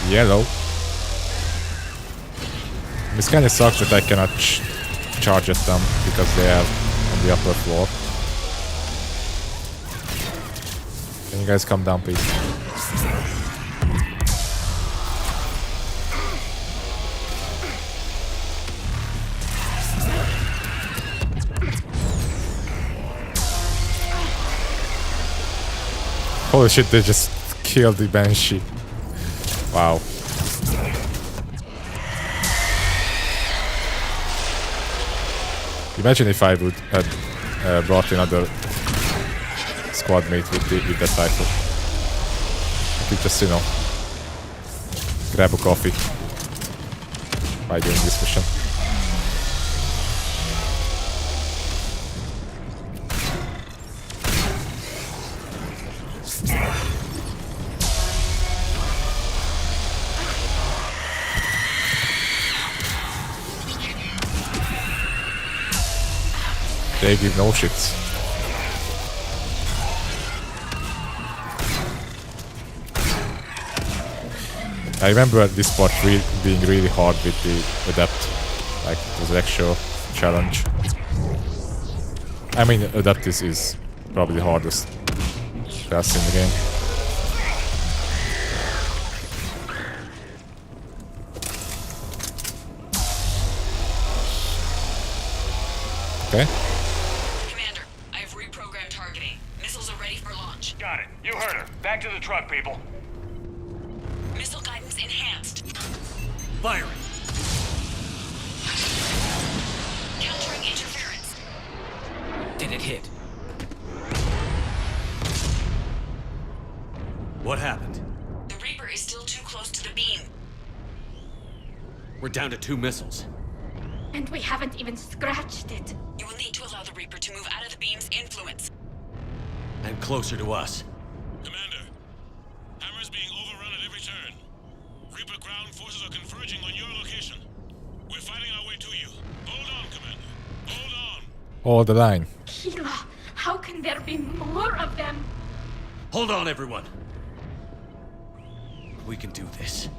Yellow. This kind of sucks that I cannot charge at them because they are on the upper floor. Can you guys come down, please? Holy shit, they just killed the Banshee. Wow. Imagine if I would have brought another squad mate with that rifle. I could just, you know, grab a coffee by doing this mission. They give no shits. I remember this part being really hard with the Adept. Like, it was an actual challenge. I mean, Adept is probably the hardest class in the game. Okay. Commander, I have reprogrammed targeting. Missiles are ready for launch. Got it. You heard her. Back to the truck, people. Missile guidance enhanced. Firing. Countering interference. Did it hit? What happened? The Reaper is still too close to the beam. We're down to 2 missiles. And we haven't even scratched it. You will need to allow the Reaper to move out of the beam's influence. And closer to us. Commander, Hammer's being overrun at every turn. Reaper ground forces are converging on your location. We're fighting our way to you. Hold on, Commander. Hold on. Hold the line. Kila, how can there be more of them? Hold on, everyone. We can do this.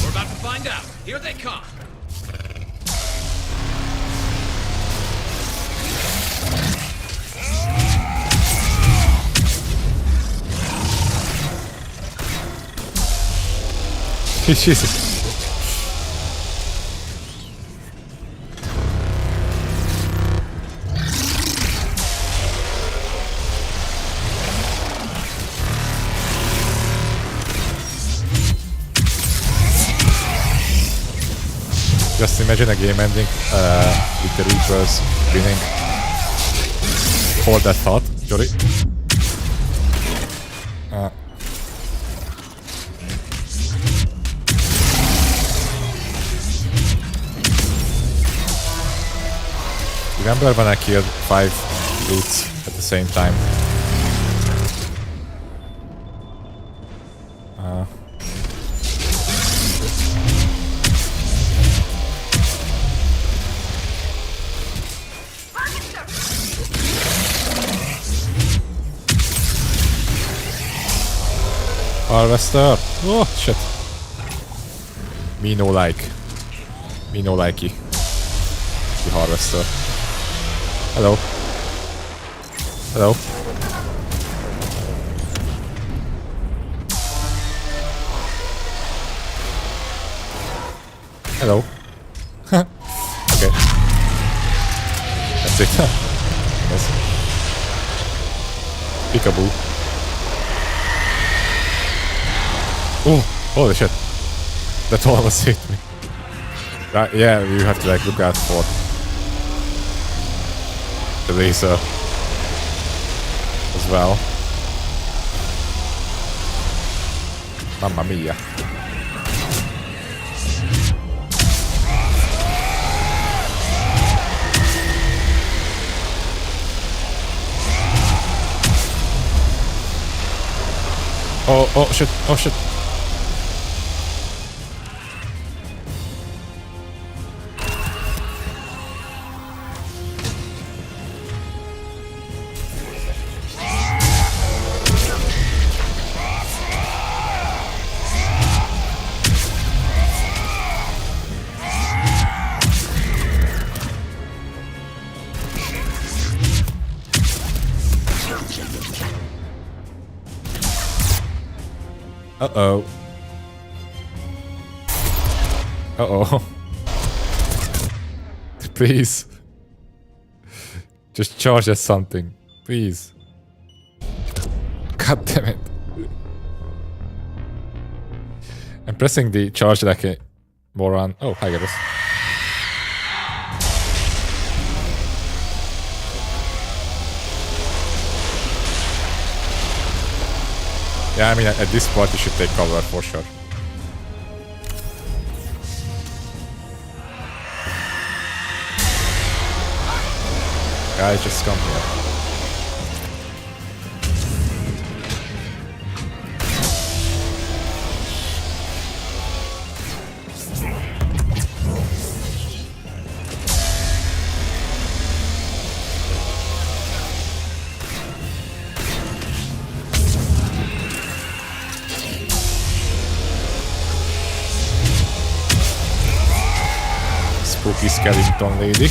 We're about to find out. Here they come. Jesus. Just imagine a game ending with the Reapers winning. Hold that thought, Jory. Remember when I killed 5 brutes at the same time? Harvester! Oh, shit. Me no like. Me no likey. The Harvester. Hello. Hello. Hello. Okay. That's it. Yes. Peekaboo. Oh, holy shit. That almost hit me. Yeah, you have to like look out for the laser as well. Mamma mia. Oh shit, oh shit. Uh-oh. Uh-oh. Please. Just charge at something. Please. God damn it. I'm pressing the charge like a moron. Oh, hi guys. Yeah, I mean, at this point you should take cover for sure. Guys, just come here. Spooky skeleton lady.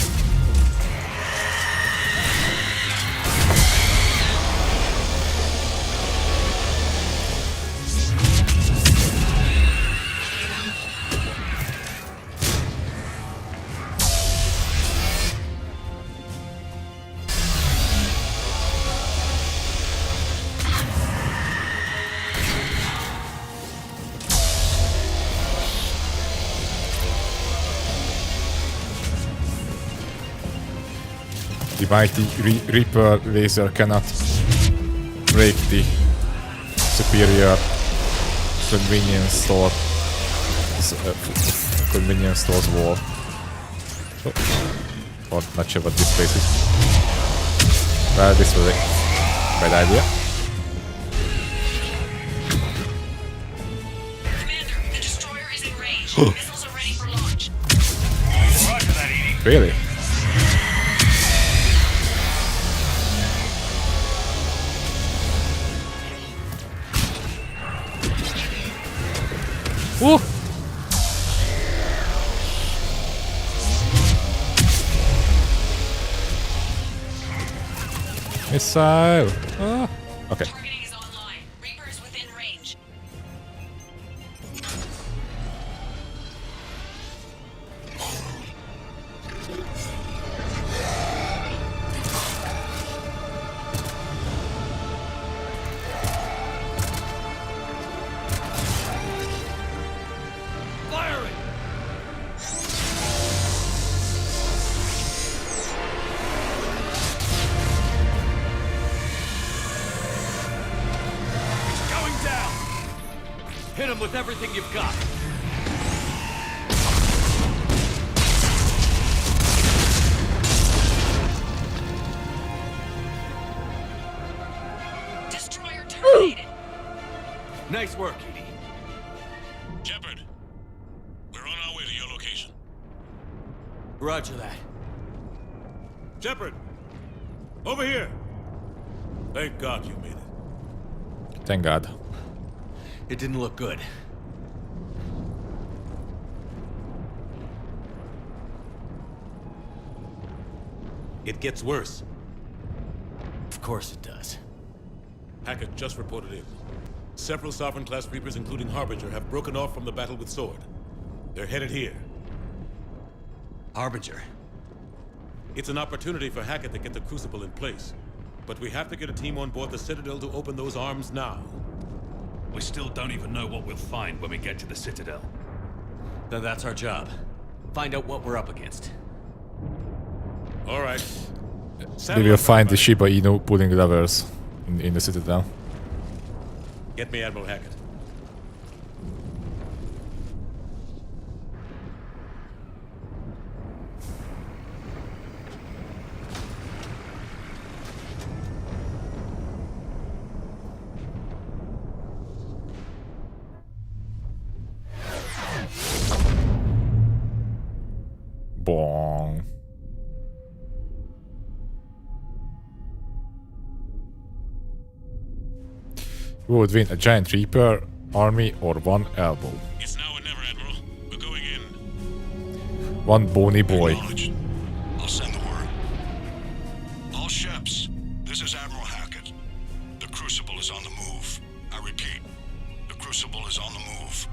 The mighty Reaper laser cannot break the superior convenience store, convenience store's wall. Oh. Or not sure what this place is. Well, this was a bad idea. Commander, the destroyer is in range. Missiles are ready for launch. Roger that, Edie. Really? Woo! Missile! Ah. Okay. Targeting is online. Reaper is within range. Hit him with everything you've got. Destroyer terminated. Nice work, Edie. Shepard, we're on our way to your location. Roger that. Shepard, over here. Thank God you made it. Thank God. It didn't look good. It gets worse. Of course it does. Hackett just reported in. Several Sovereign-class Reapers, including Harbinger, have broken off from the battle with Sword. They're headed here. Harbinger? It's an opportunity for Hackett to get the Crucible in place. But we have to get a team on board the Citadel to open those arms now. We still don't even know what we'll find when we get to the Citadel. Then that's our job. find out what we're up against. All right. We will find the Shiba Inu pulling levers in the Citadel. Get me Admiral Hackett. Bong. Who would win, a giant Reaper army or one elbow? It's now or never, Admiral. We're going in. One bony boy. I'll send the word. All ships, this is Admiral Hackett. The Crucible is on the move. I repeat, the Crucible is on the move.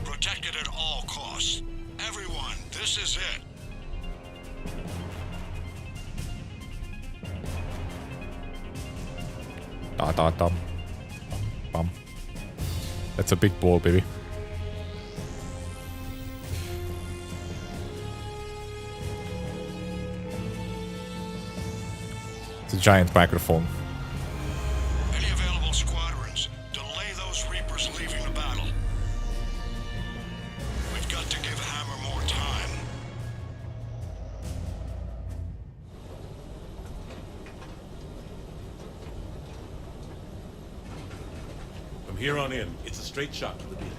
Protect it at all costs. Everyone, this is it. Da da dum. Bum. That's a big ball, baby. It's a giant microphone. Any available squadrons, delay those Reapers leaving the battle. We've got to give Hammer more time. From here on in, it's a straight shot to the beat.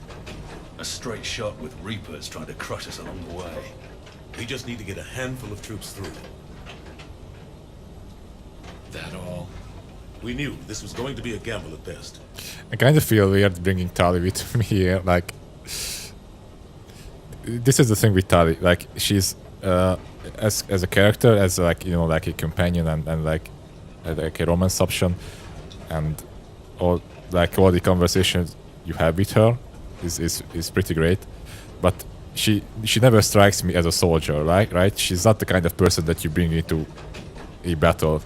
A straight shot with Reapers trying to crush us along the way. We just need to get a handful of troops through. That all? We knew this was going to be a gamble at best. I kind of feel weird bringing Tali with me here. Like, this is the thing with Tali. Like, she's as a character, as like, you know, like a companion and like a romance option, and all the conversations you have with her is pretty great. But she never strikes me as a soldier, right? She's not the kind of person that you bring into a battle.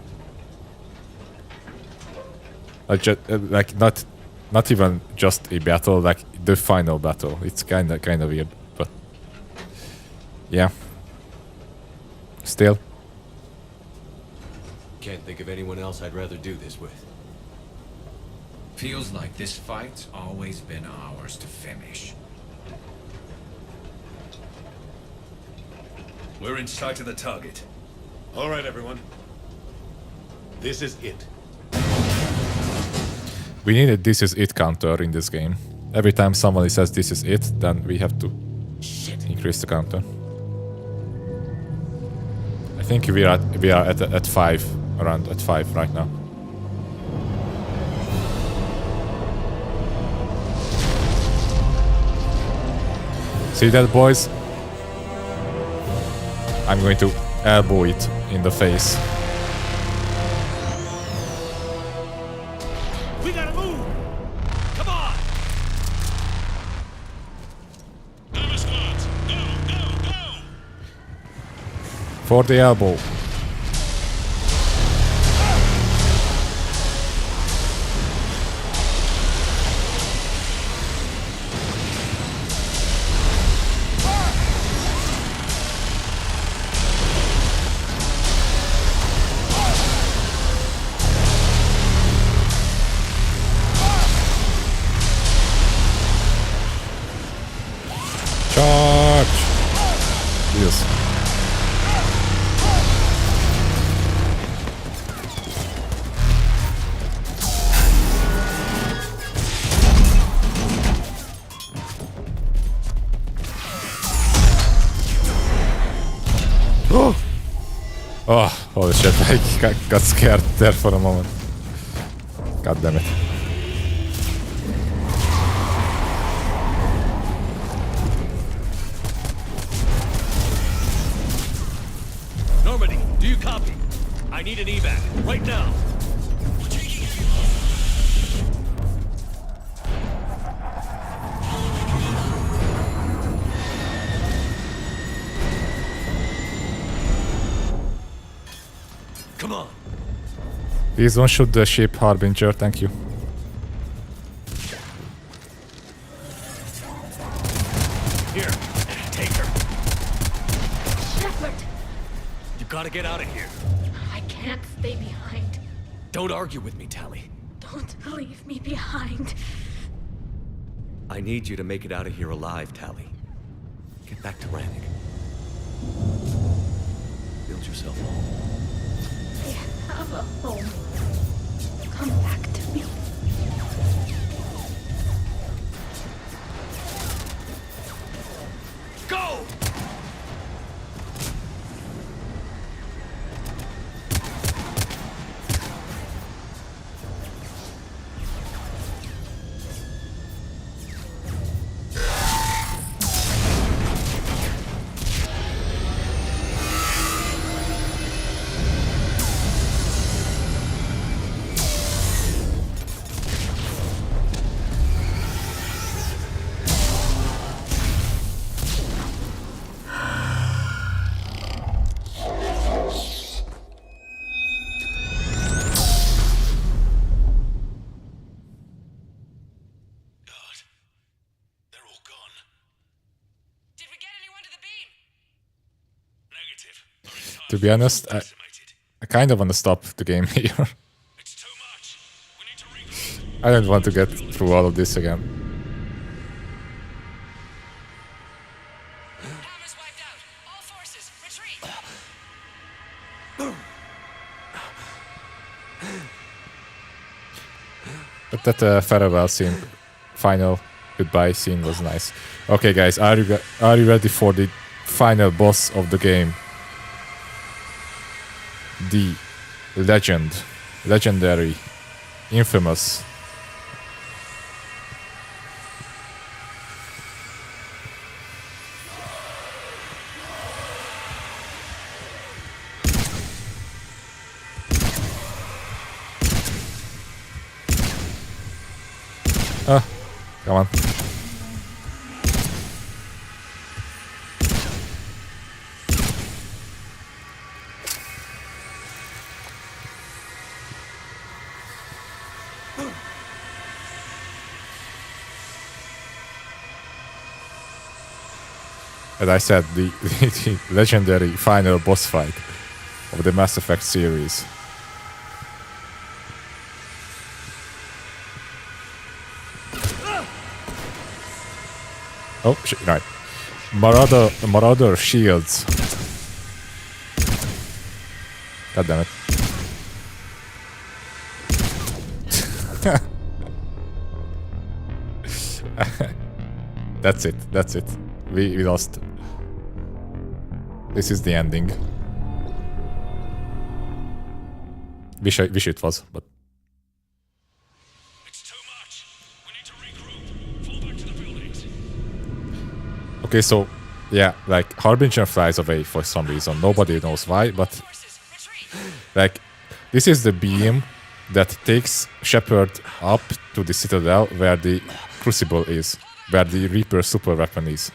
Like not even just a battle, like the final battle. It's kind of weird, but yeah. Still, Can't think of anyone else I'd rather do this with. Feels like this fight's always been ours to finish. We're in sight of the target. All right, everyone. This is it. we need a "this is it" counter in this game. Every time somebody says "this is it," then we have to increase the counter. I think we are at 5, around at 5 right now. See that, boys? I'm going to elbow it in the face. We gotta move! Come on! Hammer squads, go! For the elbow. Charge! Yes. Oh, holy shit, I got scared there for a moment. God damn it. Normandy, do you copy? I need an evac, right now. Come on. Please don't shoot the ship, Harbinger, thank you. Here. You gotta get out of here. I can't stay behind. Don't argue with me, Tally. Don't leave me behind. I need you to make it out of here alive, Tally. Get back to Rannick. Build yourself a home. I have a home. Come back to me. Go! To be honest, I kind of want to stop the game here. I don't want to get through all of this again. But that farewell scene, final goodbye scene was nice. Okay, guys, are you ready for the final boss of the game? The legendary, infamous come on. As I said, the legendary final boss fight of the Mass Effect series. Oh, shit, right. Marauder shields. God damn it. That's it. We lost. This is the ending. Wish it was, but okay, so yeah, like Harbinger flies away for some reason. Nobody knows why, but like this is the beam that takes Shepard up to the Citadel where the Crucible is, where the Reaper super weapon is.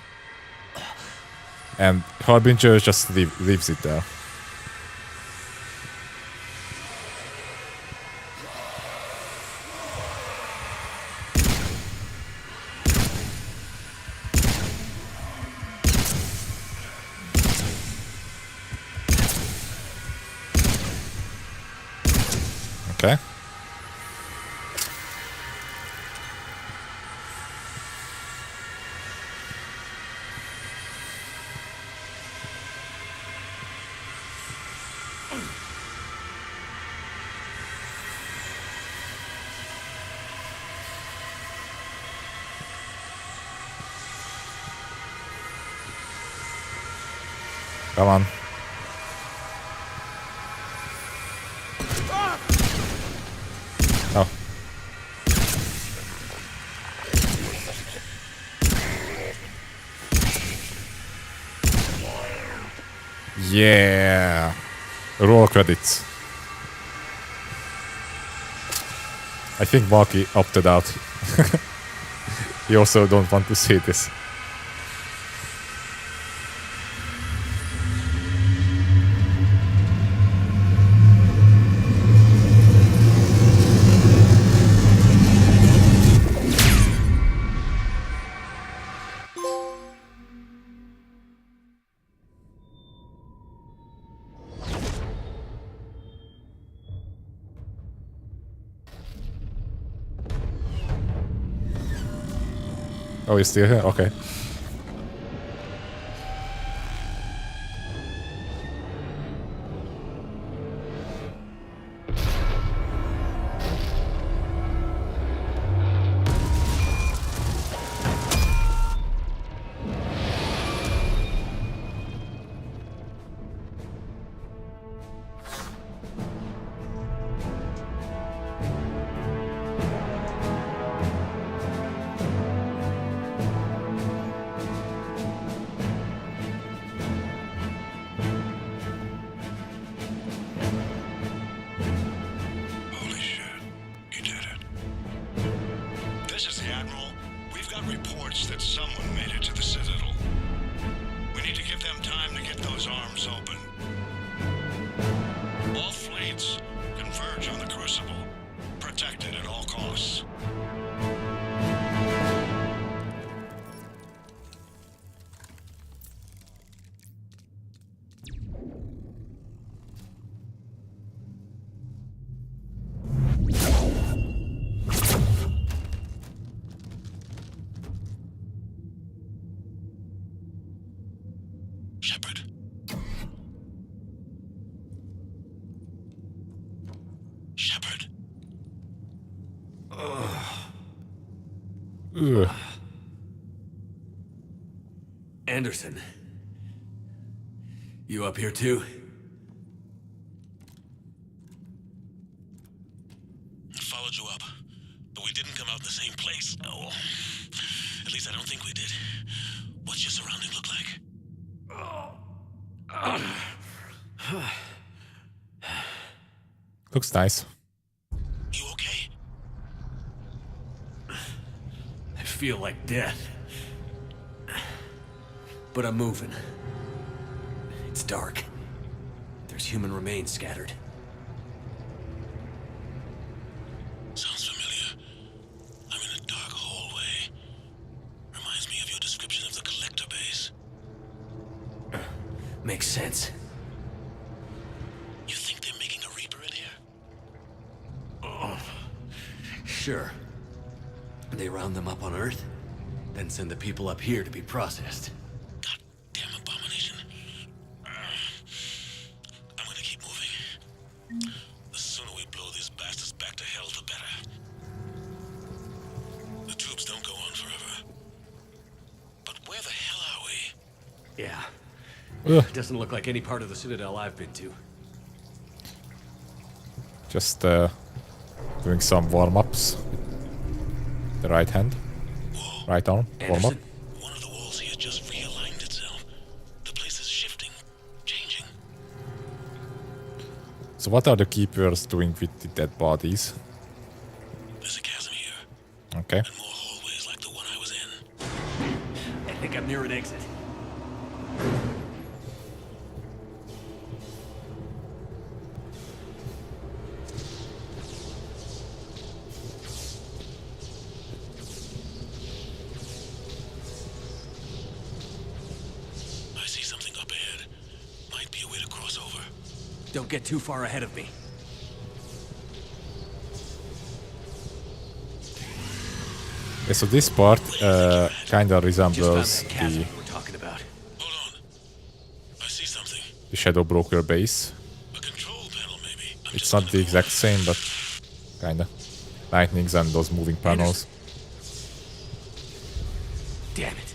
And Harbinger just leaves it there. Okay. Come on. Oh. Yeah. Roll credits. I think Marky opted out. He also don't want to see this. Oh, you're still here? Okay. Holy shit. You did it. This is the Admiral. We've got reports that someone made it to the Citadel. We need to give them time to get those arms open. All fleets converge on the Crucible. Protected at all costs. Shepard. Shepard. Ugh. Anderson. You up here too? Followed you up, but we didn't come out the same place. Oh, at least I don't think we did. What's your surrounding look like? Looks nice. You okay? I feel like death. But I'm moving. It's dark. There's human remains scattered. Sounds familiar. I'm in a dark hallway. Reminds me of your description of the collector base. Makes sense. You think they're making a Reaper in here? Sure. They round them up on Earth, then send the people up here to be processed. Damn abomination. I'm gonna keep moving. The sooner we blow these bastards back to hell, the better. The tubes don't go on forever. But where the hell are we? Yeah. Ugh. Doesn't look like any part of the Citadel I've been to. Just doing some warm-ups. The right hand. Right arm. Warm up. One of the walls here just realigned itself. The place is shifting, changing. So what are the keepers doing with the dead bodies? There's a chasm here. Okay. And more hallways like the one I was in. I think I'm near an exit. I see something up ahead. Might be a way to cross over. Don't get too far ahead of me. Yeah, so this part kind of resembles Just found that chasm we were talking about. I see something. the Shadow Broker base. A control panel, maybe. It's not the exact same, but kinda. Lightnings and those moving panels. Damn it.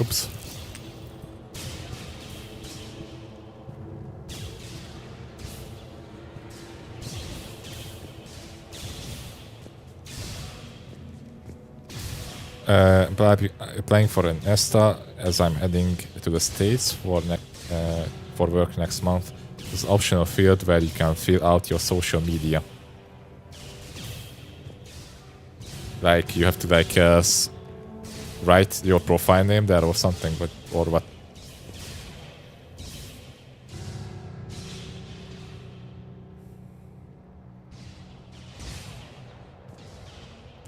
Oops. But I'm applying for an ESTA as I'm heading to the States for work next month. There's an optional field where you can fill out your social media. Like you have to like write your profile name there or something, but or what?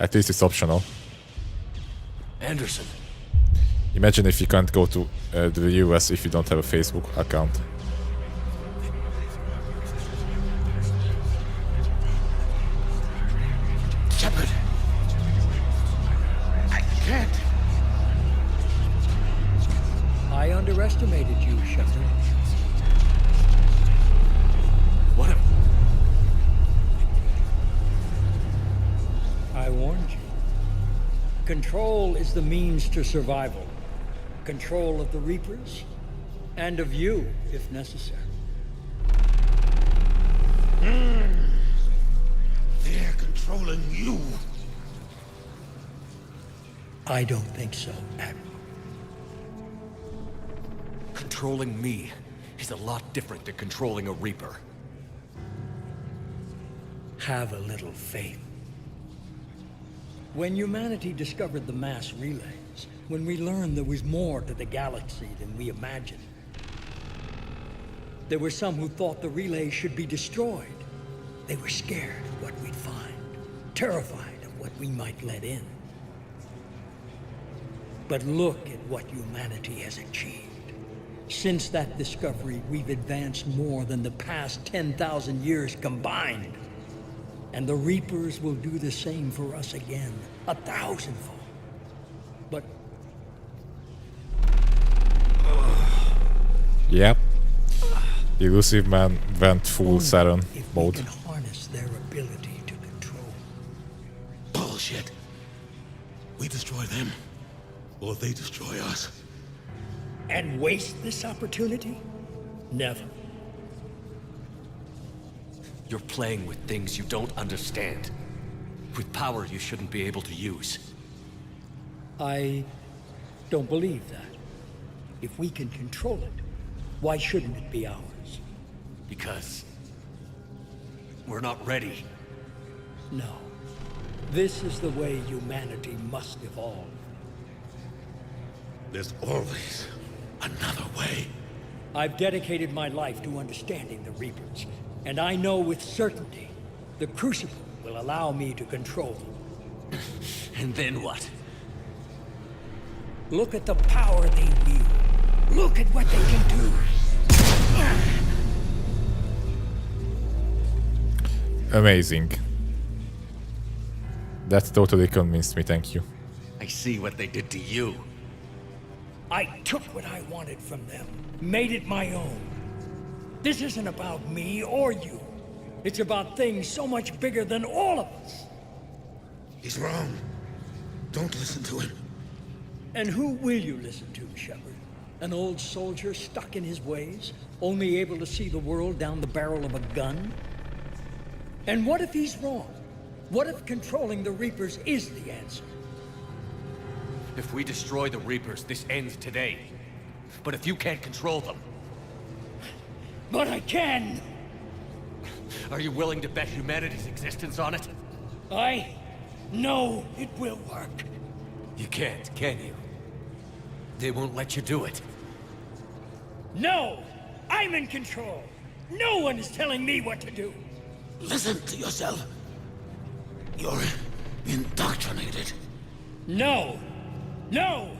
At least it's optional. Anderson. Imagine if you can't go to the US if you don't have a Facebook account. Shepard! I can't! I underestimated you, Shepard. What a... I warned you. Control is the means to survival. Control of the Reapers, and of you, if necessary. They're controlling you. I don't think so, Admiral. Controlling me is a lot different than controlling a Reaper. Have a little faith. When humanity discovered the mass relays, when we learned there was more to the galaxy than we imagined, there were some who thought the relays should be destroyed. They were scared of what we'd find, terrified of what we might let in. But look at what humanity has achieved. Since that discovery, we've advanced more than the past 10,000 years combined. And the Reapers will do the same for us again, 1,000-fold. But... Yep. The Elusive Man went full Saren mode. If we can harness their ability to control. Bullshit. We destroy them, or they destroy us. And waste this opportunity? Never. You're playing with things you don't understand. With power you shouldn't be able to use. I don't believe that. If we can control it, why shouldn't it be ours? Because... we're not ready. No. This is the way humanity must evolve. There's always another way. I've dedicated my life to understanding the Reapers, and I know with certainty the Crucible will allow me to control them. And then what? Look at the power they wield. Look at what they can do. Amazing. That totally convinced me, thank you. I see what they did to you. I took what I wanted from them, made it my own. This isn't about me or you. It's about things so much bigger than all of us. He's wrong. Don't listen to him. And who will you listen to, Shepard? An old soldier stuck in his ways, only able to see the world down the barrel of a gun? And what if he's wrong? What if controlling the Reapers is the answer? If we destroy the Reapers, this ends today. But if you can't control them... But I can! Are you willing to bet humanity's existence on it? I know it will work. You can't, can you? They won't let you do it. No! I'm in control! No one is telling me what to do! Listen to yourself. You're indoctrinated. No! No!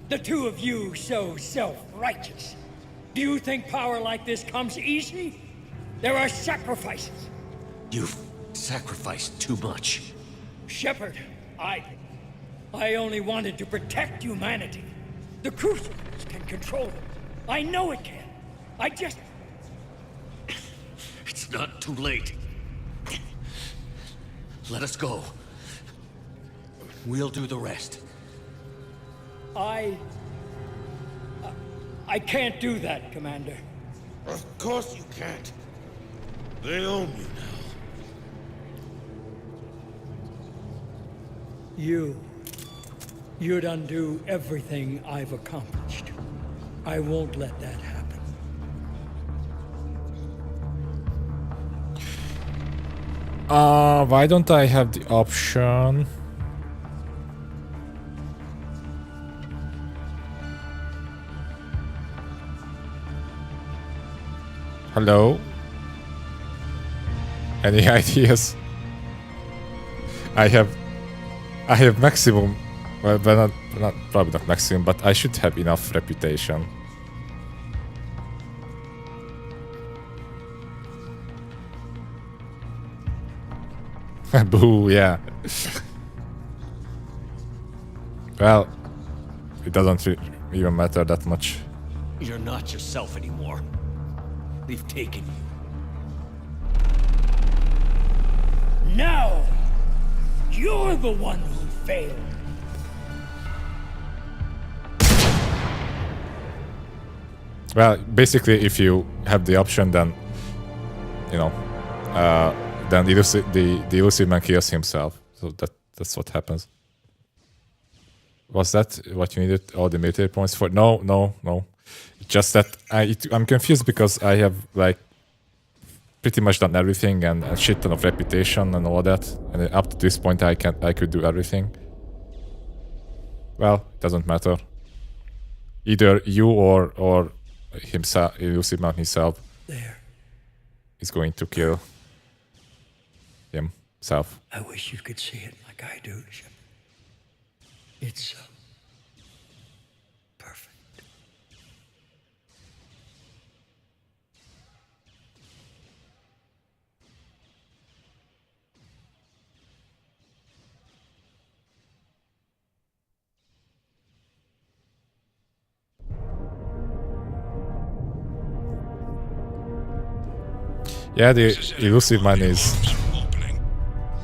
The two of you so self-righteous. Do you think power like this comes easy? There are sacrifices. You've sacrificed too much. Shepard, I only wanted to protect humanity. The Crucibles can control it. I know it can. I just... It's not too late. Let us go. We'll do the rest. I can't do that, Commander. Of course you can't. They own you now. You'd undo everything I've accomplished. I won't let that happen. Why don't I have the option? Hello? Any ideas? I have I have maximum, well, not probably not maximum, but I should have enough reputation. Boo, yeah. Well, it doesn't even matter that much. You're not yourself anymore. They've taken you. Now, you're the one who failed. Well, basically, if you have the option, then, you know, then the elusive man kills himself. So that's what happens. Was that what you needed all the military points for? No. Just that I'm confused because I have like pretty much done everything and a shit ton of reputation and all that. And up to this point, I could do everything. Well, it doesn't matter. Either you or himself, elusive man himself, is going to kill himself. I wish you could see it like I do, Shepard. It's perfect. Yeah, the elusive man is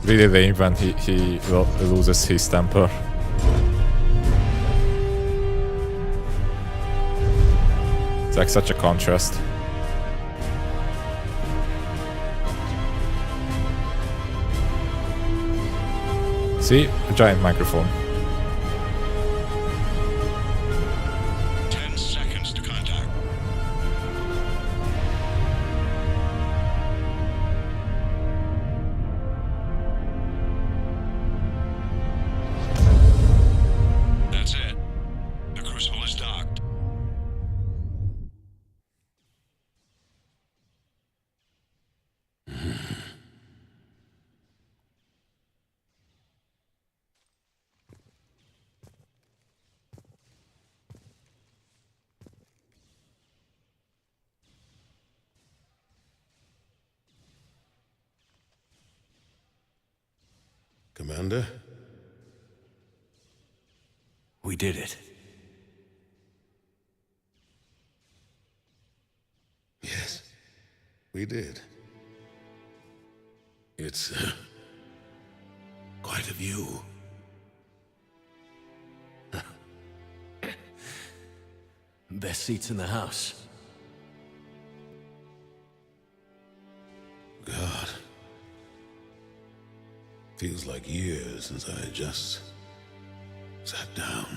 really lame when he loses his temper. It's like such a contrast. See? A giant microphone. 10 seconds to contact. That's it. The crucible is docked. Commander? We did it. Yes, we did. It's quite a view. Best seats in the house. God. Feels like years since I just sat down.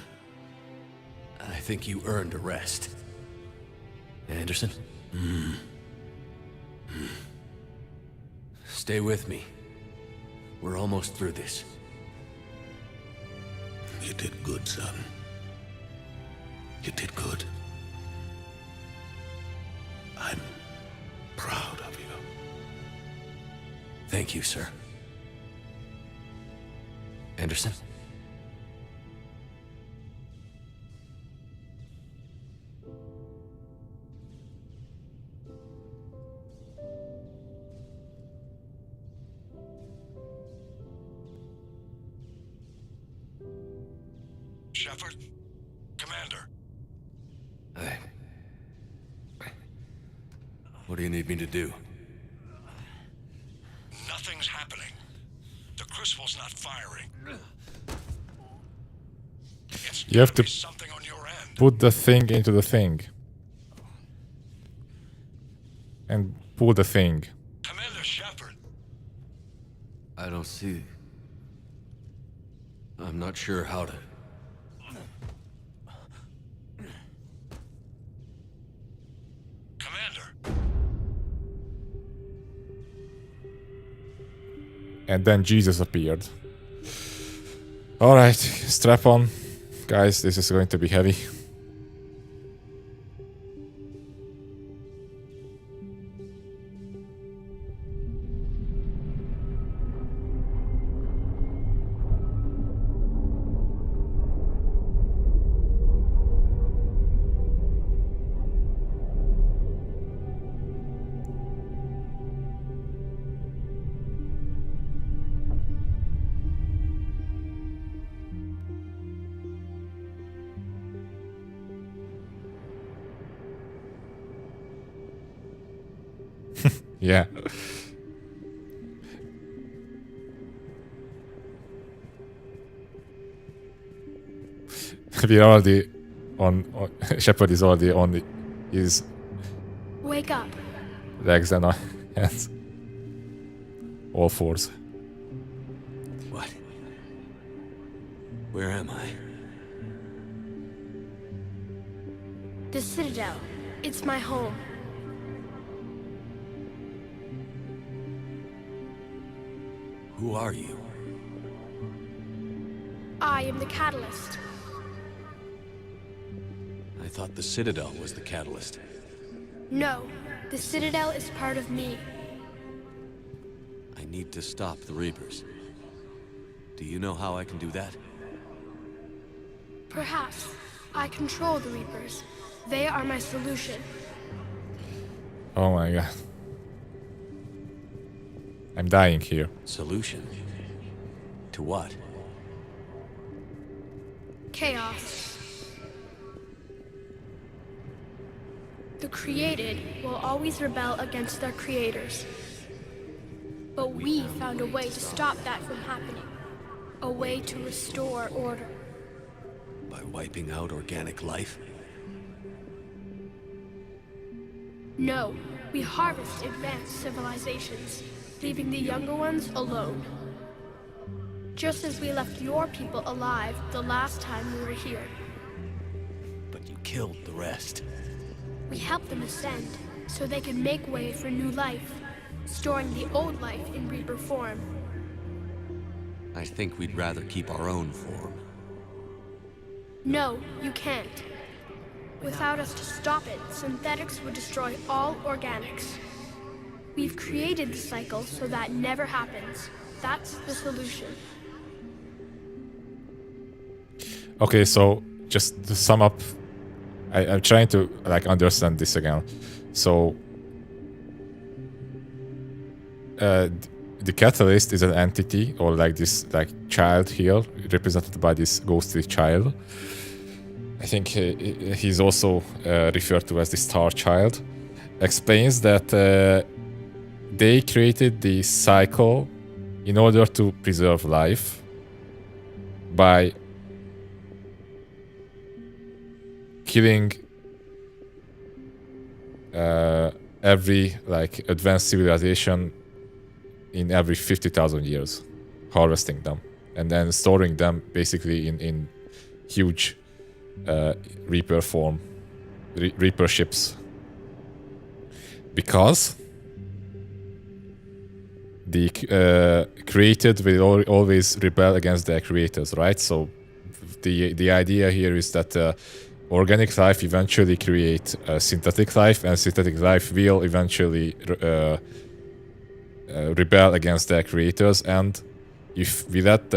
I think you earned a rest. Anderson? Stay with me. We're almost through this. You did good, son. You did good. I'm proud of you. Thank you, sir. Anderson? Shepard? Commander? What do you need me to do? Nothing's happening. The crucible's not firing. You have to put the thing into the thing. And pull the thing. Commander Shepard. I don't see... I'm not sure how to... And then Jesus appeared. Alright, strap on. Guys, this is going to be heavy. Yeah. We're already on Shepard is already on his Wake up. legs and hands. All fours. What? Where am I? The Citadel. It's my home. Who are you? I am the Catalyst. I thought the Citadel was the catalyst. No, the Citadel is part of me. I need to stop the Reapers. Do you know how I can do that? Perhaps. I control the Reapers. They are my solution. Oh my god. I'm dying here. Solution? To what? Chaos. The created will always rebel against their creators. But we found a way to stop that from happening. A way to restore order. By wiping out organic life? No, we harvest advanced civilizations, leaving the younger ones alone. Just as we left your people alive the last time we were here. But you killed the rest. We helped them ascend, so they could make way for new life, storing the old life in Reaper form. I think we'd rather keep our own form. No, you can't. Without us to stop it, synthetics would destroy all organics. We've created the cycle so that never happens. That's the solution. Okay, so just to sum up, I'm trying to like understand this again. So the catalyst is an entity, or like this like child here, represented by this ghostly child. I think he's also referred to as the Star Child. Explains that they created the cycle in order to preserve life by killing every like advanced civilization in every 50,000 years, harvesting them and then storing them basically in huge Reaper form, Reaper ships, because the created will always rebel against their creators, right? So the idea here is that organic life eventually create synthetic life, and synthetic life will eventually rebel against their creators. And if we let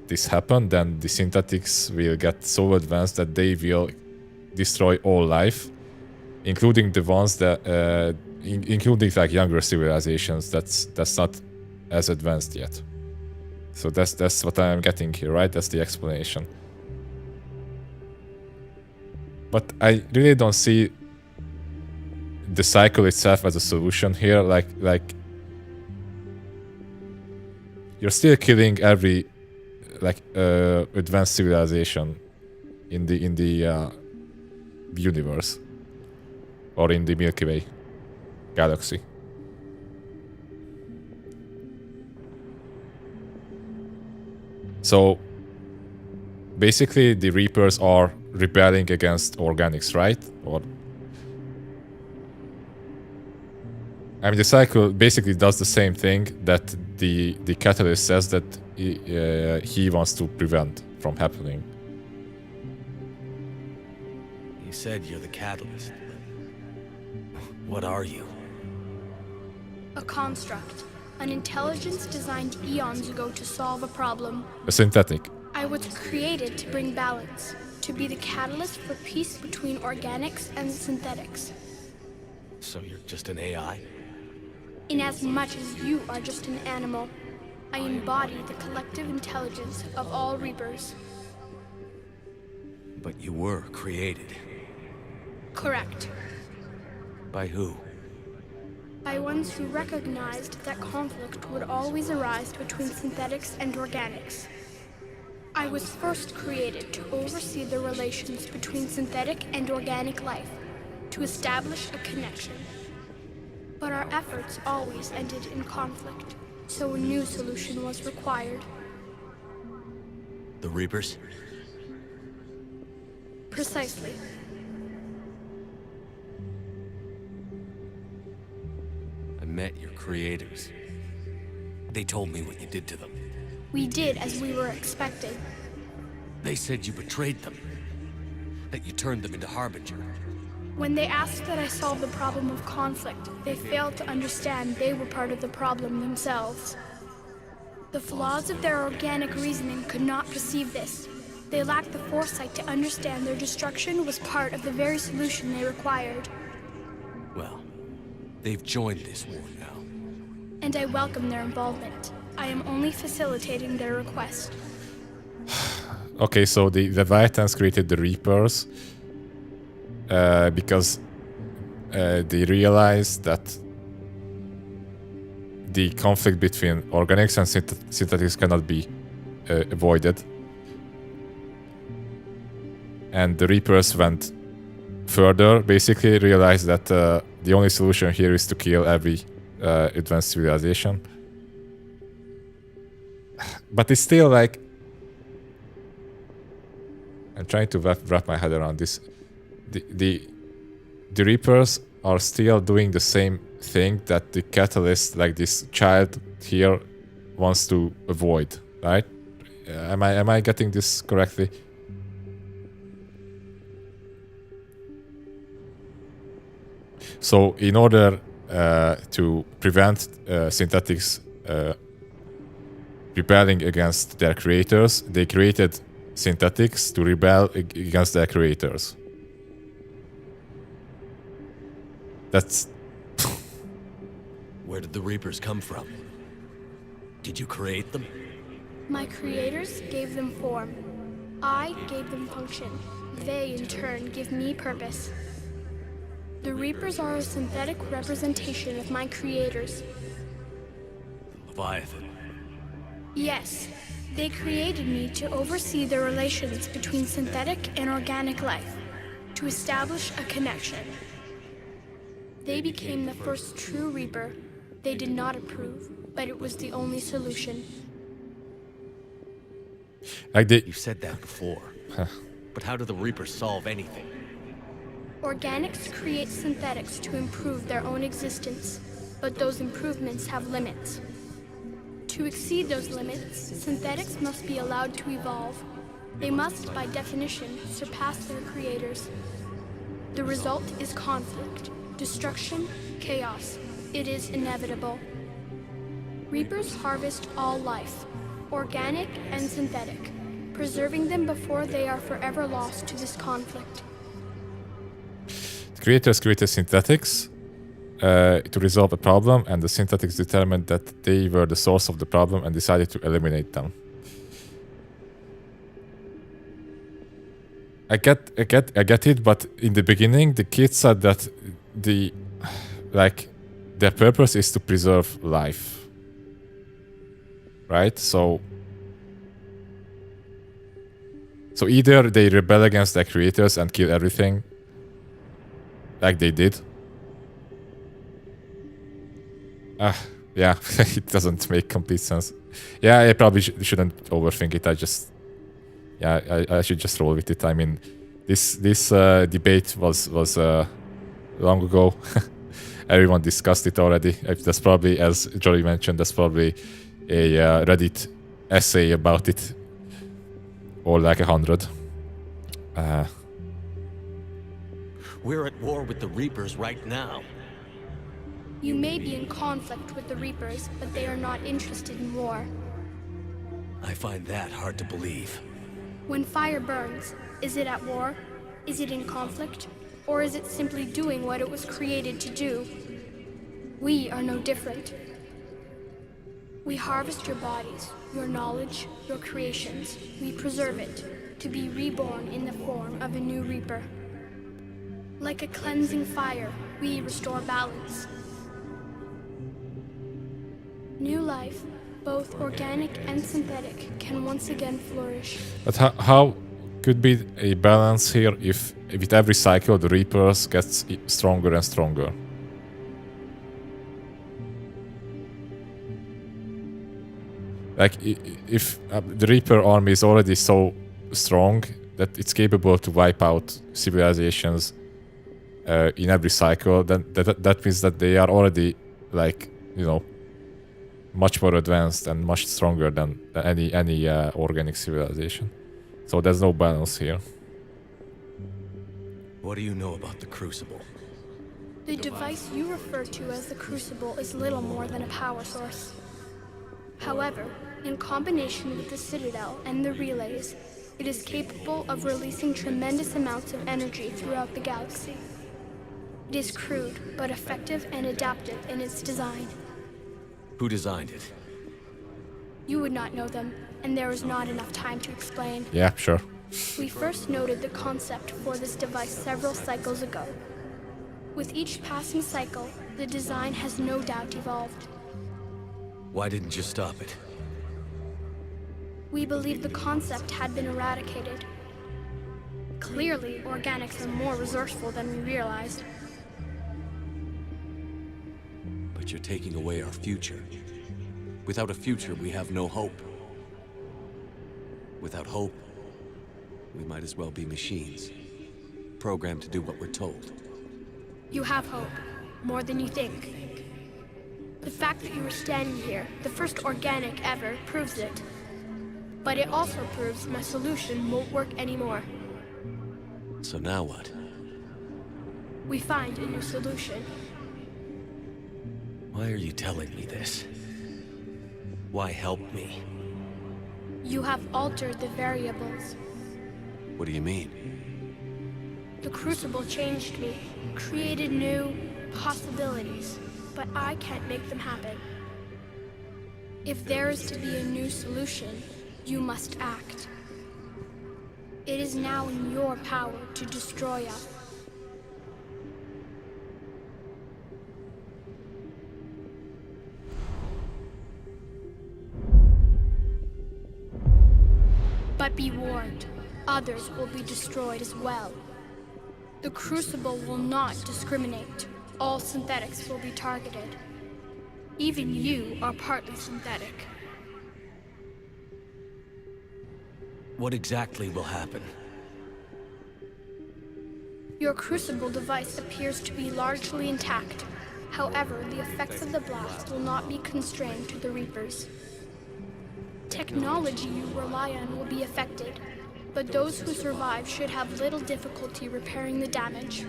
this happen, then the synthetics will get so advanced that they will destroy all life, including the ones that, including like younger civilizations. That's not as advanced yet. So that's what I'm getting here, right? That's the explanation. But I really don't see the cycle itself as a solution here. Like you're still killing every like advanced civilization in the universe or in the Milky Way galaxy. So basically the Reapers are rebelling against organics, right? Or I mean, the cycle basically does the same thing that the catalyst says that he wants to prevent from happening. You said you're the catalyst. What are you? A construct. An intelligence designed eons ago to solve a problem. A synthetic. I was created to bring balance, to be the catalyst for peace between organics and synthetics. So you're just an AI? In as much as you are just an animal, I embody the collective intelligence of all Reapers. But you were created. Correct. By who? by ones who recognized that conflict would always arise between synthetics and organics. I was first created to oversee the relations between synthetic and organic life, to establish a connection. But our efforts always ended in conflict, so a new solution was required. The Reapers? Precisely. I met your creators. They told me what you did to them. We did as we were expected. They said you betrayed them. That you turned them into Harbinger. When they asked that I solve the problem of conflict, they failed to understand they were part of the problem themselves. The flaws of their organic reasoning could not perceive this. They lacked the foresight to understand their destruction was part of the very solution they required. Well, they've joined this war now. And I welcome their involvement. I am only facilitating their request. Okay, so the Leviathans created the Reapers because they realized that the conflict between organics and synthetics cannot be avoided. And the Reapers went further, basically realized that the only solution here is to kill every advanced civilization. But it's still like... I'm trying to wrap my head around this. The Reapers are still doing the same thing that the Catalyst, like this child here, wants to avoid, right? Am I getting this correctly? So in order to prevent synthetics rebelling against their creators, they created synthetics to rebel against their creators. That's... Where did the Reapers come from? Did you create them? My creators gave them form. I gave them function. They, in turn, give me purpose. The Reapers are a synthetic representation of my creators. Leviathan. Yes, they created me to oversee the relations between synthetic and organic life, to establish a connection. They became the first true Reaper. They did not approve, but it was the only solution. You've said that before. But how do the Reapers solve anything? Organics create synthetics to improve their own existence, but those improvements have limits. To exceed those limits, synthetics must be allowed to evolve. They must, by definition, surpass their creators. The result is conflict, destruction, chaos. It is inevitable. Reapers harvest all life, organic and synthetic, preserving them before they are forever lost to this conflict. The creators created synthetics to resolve a problem, and the synthetics determined that they were the source of the problem and decided to eliminate them. I get it, but in the beginning, the kids said that their purpose is to preserve life, right? So either they rebel against their creators and kill everything, like they did. Yeah, it doesn't make complete sense. Yeah, I probably shouldn't overthink it. I should just roll with it. I mean, this debate was long ago. Everyone discussed it already. There's probably, as Jory mentioned, there's probably a Reddit essay about it, or like 100. We're at war with the Reapers right now. You may be in conflict with the Reapers, but they are not interested in war. I find that hard to believe. When fire burns, is it at war? Is it in conflict? Or is it simply doing what it was created to do? We are no different. We harvest your bodies, your knowledge, your creations. We preserve it, to be reborn in the form of a new Reaper. Like a cleansing fire, we restore balance. New life, both organic and synthetic, can once again flourish. But how could be a balance here if with every cycle the Reapers gets stronger and stronger? Like if the Reaper army is already so strong that it's capable to wipe out civilizations in every cycle, then that means that they are already, like, you know, much more advanced and much stronger than any organic civilization. So there's no balance here. What do you know about the Crucible? The device you refer to as the Crucible is little more than a power source. However, in combination with the Citadel and the relays, it is capable of releasing tremendous amounts of energy throughout the galaxy. It is crude, but effective and adaptive in its design. Who designed it? You would not know them, and there is not enough time to explain. Yeah, sure. We first noted the concept for this device several cycles ago. With each passing cycle, the design has no doubt evolved. Why didn't you stop it? We believed the concept had been eradicated. Clearly, organics are more resourceful than we realized. But you're taking away our future. Without a future, we have no hope. Without hope, we might as well be machines, programmed to do what we're told. You have hope, more than you think. The fact that you are standing here, the first organic ever, proves it. But it also proves my solution won't work anymore. So now what? We find a new solution. Why are you telling me this? Why help me? You have altered the variables. What do you mean? The Crucible changed me, created new possibilities, but I can't make them happen. If there is to be a new solution, you must act. It is now in your power to destroy us. But be warned, others will be destroyed as well. The Crucible will not discriminate. All synthetics will be targeted. Even you are partly synthetic. What exactly will happen? Your Crucible device appears to be largely intact. However, the effects of the blast will not be constrained to the Reapers. Technology you rely on will be affected, but those who survive should have little difficulty repairing the damage.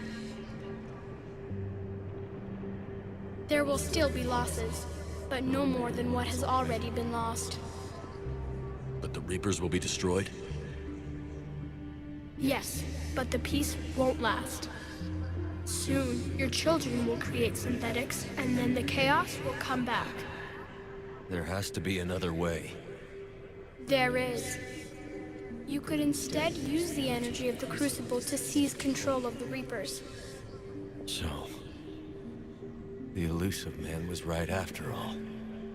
There will still be losses, but no more than what has already been lost. But the Reapers will be destroyed? Yes, but the peace won't last. Soon, your children will create synthetics, and then the chaos will come back. There has to be another way. There is. You could instead use the energy of the Crucible to seize control of the Reapers. So, the elusive man was right after all.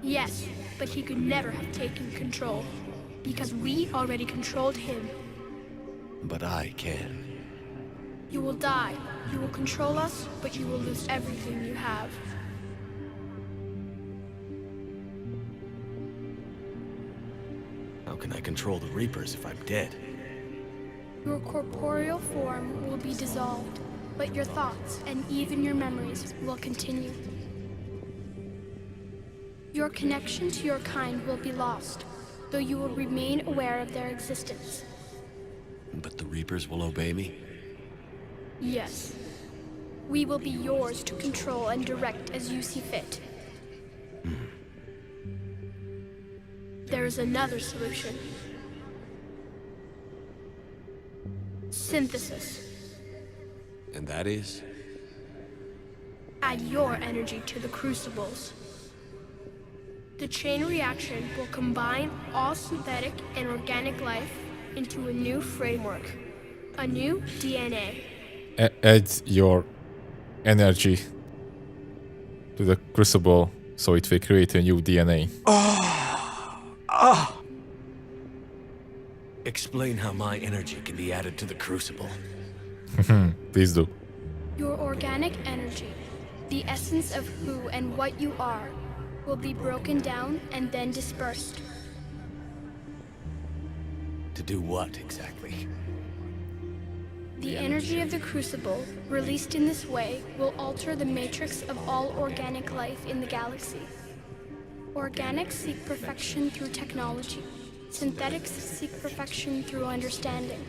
Yes, but he could never have taken control, because we already controlled him. But I can. You will die. You will control us, but you will lose everything you have. How can I control the Reapers if I'm dead? Your corporeal form will be dissolved, but your thoughts and even your memories will continue. Your connection to your kind will be lost, though you will remain aware of their existence. But the Reapers will obey me? Yes. We will be yours to control and direct as you see fit. There is another solution. Synthesis. And that is? Add your energy to the Crucibles. The chain reaction will combine all synthetic and organic life into a new framework, a new DNA. Add your energy to the Crucible So it will create a new DNA. Explain how my energy can be added to the crucible. Please do. Your organic energy, the essence of who and what you are, will be broken down and then dispersed. To do what exactly? The energy of the crucible, released in this way, will alter the matrix of all organic life in the galaxy. Organics seek perfection through technology. Synthetics seek perfection through understanding.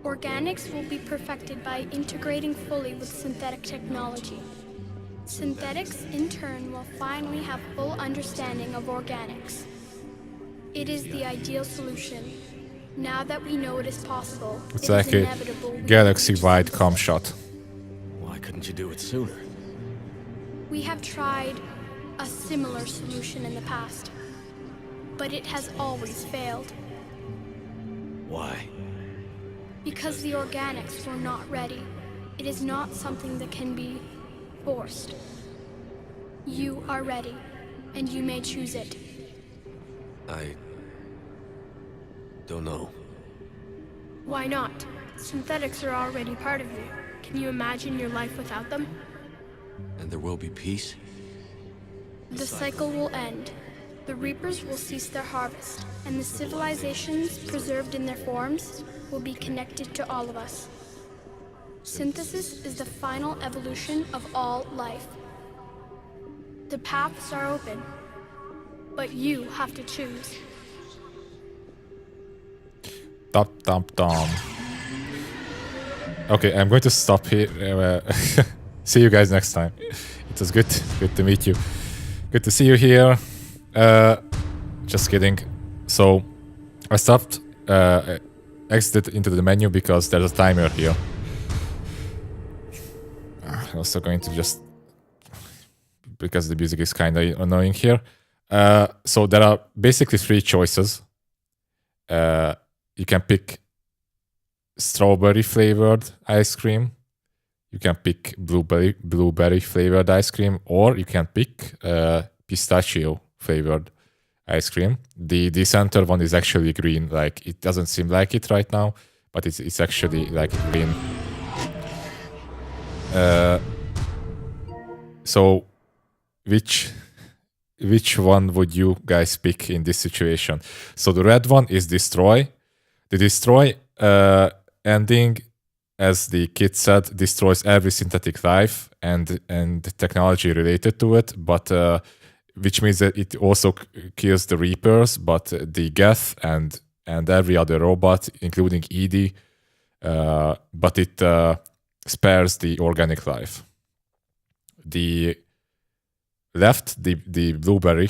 Organics will be perfected by integrating fully with synthetic technology. Synthetics, in turn, will finally have full understanding of organics. It is the ideal solution. Now that we know it is possible, It's it like is a inevitable we will galaxy-wide reach com shot. Why couldn't you do it sooner? We have tried a similar solution in the past, but it has always failed. Why? Because the organics were not ready. It is not something that can be forced. You are ready, and you may choose it. I don't know. Why not? Synthetics are already part of you. Can you imagine your life without them? And there will be peace? The cycle will end. The reapers will cease their harvest, and the civilizations preserved in their forms will be connected to all of us. Synthesis is the final evolution of all life. The paths are open, but you have to choose. Dum dum dum. Okay, I'm going to stop here. See you guys next time. It was good to meet you. Good to see you here. Just kidding. So I stopped, exited into the menu because there's a timer here. I'm also going to just, because the music is kind of annoying here. So there are basically three choices. You can pick strawberry flavored ice cream. You can pick blueberry flavored ice cream, or you can pick pistachio flavored ice cream. The center one is actually green. Like, it doesn't seem like it right now, but it's actually like green. So which one would you guys pick in this situation? So the red one is destroy. The destroy ending, as the kid said, destroys every synthetic life and technology related to it, but which means that it also kills the Reapers, but the Geth and every other robot, including Edie, but it spares the organic life. The left, the blueberry,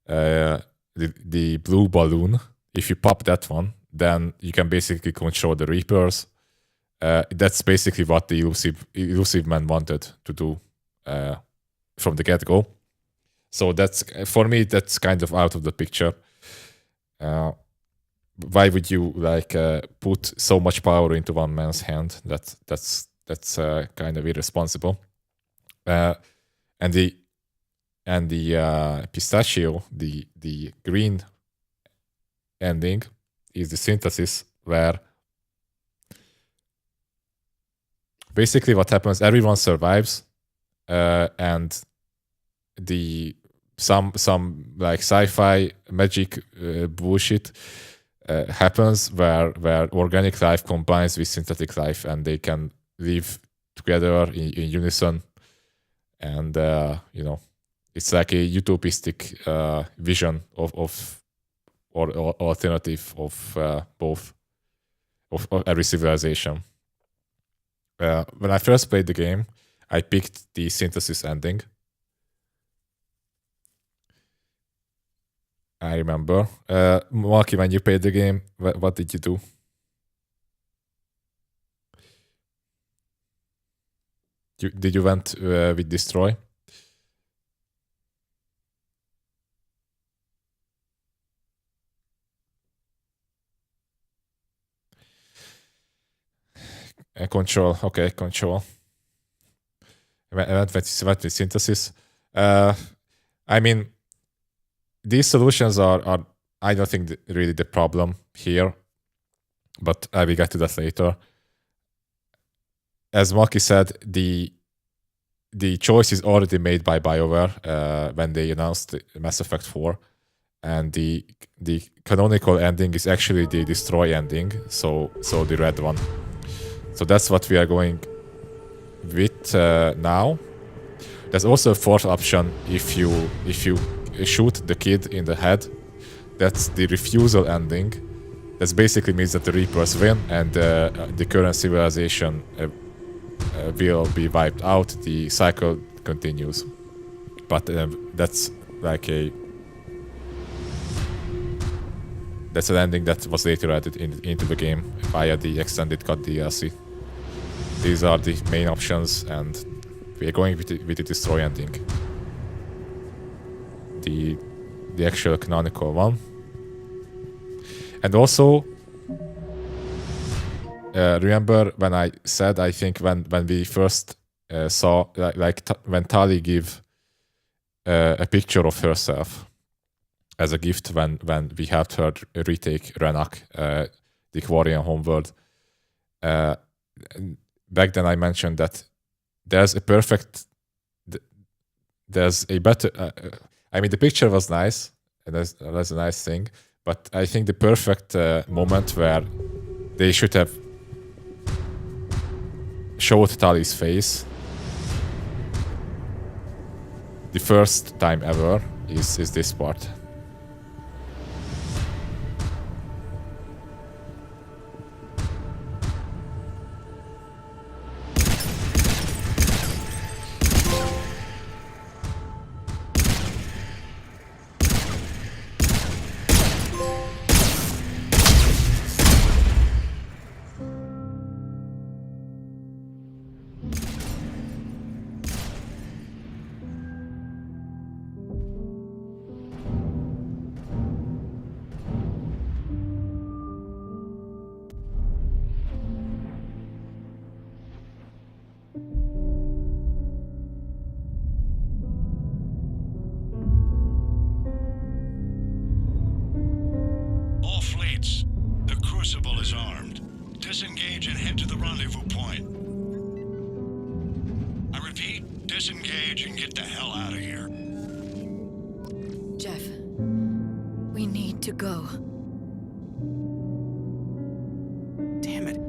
the blue balloon, if you pop that one, then you can basically control the Reapers. That's basically what the Elusive Man wanted to do from the get-go. So that's, for me, that's kind of out of the picture. Why would you put so much power into one man's hand? That's kind of irresponsible. And the pistachio, the green ending, is the synthesis, where basically what happens, everyone survives, and some like sci-fi magic bullshit happens where organic life combines with synthetic life, and they can live together in unison. And it's like a utopistic vision of or alternative of both of every civilization. When I first played the game, I picked the synthesis ending. I remember. Malky, when you played the game, what did you do? Did you went with destroy? Control. Okay, control. I went with synthesis. I mean, these solutions are I don't think really the problem here, but I will get to that later. As Maki said, the choice is already made by BioWare when they announced Mass Effect 4, and the canonical ending is actually the destroy ending, so the red one. So that's what we are going with now. There's also a fourth option. If you shoot the kid in the head, that's the refusal ending. That basically means that the Reapers win and the current civilization will be wiped out. The cycle continues, but that's like that's an ending that was later added into the game via the extended cut DLC. These are the main options, and we are going with the destroy ending, the actual canonical one. And also, remember when I said, I think when we first saw, when Tali gave a picture of herself as a gift when we helped her retake Renak, the Quarian homeworld. Back then I mentioned that there's a better... I mean, the picture was nice, and that's a nice thing, but I think the perfect moment where they should have showed Tali's face the first time ever is this part. All fleets, the Crucible is armed. Disengage and head to the rendezvous point. I repeat, disengage and get the hell out of here. Jeff, we need to go. Damn it.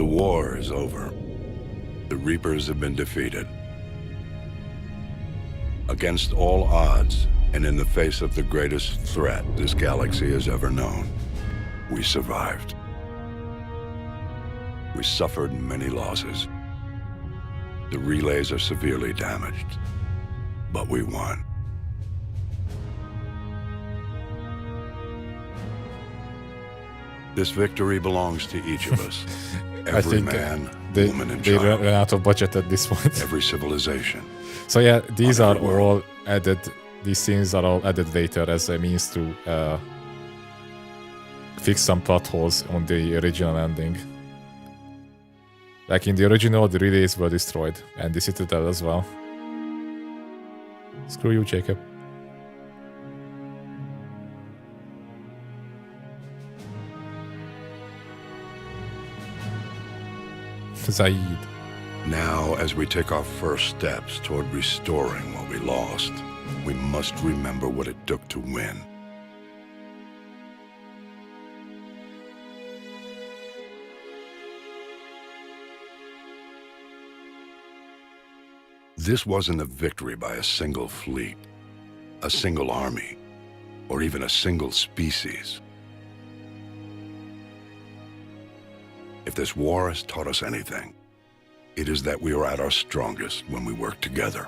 war is over. The Reapers have been defeated. Against all odds, and in the face of the greatest threat this galaxy has ever known, we survived. We suffered many losses. The relays are severely damaged, but we won. This victory belongs to each of us. I Every think man, they woman, and ran child. out of budget at this point. Every civilization. So yeah, these are all added. These scenes are all added later as a means to fix some plot holes on the original ending. Like in the original, the relays were destroyed, and the Citadel as well. Screw you, Jacob. Zaid. Now, as we take our first steps toward restoring what we lost, we must remember what it took to win. This wasn't a victory by a single fleet, a single army, or even a single species. If this war has taught us anything, it is that we are at our strongest when we work together.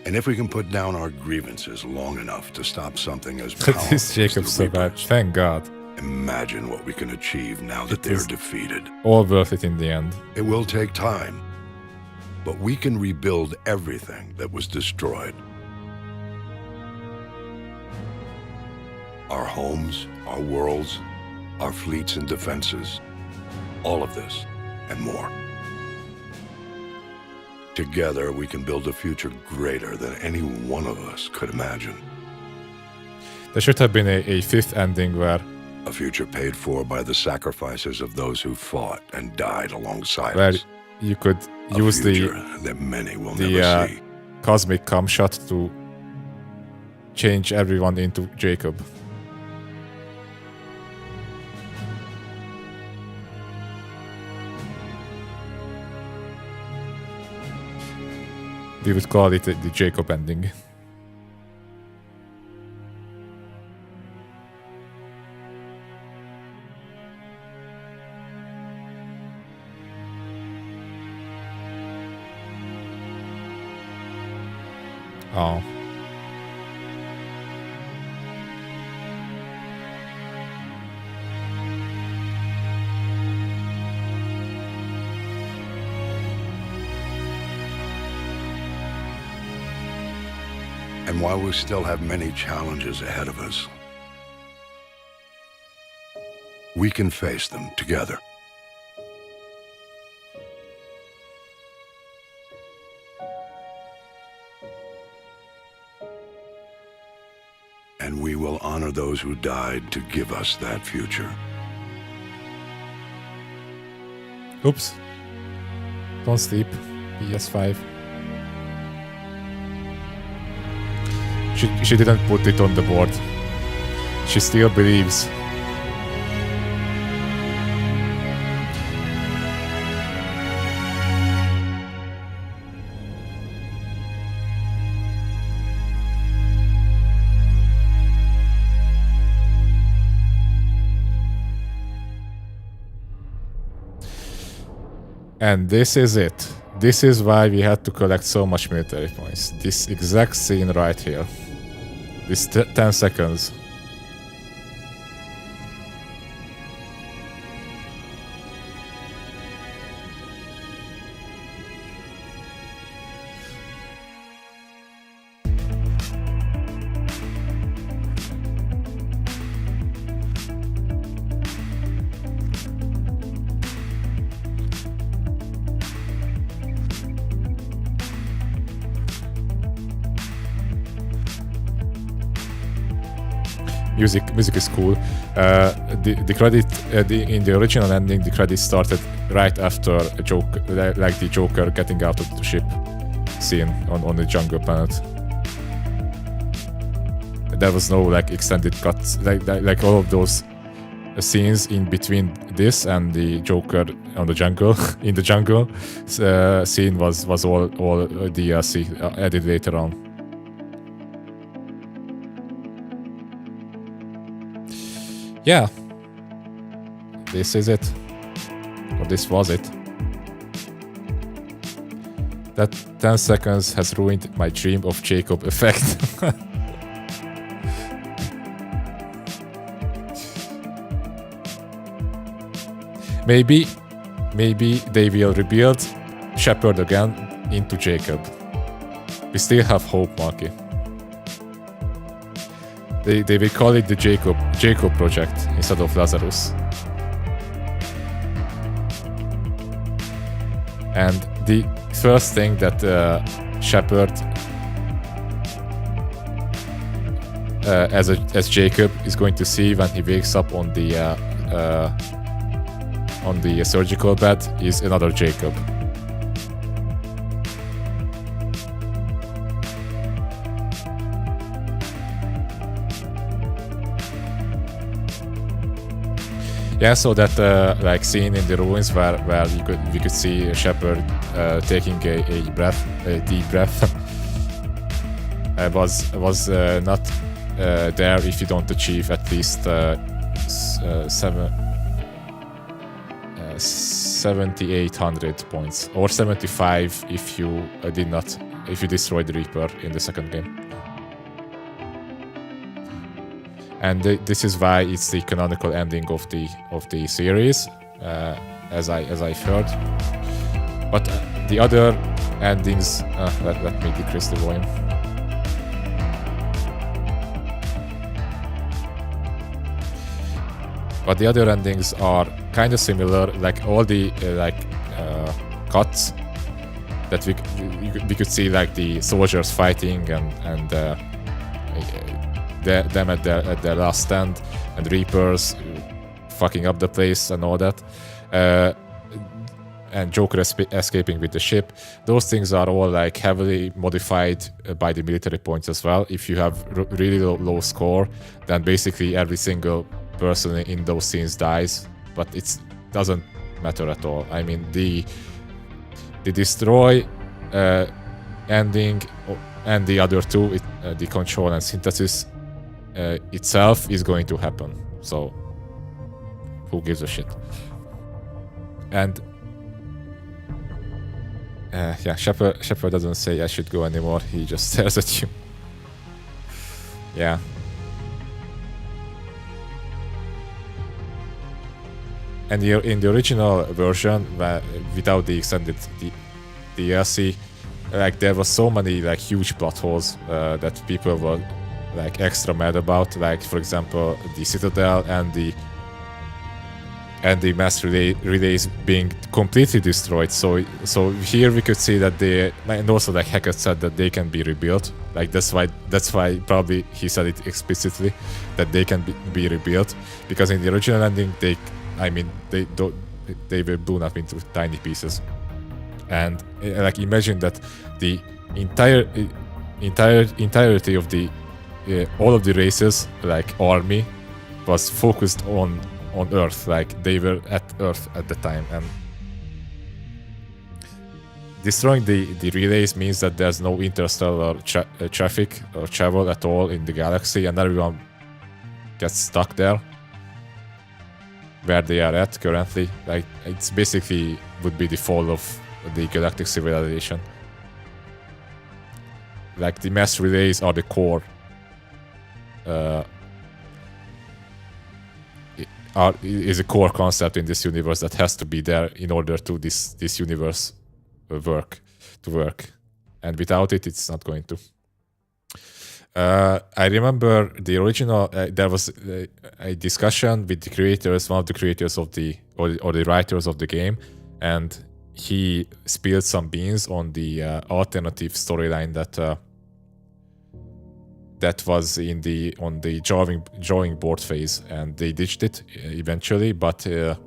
And if we can put down our grievances long enough to stop something as powerful This as Jacob the survived. Thank God. imagine what we can achieve now that they're defeated. All worth it in the end. It will take time, but we can rebuild everything that was destroyed. Our homes, our worlds, our fleets and defenses, all of this and more. Together, we can build a future greater than any one of us could imagine. There should have been a fifth ending where... A future paid for by the sacrifices of those who fought and died alongside where us. you could A use future that many will the never see. cosmic cum shot to change everyone into Jacob. We would call it the Jacob ending. Oh. And while we still have many challenges ahead of us, we can face them together. And we will honor those who died to give us that future. Oops. Don't sleep. PS5. She didn't put it on the board. She still believes. And this is it. This is why we had to collect so much military points. This exact scene right here. This 10 seconds. Music is cool. The credit in the original ending, the credit started right after a joke, like the Joker getting out of the ship scene on the jungle planet. There was no like extended cuts, like all of those scenes in between this and the Joker on the jungle in the jungle scene was all DLC added later on. Yeah, this is it. Or this was it. That 10 seconds has ruined my dream of Jacob effect. Maybe they will rebuild Shepard again into Jacob. We still have hope, Marky. They will call it the Jacob Project instead of Lazarus. And the first thing that Shepard as Jacob is going to see when he wakes up on the surgical bed is another Jacob. Yeah, so that like scene in the ruins where we could see Shepard taking a deep breath was not there if you don't achieve at least 7,800 points, or 75 if you destroyed the Reaper in the second game. And this is why it's the canonical ending of the series, as I've heard. But the other endings, let me decrease the volume. But the other endings are kind of similar, like all the cuts that we could see, like the soldiers fighting and them at their last stand, and Reapers fucking up the place and all that, and Joker escaping with the ship. Those things are all like heavily modified by the military points as well. If you have really low score, then basically every single person in those scenes dies, but it doesn't matter at all. I mean, the destroy ending and the other two, the control and synthesis itself is going to happen, so who gives a shit? And yeah, Shepard doesn't say I should go anymore, he just stares at you. Yeah. And in the original version, without the extended DLC, like there was so many like huge plot holes that people were like extra mad about, like for example the Citadel and the mass relays being completely destroyed. So here we could see that and also like Hackett said that they can be rebuilt. Like that's why probably he said it explicitly that they can be rebuilt, because in the original ending they were blown up into tiny pieces. And like imagine that the entirety of the all of the races, like army, was focused on Earth, like they were at Earth at the time, and destroying the relays means that there's no interstellar traffic or travel at all in the galaxy, and everyone gets stuck there where they are at currently. Like it's basically would be the fall of the galactic civilization. Like the mass relays are the core. Is a core concept in this universe that has to be there in order to this universe work, and without it, it's not going to. I remember the original. There was a discussion with the creators, one of the creators of or the writers of the game, and he spilled some beans on the alternative storyline that was on the drawing board phase, and they ditched it eventually. But there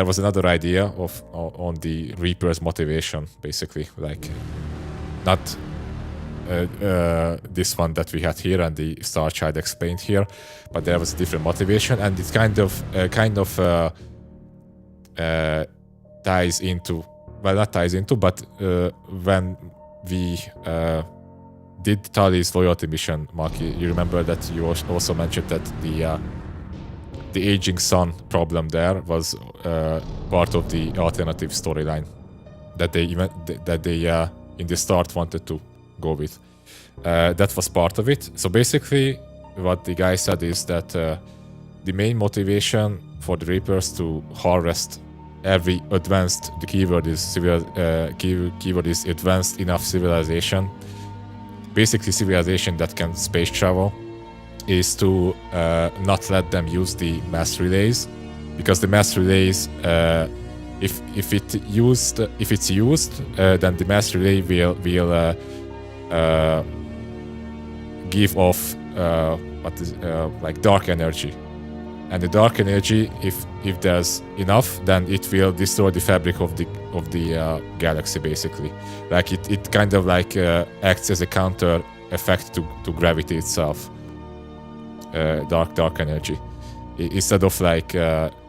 was another idea on the Reaper's motivation, basically, like not this one that we had here and the Star Child explained here, but there was a different motivation, and it kind of ties into, well, not ties into, but when we did Tali's loyalty mission, Maki, you remember that you also mentioned that the aging son problem there was part of the alternative storyline that they in the start wanted to go with. That was part of it. So basically, what the guy said is that the main motivation for the Reapers to harvest every advanced, the keyword is keyword is advanced enough civilization, basically civilization that can space travel, is to not let them use the mass relays, because the mass relays, if it's used, then the mass relay will give off like dark energy, and the dark energy, if there's enough, then it will destroy the fabric of the galaxy, basically. Like it kind of like acts as a counter effect to gravity itself. Dark energy, instead of like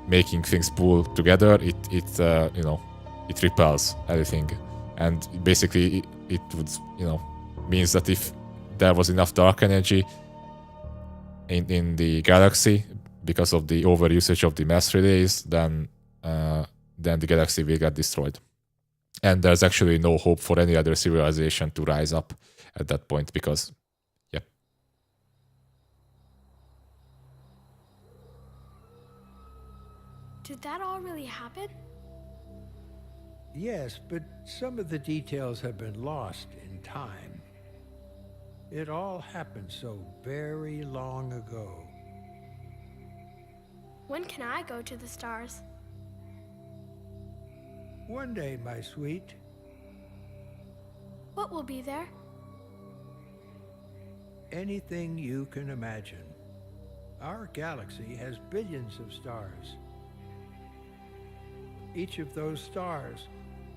making things pull together, it repels everything, and basically it would means that if there was enough dark energy in the galaxy because of the overusage of the mass relays, then the galaxy will get destroyed, and there's actually no hope for any other civilization to rise up at that point, because Did that all really happen? Yes, but some of the details have been lost in time. It all happened so very long ago. When can I go to the stars? One day, my sweet. What will be there? Anything you can imagine. Our galaxy has billions of stars. Each of those stars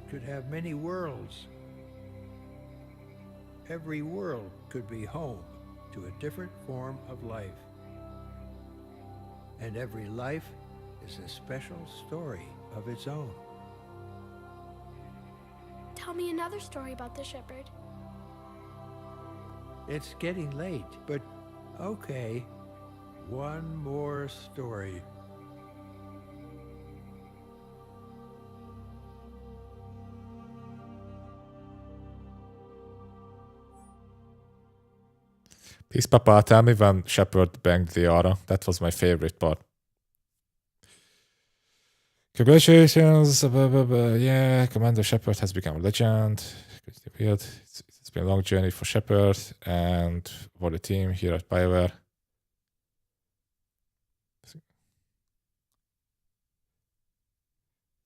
could have many worlds. Every world could be home to a different form of life. And every life is a special story of its own. Tell me another story about the shepherd. It's getting late, but okay. One more story. Please, Papa, tell me when Shepard banged the Aura. That was my favorite part. Congratulations. Yeah, Commander Shepard has become a legend. It's been a long journey for Shepard and for the team here at BioWare.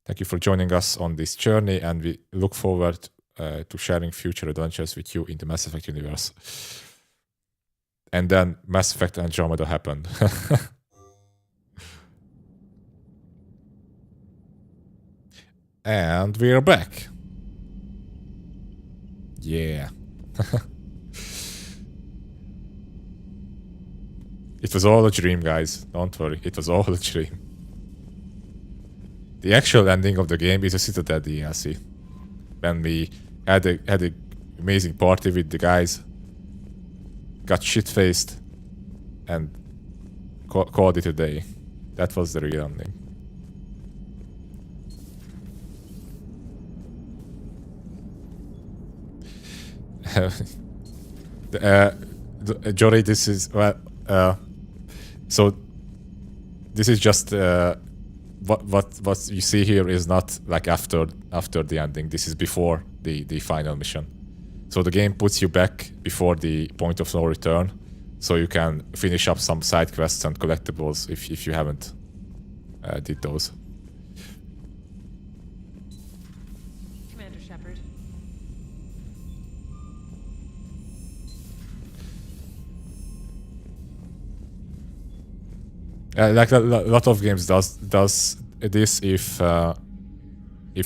Thank you for joining us on this journey, and we look forward to sharing future adventures with you in the Mass Effect universe. And then Mass Effect Andromeda happened. And we're back. Yeah. It was all a dream, guys. Don't worry. It was all a dream. The actual ending of the game is a Citadel DLC. When we had a amazing party with the guys, got shit-faced, and called it a day. That was the real ending. Jory, this is so this is just what you see here is not like after the ending. This is before the final mission. So the game puts you back before the point of no return, so you can finish up some side quests and collectibles if you haven't did those. Commander Shepard. Like a lot of games does this if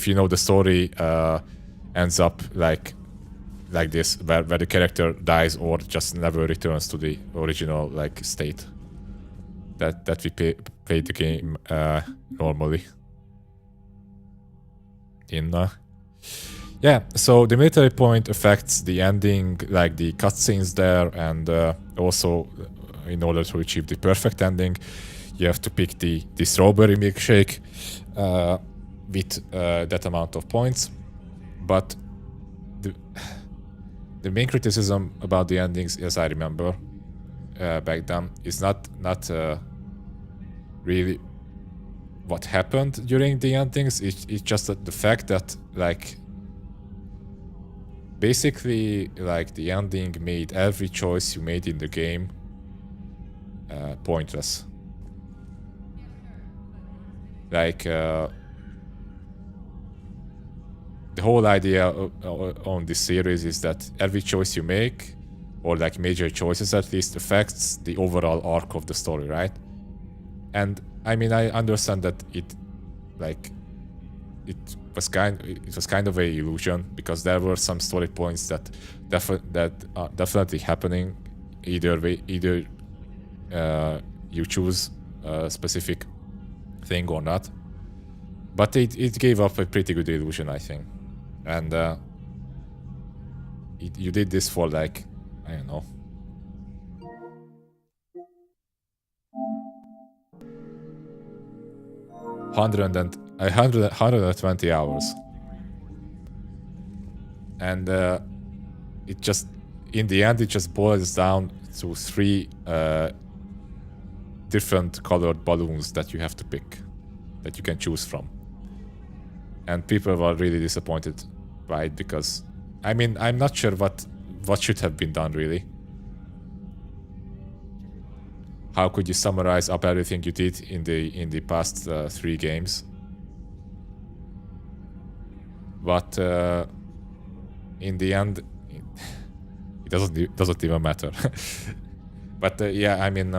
you know the story ends up like like this, where the character dies or just never returns to the original like state that we played the game normally. Yeah, so the military point affects the ending, like the cutscenes there, and also in order to achieve the perfect ending, you have to pick the strawberry milkshake with that amount of points. But the main criticism about the endings, as I remember back then, is not really what happened during the endings. It's just the fact that like basically like the ending made every choice you made in the game pointless. Like the whole idea on this series is that every choice you make, or like major choices at least, affects the overall arc of the story, right? And I mean, I understand that it was kind of a illusion, because there were some story points that are definitely happening either way. Either you choose a specific thing or not, but it gave up a pretty good illusion, I think. And you did this for like, I don't know, 120 hours. And it just, in the end, it just boils down to 3 different colored balloons that you have to pick, that you can choose from. And people were really disappointed by it, because, I mean, I'm not sure what should have been done, really. How could you summarize up everything you did in the past 3 games? But in the end, it doesn't even matter. But yeah, I mean,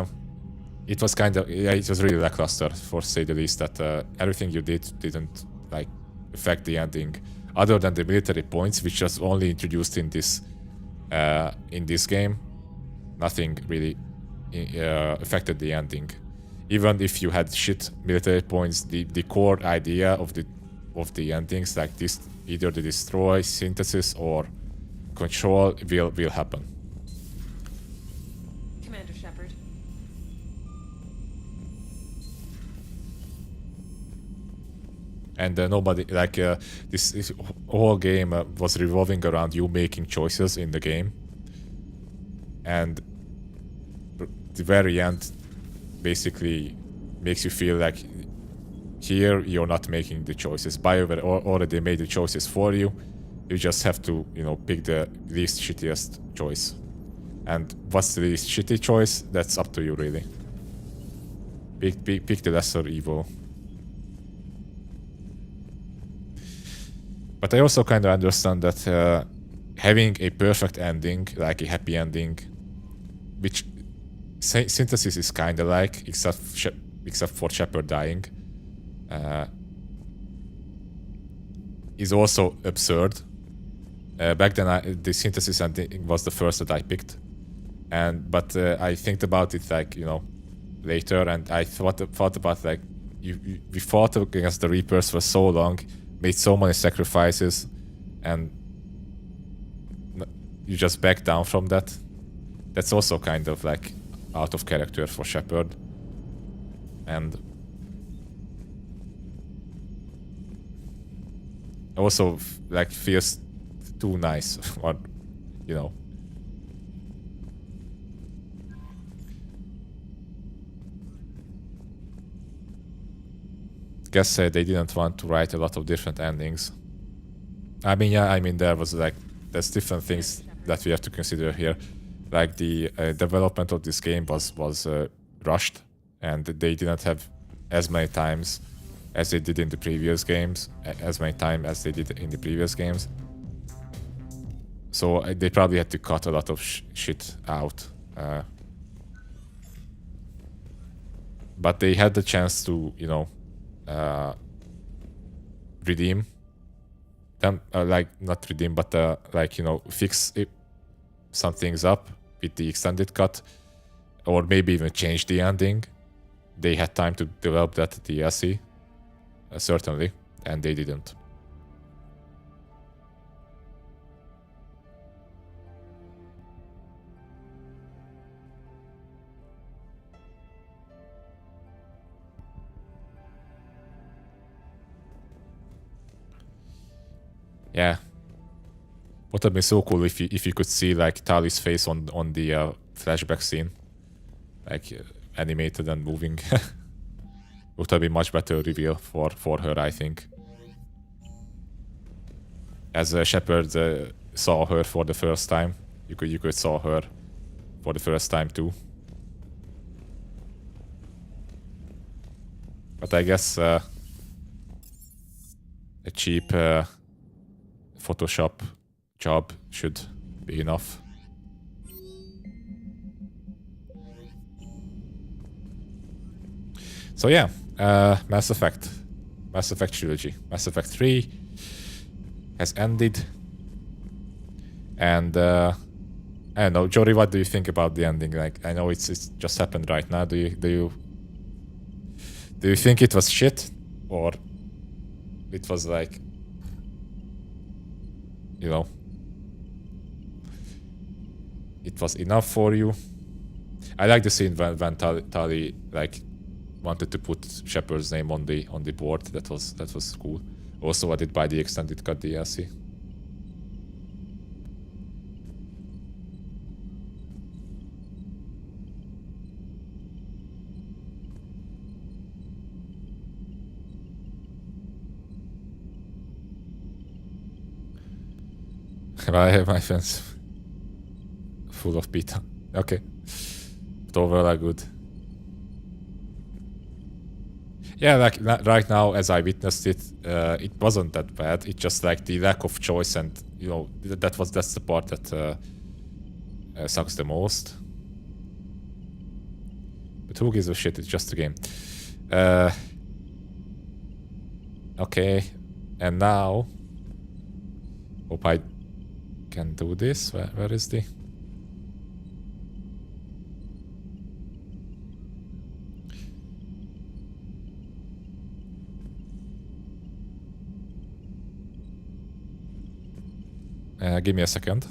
it was kind of, yeah, it was really lackluster, for say the least. That everything you did didn't like affect the ending, other than the military points, which was only introduced in this game. Nothing really affected the ending. Even if you had shit military points, the core idea of the endings, like this, either the destroy, synthesis, or control, will happen. Commander Shepard. And nobody, like, this whole game was revolving around you making choices in the game. And the very end basically makes you feel like here you're not making the choices. BioWare already made the choices for you. You just have to, you know, pick the least shittiest choice. And what's the least shitty choice? That's up to you, really. Pick the lesser evil. But I also kind of understand that having a perfect ending, like a happy ending, which Synthesis is kind of like, except for Shepard dying, is also absurd. Back then, the Synthesis ending was the first that I picked, but I think about it, like, you know, later, and I thought about, like, we fought against the Reapers for so long, made so many sacrifices, and you just back down from that. That's also kind of like out of character for Shepard. And also like feels too nice, or, you know. Guess they didn't want to write a lot of different endings. I mean, yeah, I mean, there's different things that we have to consider here. Like the development of this game was rushed, and they didn't have as many times as they did in the previous games, So they probably had to cut a lot of shit out. But they had the chance to, you know, redeem them, like not redeem, but like, you know, fix some things up with the extended cut, or maybe even change the ending. They had time to develop that DLC, certainly, and they didn't. Yeah. Would have been so cool if you could see like Tali's face on the flashback scene, like animated and moving. Would have been much better reveal for her, I think. As Shepard saw her for the first time, you could saw her for the first time too. But I guess a cheap Photoshop job should be enough. So yeah, Mass Effect trilogy. Mass Effect 3 has ended, and I don't know, Jory, what do you think about the ending? Like, I know it's just happened right now. Do you think it was shit, or it was like, you know, it was enough for you? I like the scene when Tali like wanted to put Shepard's name on the board. That was cool. Also added by the extended cut DLC. I have my fans full of beta. Okay. But overall good. Yeah, like right now, as I witnessed it, it wasn't that bad. It's just like the lack of choice, and you know, that's the part that sucks the most. But who gives a shit? It's just a game. Okay, and now hope I can do this. Where is the? Give me a second.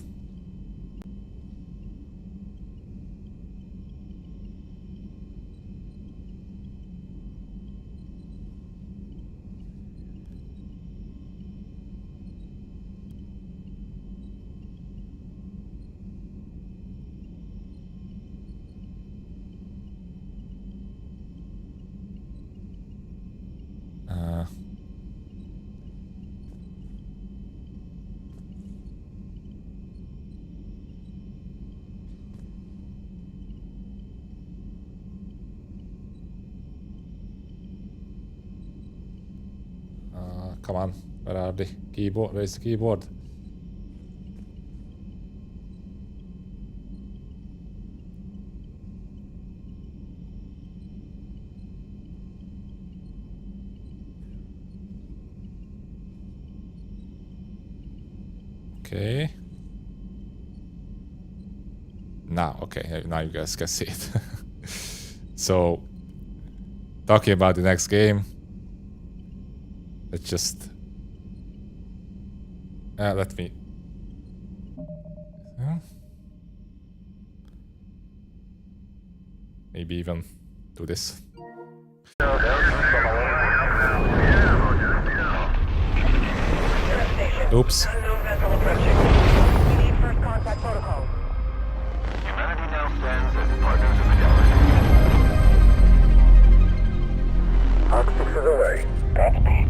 Come on, where are the keyboard? Where's the keyboard? Okay. Now, okay, now you guys can see it. So, talking about the next game. Let's just let me maybe even do this. Oops. Humanity now stands as partners in the galaxy. Arc 6 is away. Godspeed.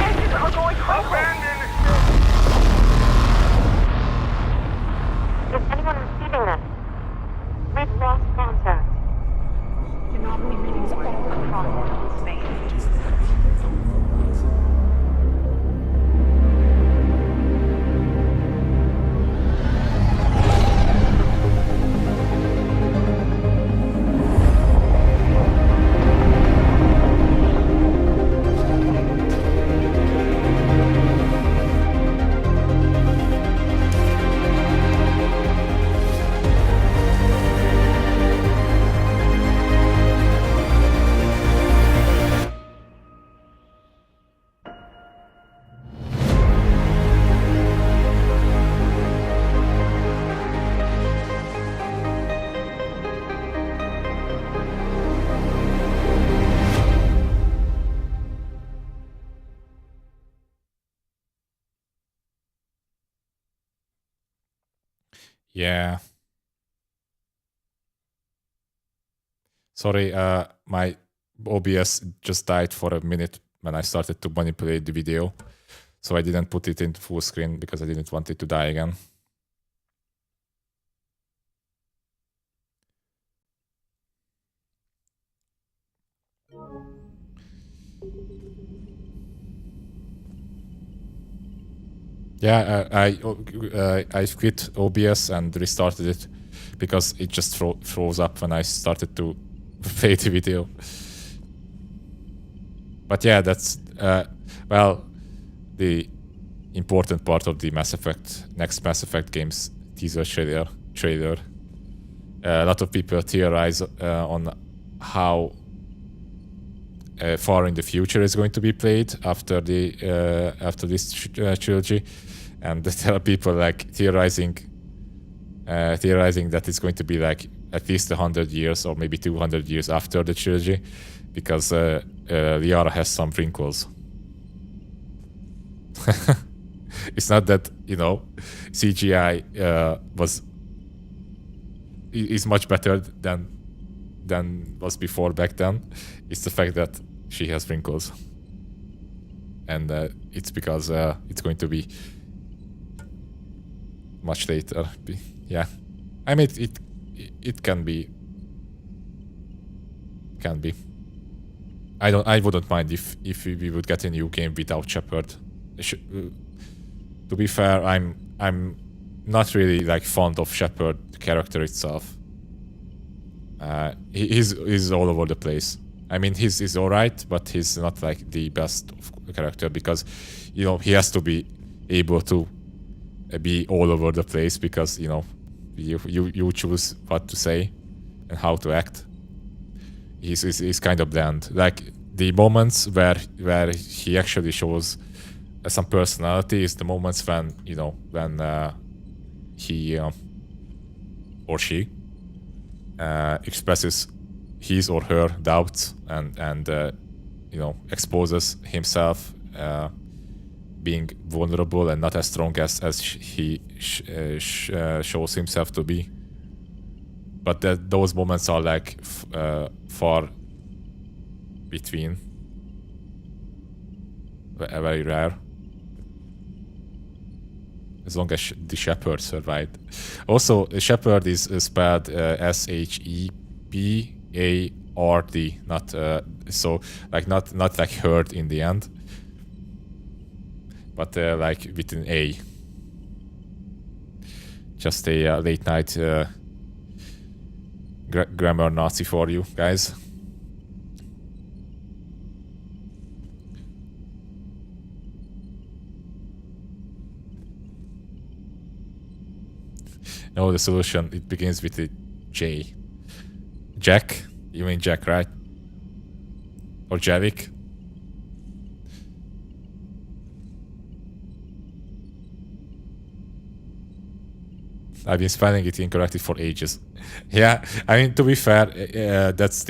Engines are going abandoned! Is anyone receiving this? We've lost contact. Anomaly readings all across space. Yeah. Sorry, my OBS just died for a minute when I started to manipulate the video. So I didn't put it into full screen because I didn't want it to die again. Yeah, I quit OBS and restarted it because it just froze up when I started to play the video. But yeah, that's well, the important part of the next Mass Effect games teaser trailer. A lot of people theorize on how far in the future is going to be played after this trilogy, and there are people like theorizing that it's going to be like at least 100 years or maybe 200 years after the trilogy, because Liara has some wrinkles. It's not that, you know, CGI is much better than was before back then. It's the fact that she has wrinkles, and it's because it's going to be much later. Yeah, I mean it can be. I wouldn't mind if we would get a new game without Shepard. To be fair, I'm not really like fond of Shepard character itself. He's all over the place. I mean, he's alright, but he's not like the best character because, you know, he has to be able to be all over the place because, you know, you choose what to say and how to act. He's kind of bland. Like the moments where he actually shows some personality is the moments when, you know, when he or she expresses his or her doubts and you know, exposes himself being vulnerable and not as strong as he shows himself to be. But those moments are like far between, very rare. As long as the Shepard survived. Also, Shepard is spelled S-H-E-P-A-R-D, not so like not like herd in the end, but like with an A. Just a late night grammar Nazi for you guys. No, the solution, it begins with a J. Jack? You mean Jack, right? Or Javik? I've been spelling it incorrectly for ages. Yeah, I mean, to be fair, that's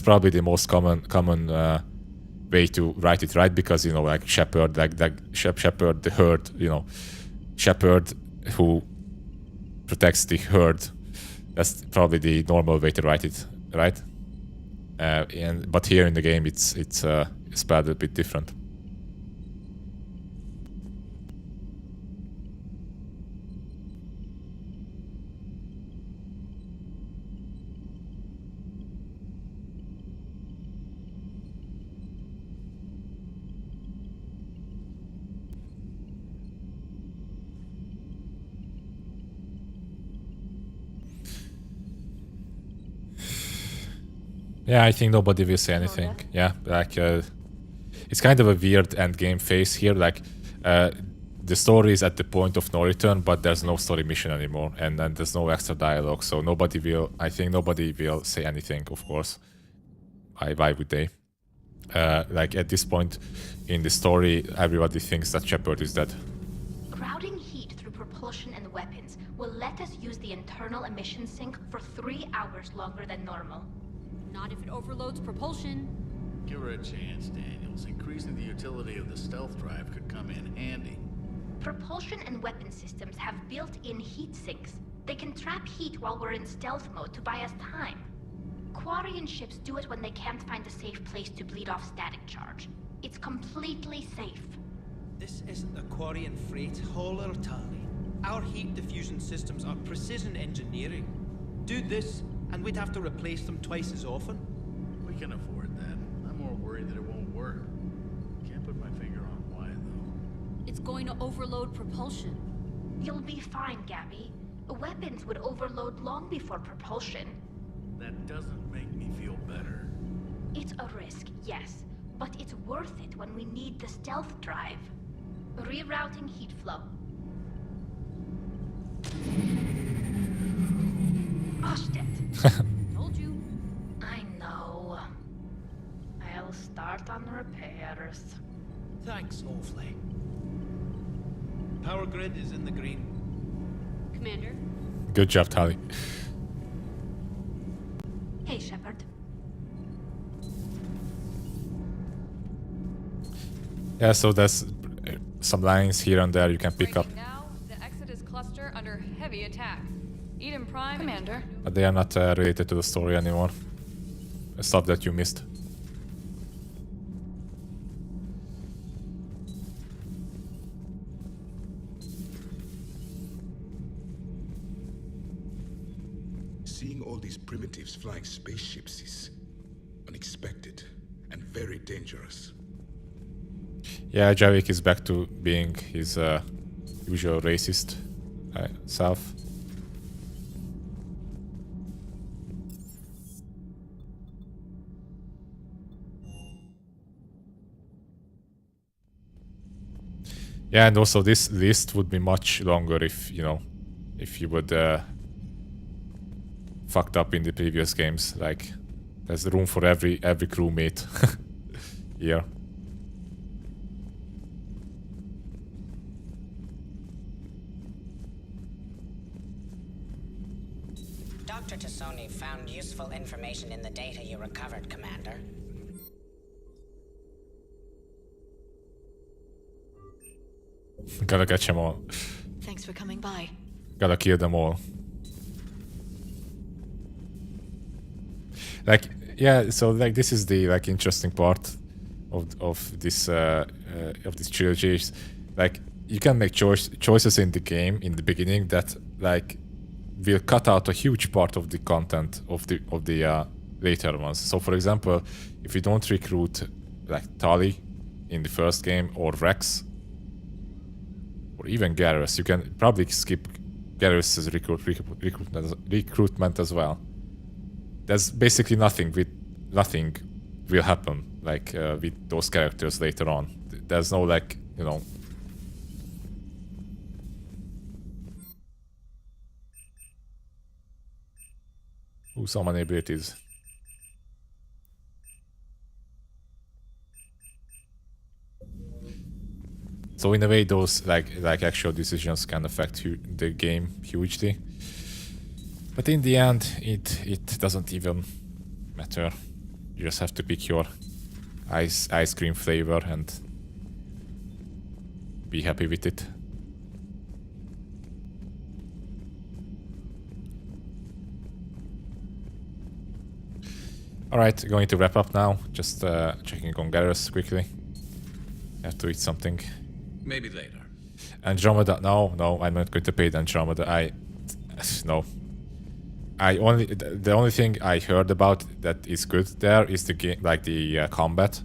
probably the most common way to write it, right? Because, you know, like Shepherd, like Shepherd, the herd, you know, Shepherd who protects the herd. That's probably the normal way to write it, right? But here in the game, it's spelled a bit different. Yeah, I think nobody will say anything. Yeah, like it's kind of a weird end game phase here. Like the story is at the point of no return, but there's no story mission anymore, and then there's no extra dialogue. So I think nobody will say anything. Of course, why would they? Like at this point in the story, everybody thinks that Shepard is dead. Crowding heat through propulsion and weapons will let us use the internal emission sink for 3 hours longer than normal. Not if it overloads propulsion. Give her a chance, Daniels. Increasing the utility of the stealth drive could come in handy. Propulsion and weapon systems have built-in heat sinks. They can trap heat while we're in stealth mode to buy us time. Quarian ships do it when they can't find a safe place to bleed off static charge. It's completely safe. This isn't a Quarian freight hauler, Tali. Our heat diffusion systems are precision engineering. Do this, and we'd have to replace them twice as often. We can afford that. I'm more worried that it won't work. Can't put my finger on why, though. It's going to overload propulsion. You'll be fine, Gabby. Weapons would overload long before propulsion. That doesn't make me feel better. It's a risk, yes, but it's worth it when we need the stealth drive. Rerouting heat flow. Ashtet. Told you. I know. I'll start on repairs. Thanks, Oldflame. Power grid is in the green. Commander. Good job, Tali. Hey, Shepard. Yeah, so there's some lines here and there you can pick up. Now, the Exodus cluster under heavy attack. Eden Prime. Commander. But they are not related to the story anymore. Stuff that you missed. Seeing all these primitives flying spaceships is unexpected and very dangerous. Yeah, Javik is back to being his usual racist self. Yeah, and also this list would be much longer if, you know, if you would fucked up in the previous games. Like, there's room for every crewmate here. Dr. Tassoni found useful information in the data you recovered, Commander. Gotta catch them all. Thanks for coming by. Gotta kill them all. Like, yeah, so like this is the like interesting part of this trilogy. Like, you can make choices in the game in the beginning that like will cut out a huge part of the content of the later ones. So, for example, if you don't recruit like Tali in the first game, or Rex, or even Garrus, you can probably skip Garrus's recruitment as well. There's basically nothing will happen like with those characters later on. There's no like, you know. Ooh, so many abilities. So in a way, those like actual decisions can affect the game hugely. But in the end, it doesn't even matter. You just have to pick your ice cream flavor and be happy with it. Alright, going to wrap up now. Just checking on Garrus quickly. Have to eat something. Maybe later. Andromeda, no, I'm not going to pay the Andromeda. No. The only thing I heard about that is good there is the game, like the combat,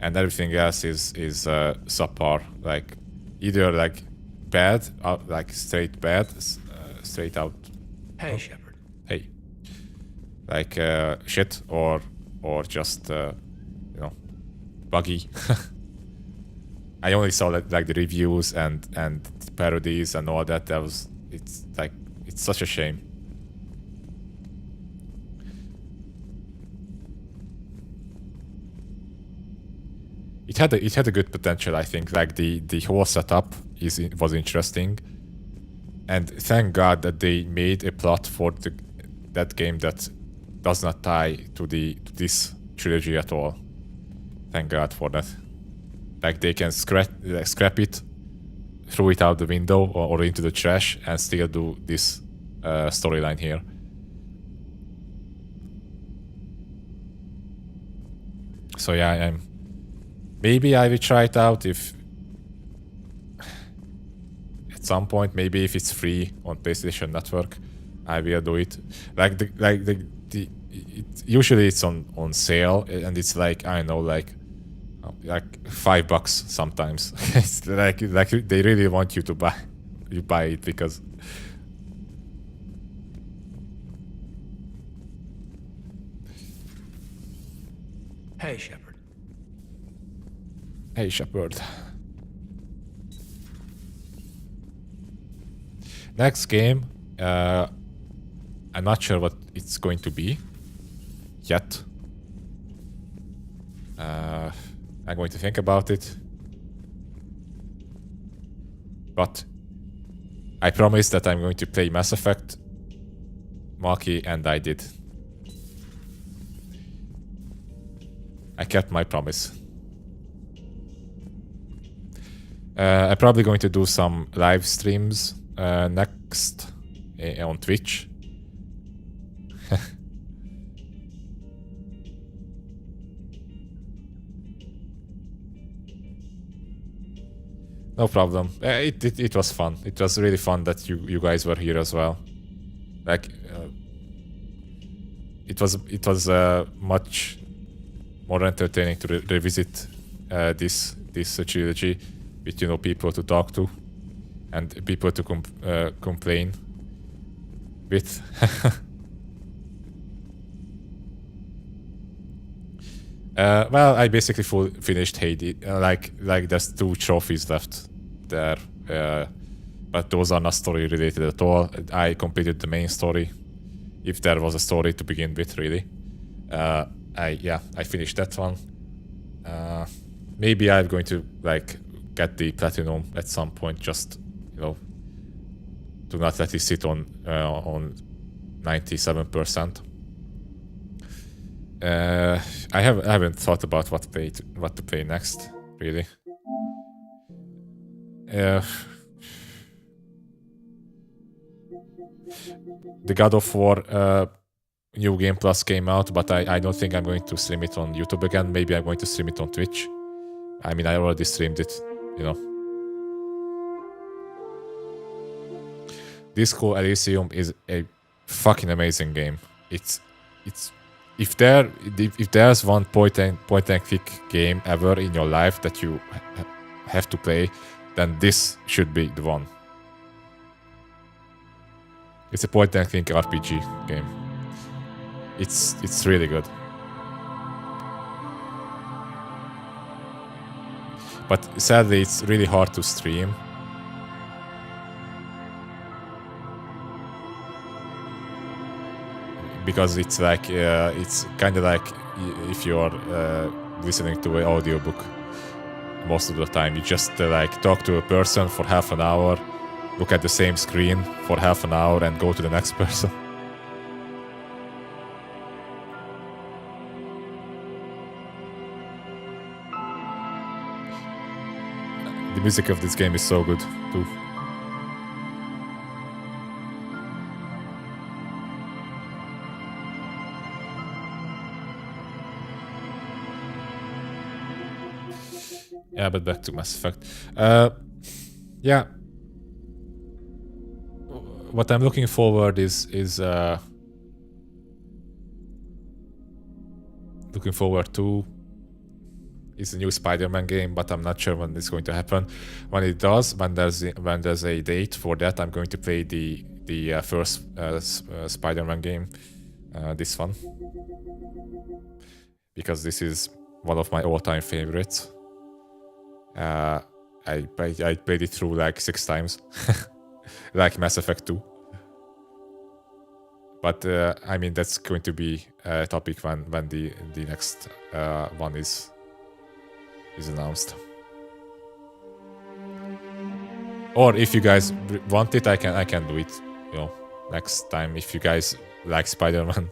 and everything else is subpar. Like either like bad, like straight bad, straight out. Hey, Shepard. Hey. Like shit, or just you know, buggy. I only saw like the reviews and parodies and all that. It's such a shame. It had a good potential, I think. Like the whole setup was interesting, and thank God that they made a plot for that game that does not tie to this trilogy at all. Thank God for that. Like they can scrap it throw it out the window or into the trash and still do this storyline here. So yeah, maybe I will try it out if at some point, maybe if it's free on PlayStation Network, I will do it. Usually it's on sale and it's like, I don't know, like $5 sometimes. It's like they really want you to buy it because. Hey, Shepard. Hey, Shepard. Next game, I'm not sure what it's going to be yet. I'm going to think about it. But I promised that I'm going to play Mass Effect, Maki, and I did. I kept my promise. I'm probably going to do some live streams next on Twitch. No problem. It was fun. It was really fun that you guys were here as well. Like it was much more entertaining to revisit this trilogy with people to talk to and people to complain with. Well, I basically finished Hades. Like there's 2 trophies left there, but those are not story related at all. I completed the main story, if there was a story to begin with, really. I finished that one. Maybe I'm going to like get the platinum at some point, just to not let it sit on 97%. I haven't thought about what to play next, really. The God of War New Game Plus came out, but I don't think I'm going to stream it on YouTube again. Maybe I'm going to stream it on Twitch. I mean, I already streamed it, Disco Elysium is a fucking amazing game. It's if there's one point and click game ever in your life that you have to play, then this should be the one. It's a point and click RPG game. It's really good. But sadly, it's really hard to stream. Because it's like it's kind of like if you're listening to an audiobook most of the time. You just like talk to a person for half an hour, look at the same screen for half an hour, and go to the next person. The music of this game is so good too. Yeah, but back to Mass Effect. Yeah. What I'm looking forward is looking forward to is a new Spider-Man game, but I'm not sure when it's going to happen. When it does, when there's a date for that, I'm going to play the first Spider-Man game, this one, because this is one of my all-time favorites. I played it through like 6 times, like Mass Effect 2. But I mean, that's going to be a topic when the next one is announced. Or if you guys want it, I can do it. Next time, if you guys like Spider-Man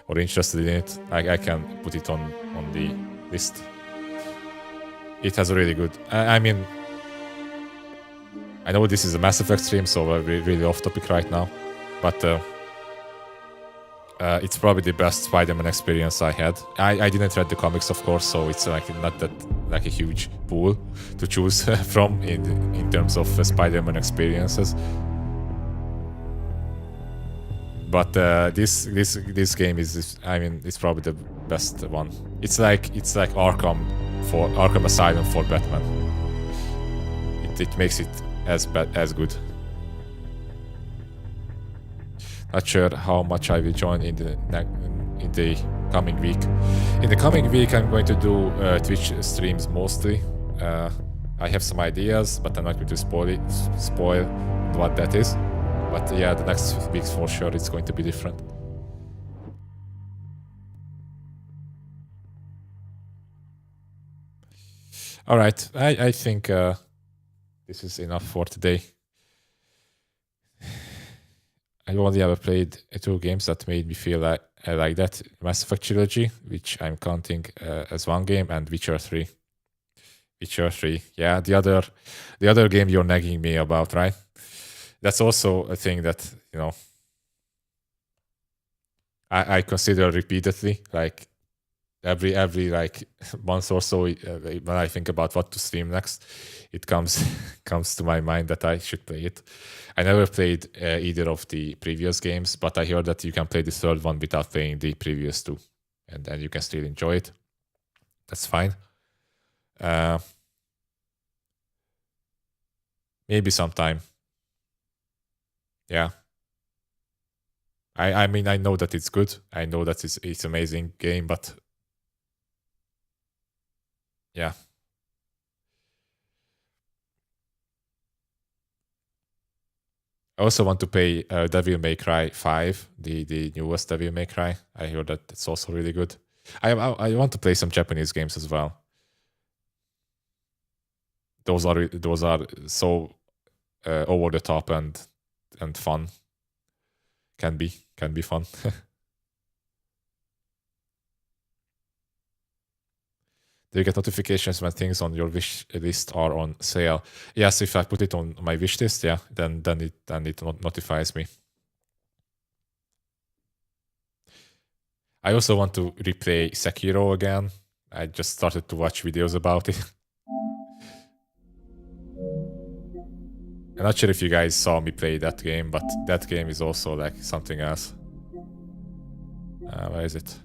or interested in it, I can put it on the list. It has a really good. I mean, I know this is a Mass Effect stream, so we're really off topic right now, but it's probably the best Spider-Man experience I had. I didn't read the comics, of course, so it's like not that like a huge pool to choose from in terms of Spider-Man experiences. But this game is I mean, it's probably the best one. It's like Arkham Asylum for Batman. It makes it as good. Not sure how much I will join in the coming week. In the coming week, I'm going to do Twitch streams mostly. I have some ideas, but I'm not going to spoil what that is. But yeah, the next weeks for sure it's going to be different. All right, I think this is enough for today. I only ever played 2 games that made me feel like that. Mass Effect Trilogy, which I'm counting as one game, and Witcher 3. Witcher 3, yeah, the other game you're nagging me about, right? That's also a thing that, you know, I consider repeatedly, like every like month or so, when I think about what to stream next, it comes to my mind that I should play it. I never played either of the previous games, but I heard that you can play the third one without playing the previous 2, and then you can still enjoy it. That's fine. Maybe sometime. Yeah. I mean, I know that it's good. I know that it's amazing game, but yeah. I also want to play Devil May Cry 5, the newest Devil May Cry. I heard that it's also really good. I want to play some Japanese games as well. Those are so over the top and fun. Can be fun. Do you get notifications when things on your wish list are on sale? Yes, if I put it on my wish list, yeah, then it notifies me. I also want to replay Sekiro again. I just started to watch videos about it. I'm not sure if you guys saw me play that game, but that game is also like something else. Where is it?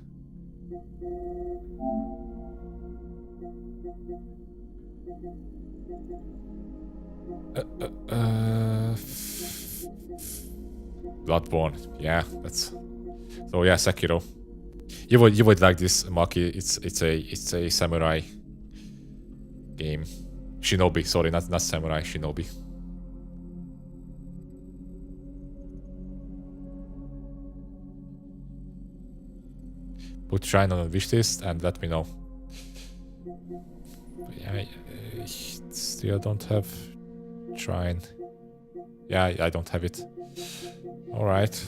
Bloodborne. Yeah, that's so. Yeah, Sekiro. You would like this, Maki. It's a samurai game. Shinobi. Sorry, not samurai. Shinobi. Put Shrine on a wish list and let me know. I still don't have Shrine. Yeah, I don't have it. All right.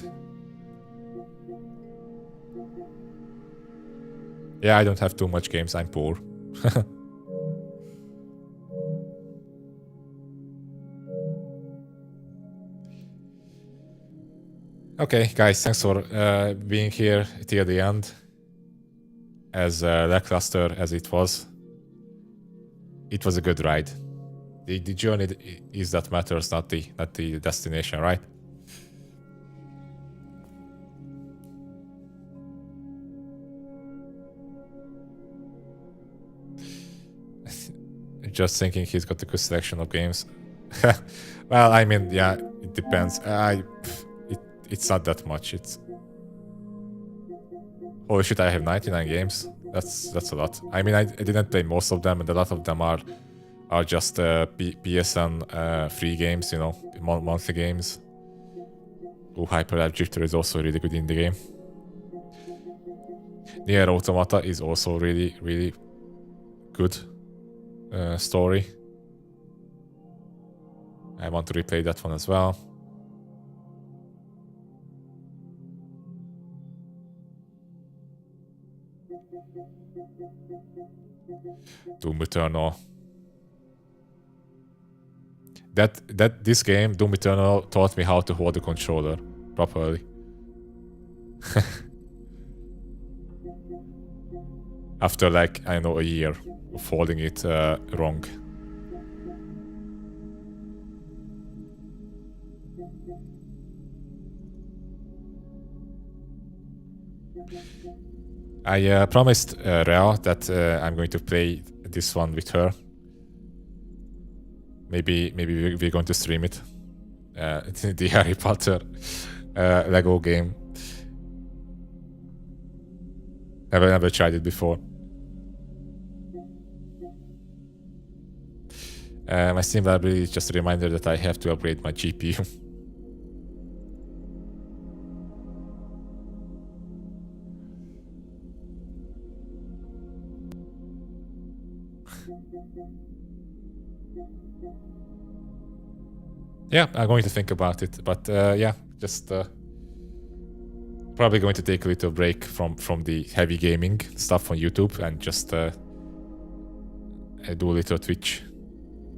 Yeah, I don't have too much games. I'm poor. Okay, guys, thanks for being here till the end. As lackluster as it was a good ride. The journey is that matters, not the destination, right? Just thinking he's got a good selection of games. Well, I mean, yeah, it depends. It's not that much. It's holy shit, I have 99 games. That's a lot. I mean, I didn't play most of them, and a lot of them are just PSN free games, you know, monthly games. Oh, Hyper Drifter is also really good in the game. Nier Automata is also really, really good story. I want to replay that one as well. Doom Eternal. this game, Doom Eternal, taught me how to hold the controller properly. After like, I don't know, a year of holding it wrong. I promised Rhea that I'm going to play this one with her. Maybe we're going to stream it. The Harry Potter Lego game. Never tried it before. My Steam library is just a reminder that I have to upgrade my GPU. Yeah, I'm going to think about it, but yeah, just probably going to take a little break from the heavy gaming stuff on YouTube and just do a little Twitch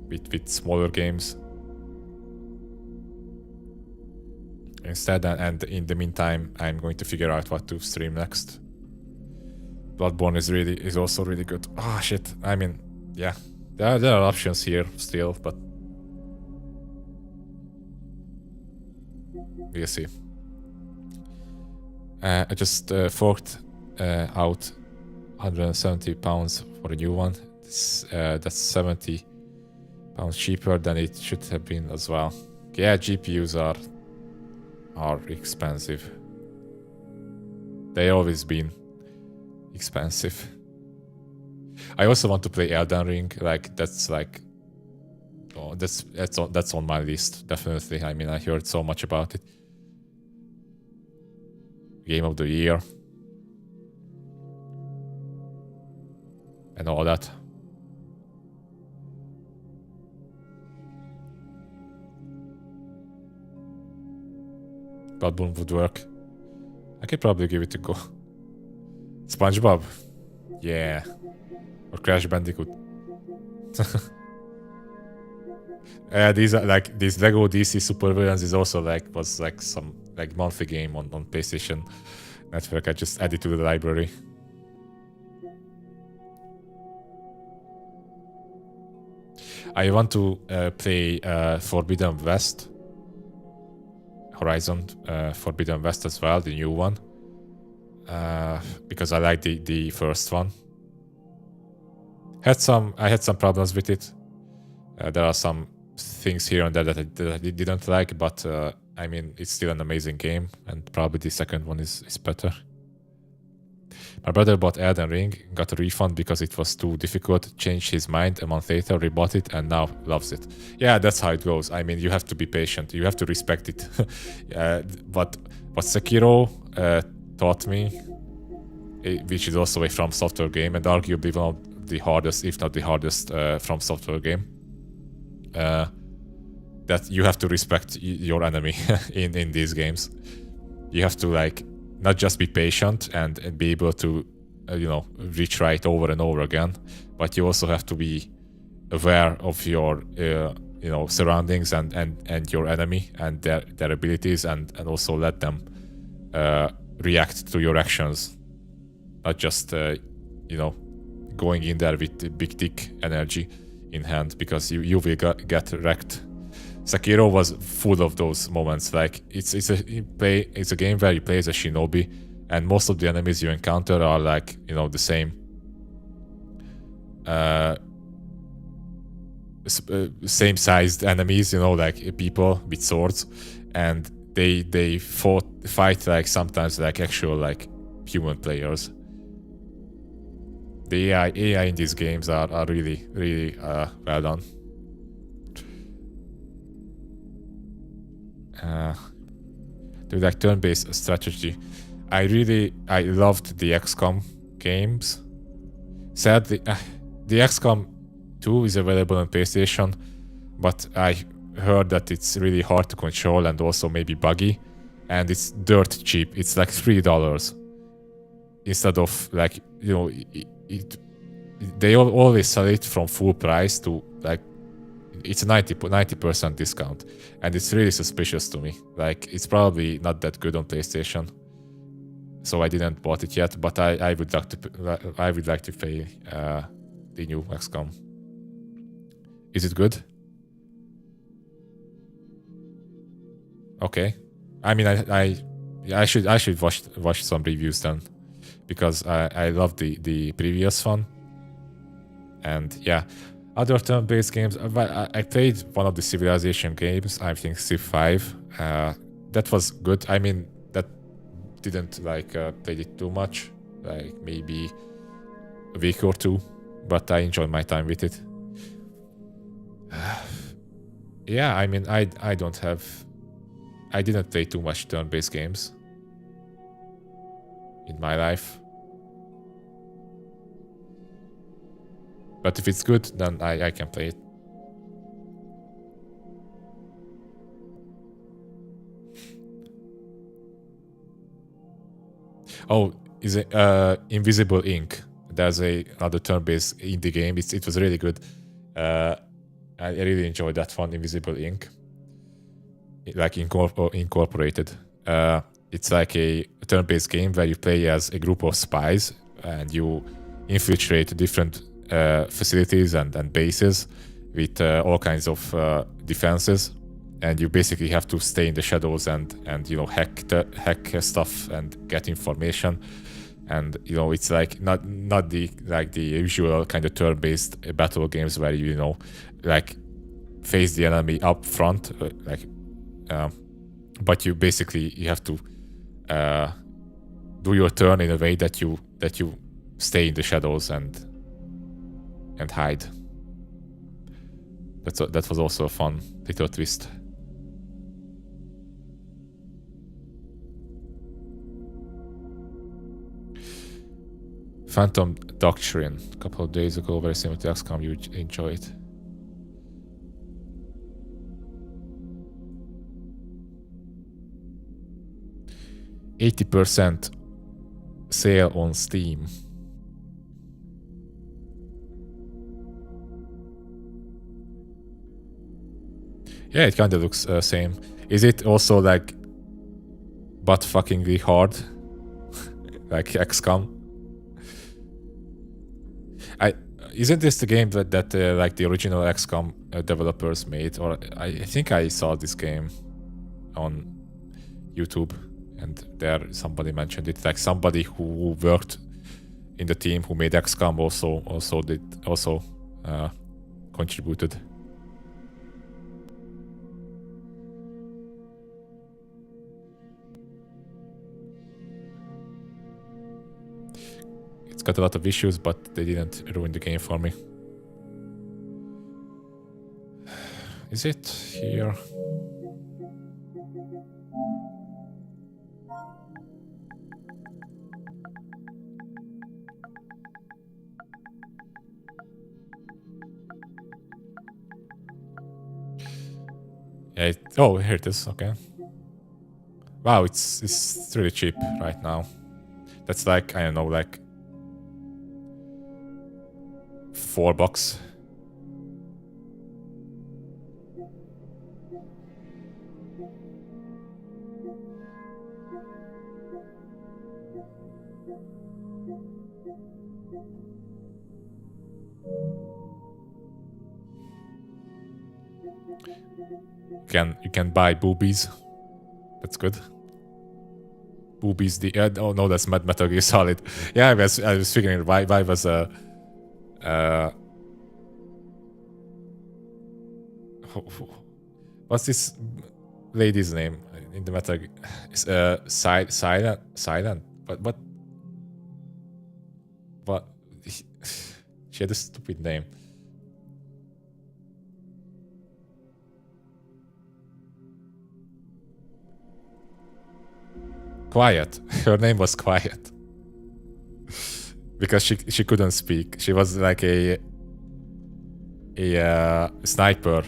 with smaller games instead, and in the meantime I'm going to figure out what to stream next. Bloodborne is also really good. Ah, shit. I mean, yeah, there are options here still, but we'll see. I just forked out £170 for a new one. That's £70 cheaper than it should have been as well. Yeah, GPUs are expensive. They always been expensive. I also want to play Elden Ring. Like that's on my list, definitely. I mean, I heard so much about it. Game of the year and all that. Bloodborne would work. I could probably give it a go. SpongeBob, yeah, or Crash Bandicoot. These are like these Lego DC Supervillains is also was some monthly game on PlayStation Network. I just added to the library. I want to play Forbidden West, Horizon Forbidden West as well, the new one, because I like the first one. I had some problems with it. There are some things here and there that I didn't like, but I mean, it's still an amazing game, and probably the second one is better. My brother bought Elden Ring, got a refund because it was too difficult, changed his mind a month later, rebought it, and now loves it. Yeah, that's how it goes. I mean, you have to be patient, you have to respect it. But what Sekiro taught me, which is also a From Software game, and arguably one of the hardest, if not the hardest, From Software game, that you have to respect your enemy in these games. You have to not just be patient and be able to retry it over and over again, but you also have to be aware of your surroundings and your enemy and their abilities, and also let them react to your actions, not just going in there with big dick energy in hand, because you will get wrecked. Sekiro was full of those moments. Like it's a game where you play as a shinobi, and most of the enemies you encounter are the same same sized enemies, like people with swords, and they fight sometimes actual human players. The AI in these games are really well done. Do turn-based strategy. I loved the XCOM games. Sadly, the XCOM 2 is available on PlayStation, but I heard that it's really hard to control and also maybe buggy, and it's dirt cheap. It's $3 instead of they always sell it from full price to it's a 90% discount, and it's really suspicious to me. Like, it's probably not that good on PlayStation, so I didn't bought it yet. But I would like to pay the new XCOM. Is it good? Okay. I mean, I should watch some reviews then, because I love the previous one. And yeah, other turn-based games. I played one of the Civilization games. I think Civ 5. That was good. I mean, that didn't like play it too much, like maybe a week or two, but I enjoyed my time with it. Yeah, I mean, I didn't play too much turn-based games in my life. But if it's good, then I can play it. Oh, is it Invisible Ink? There's another turn-based indie game. It was really good. I really enjoyed that one, Invisible Ink. Like incorporated. It's like a turn-based game where you play as a group of spies and you infiltrate different facilities and bases with all kinds of defenses, and you basically have to stay in the shadows and hack stuff and get information. And it's like not the usual kind of turn-based battle games where you like face the enemy up front, but you have to do your turn in a way that you stay in the shadows and hide. That was also a fun little twist. Phantom Doctrine, a couple of days ago, very similar to XCOM. You enjoy it. $80 sale on Steam. Yeah, it kind of looks same. Is it also like butt-fuckingly hard, like XCOM? Isn't this the game that like the original XCOM developers made? Or I think I saw this game on YouTube, and there somebody mentioned it. Like somebody who worked in the team who made XCOM also contributed. It's got a lot of issues, but they didn't ruin the game for me. Is it here? Yeah, oh, here it is. Okay. Wow, it's really cheap right now. That's like, I don't know, like $4. You can buy boobies. That's good. Boobies. Oh no, that's Metal Gear Solid. Yeah, I was figuring why was what's this lady's name in the Metal Gear? It's Silent. But she had a stupid name. Quiet. Her name was Quiet. Because she couldn't speak. She was like a sniper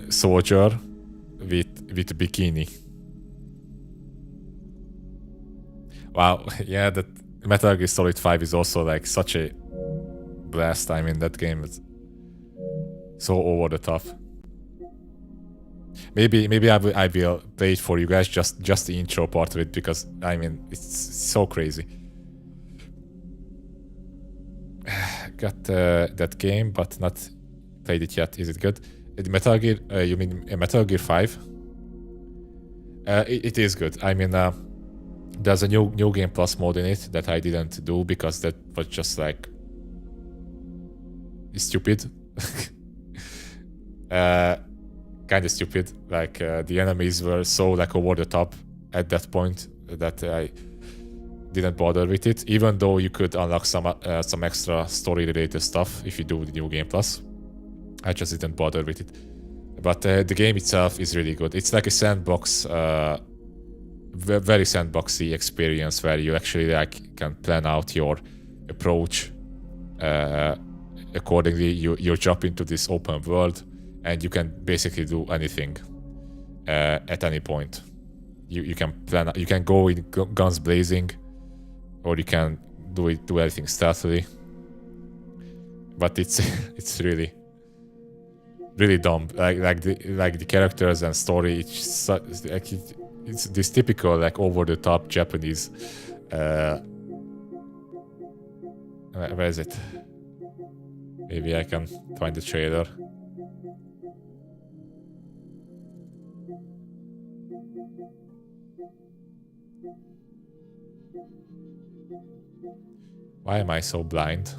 soldier with a bikini. Wow, yeah, that Metal Gear Solid 5 is also like such a blast. I mean, that game is so over the top. Maybe I will play it for you guys, just the intro part of it, because I mean it's so crazy. Got that game, but not played it yet. Is it good? Metal Gear? You mean Metal Gear 5? It is good. I mean, there's a new game plus mode in it that I didn't do because that was just like stupid. Kind of stupid. Like the enemies were so like over the top at that point that I didn't bother with it. Even though you could unlock some extra story related stuff if you do the new game plus, I just didn't bother with it. But the game itself is really good. It's like a sandbox, very sandboxy experience where you actually like can plan out your approach accordingly. You jump into this open world and you can basically do anything at any point. You can plan. You can go in guns blazing, or you can do everything stealthily. But it's really dumb. Like the characters and story. It's this typical like over the top Japanese. Where is it? Maybe I can find the trailer. Why am I so blind?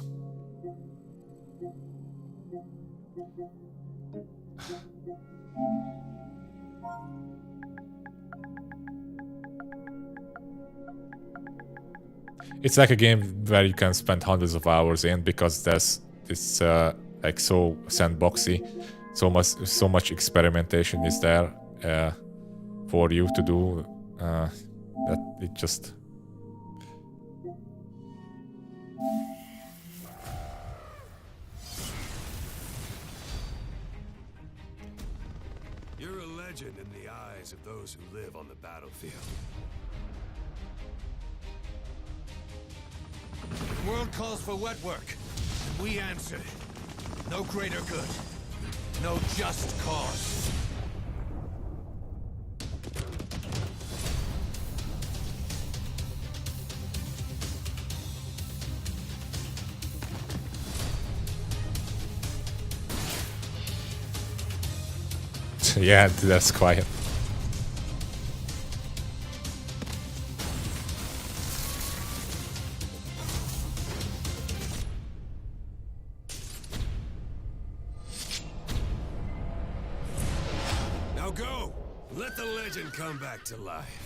It's like a game where you can spend hundreds of hours in because there's this like so sandboxy, so much experimentation is there for you to do that it just. You're a legend in the eyes of those who live on the battlefield. The world calls for wet work, and we answer. No greater good. No just cause. Yeah, that's quiet. Now go! Let the legend come back to life.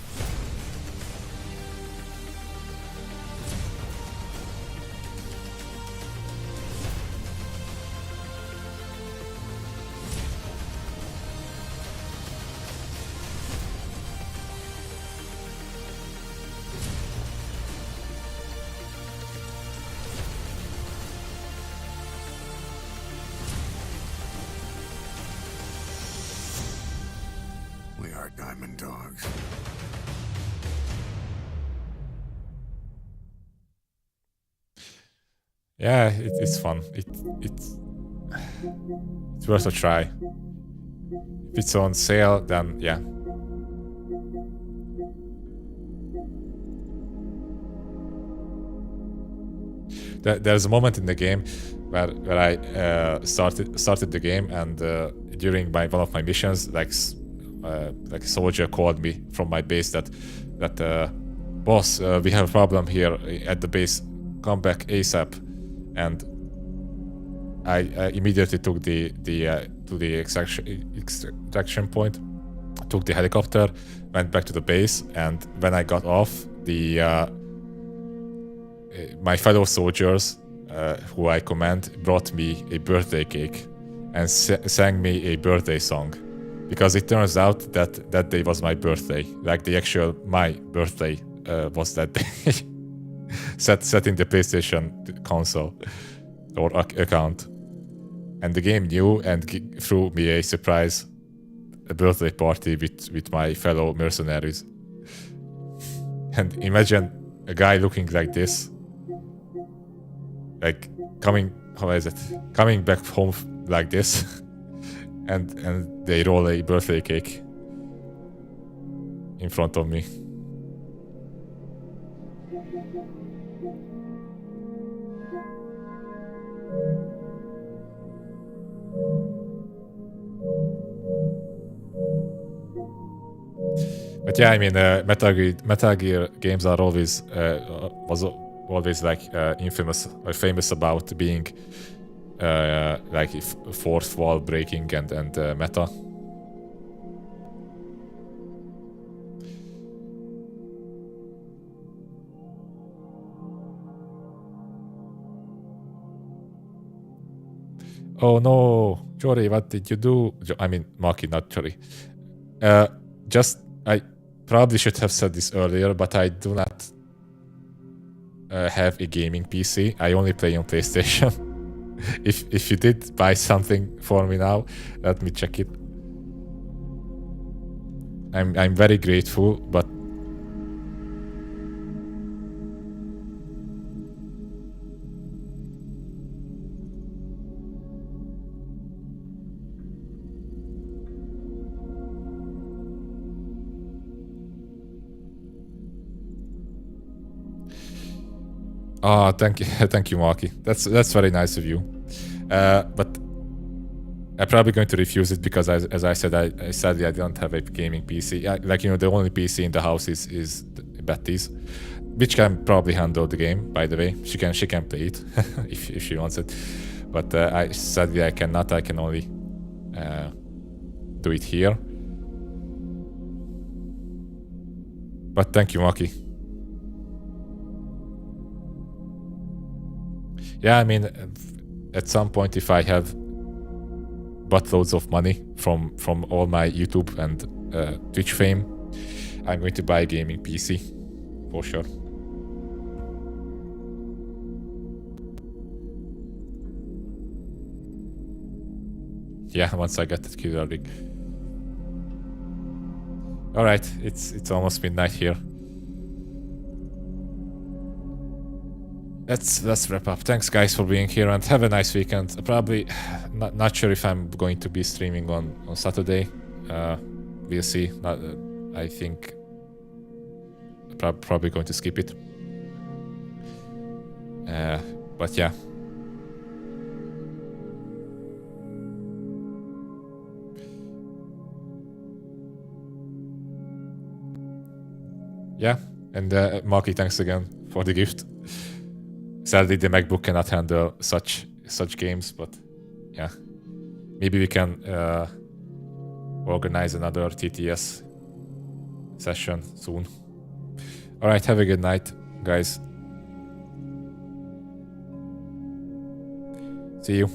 We are diamond dogs. Yeah, it's fun. It's worth a try. If it's on sale, then yeah. There's a moment in the game where I started the game, and during one of my missions, like a soldier called me from my base that boss, we have a problem here at the base. Come back ASAP. And I immediately took to the extraction point, took the helicopter, went back to the base, and when I got off, my fellow soldiers who I command brought me a birthday cake and sang me a birthday song, because it turns out that day was my birthday, like my birthday was that day. set in the PlayStation console or account, and the game knew and threw me a surprise birthday party with my fellow mercenaries. And imagine a guy looking like this, like coming back home like this and they roll a birthday cake in front of me. But yeah, I mean, Metal Gear games are always was always like infamous or famous about being like fourth wall breaking and meta. Oh no, Jory, what did you do? I mean, Maki, not Jory. Just, I probably should have said this earlier, but I do not have a gaming PC. I only play on PlayStation. If you did buy something for me now, let me check it. I'm very grateful, but thank you, thank you, Maki. That's very nice of you. But I'm probably going to refuse it because, as I said, I sadly I don't have a gaming PC. Like, you know, the only PC in the house is Betty's, which can probably handle the game. By the way, she can play it if she wants it. But I sadly I cannot. I can only do it here. But thank you, Maki. Yeah, I mean, at some point, if I have buttloads of money from all my YouTube and Twitch fame, I'm going to buy a gaming PC for sure. Yeah, once I get that killer rig. All right, it's almost midnight here. Let's wrap up. Thanks, guys, for being here, and have a nice weekend. Probably not sure if I'm going to be streaming on Saturday. We'll see. I think probably going to skip it. But yeah. Yeah, and Marky, thanks again for the gift. Sadly, the MacBook cannot handle such games, but yeah, maybe we can organize another TTS session soon. All right, have a good night, guys. See you.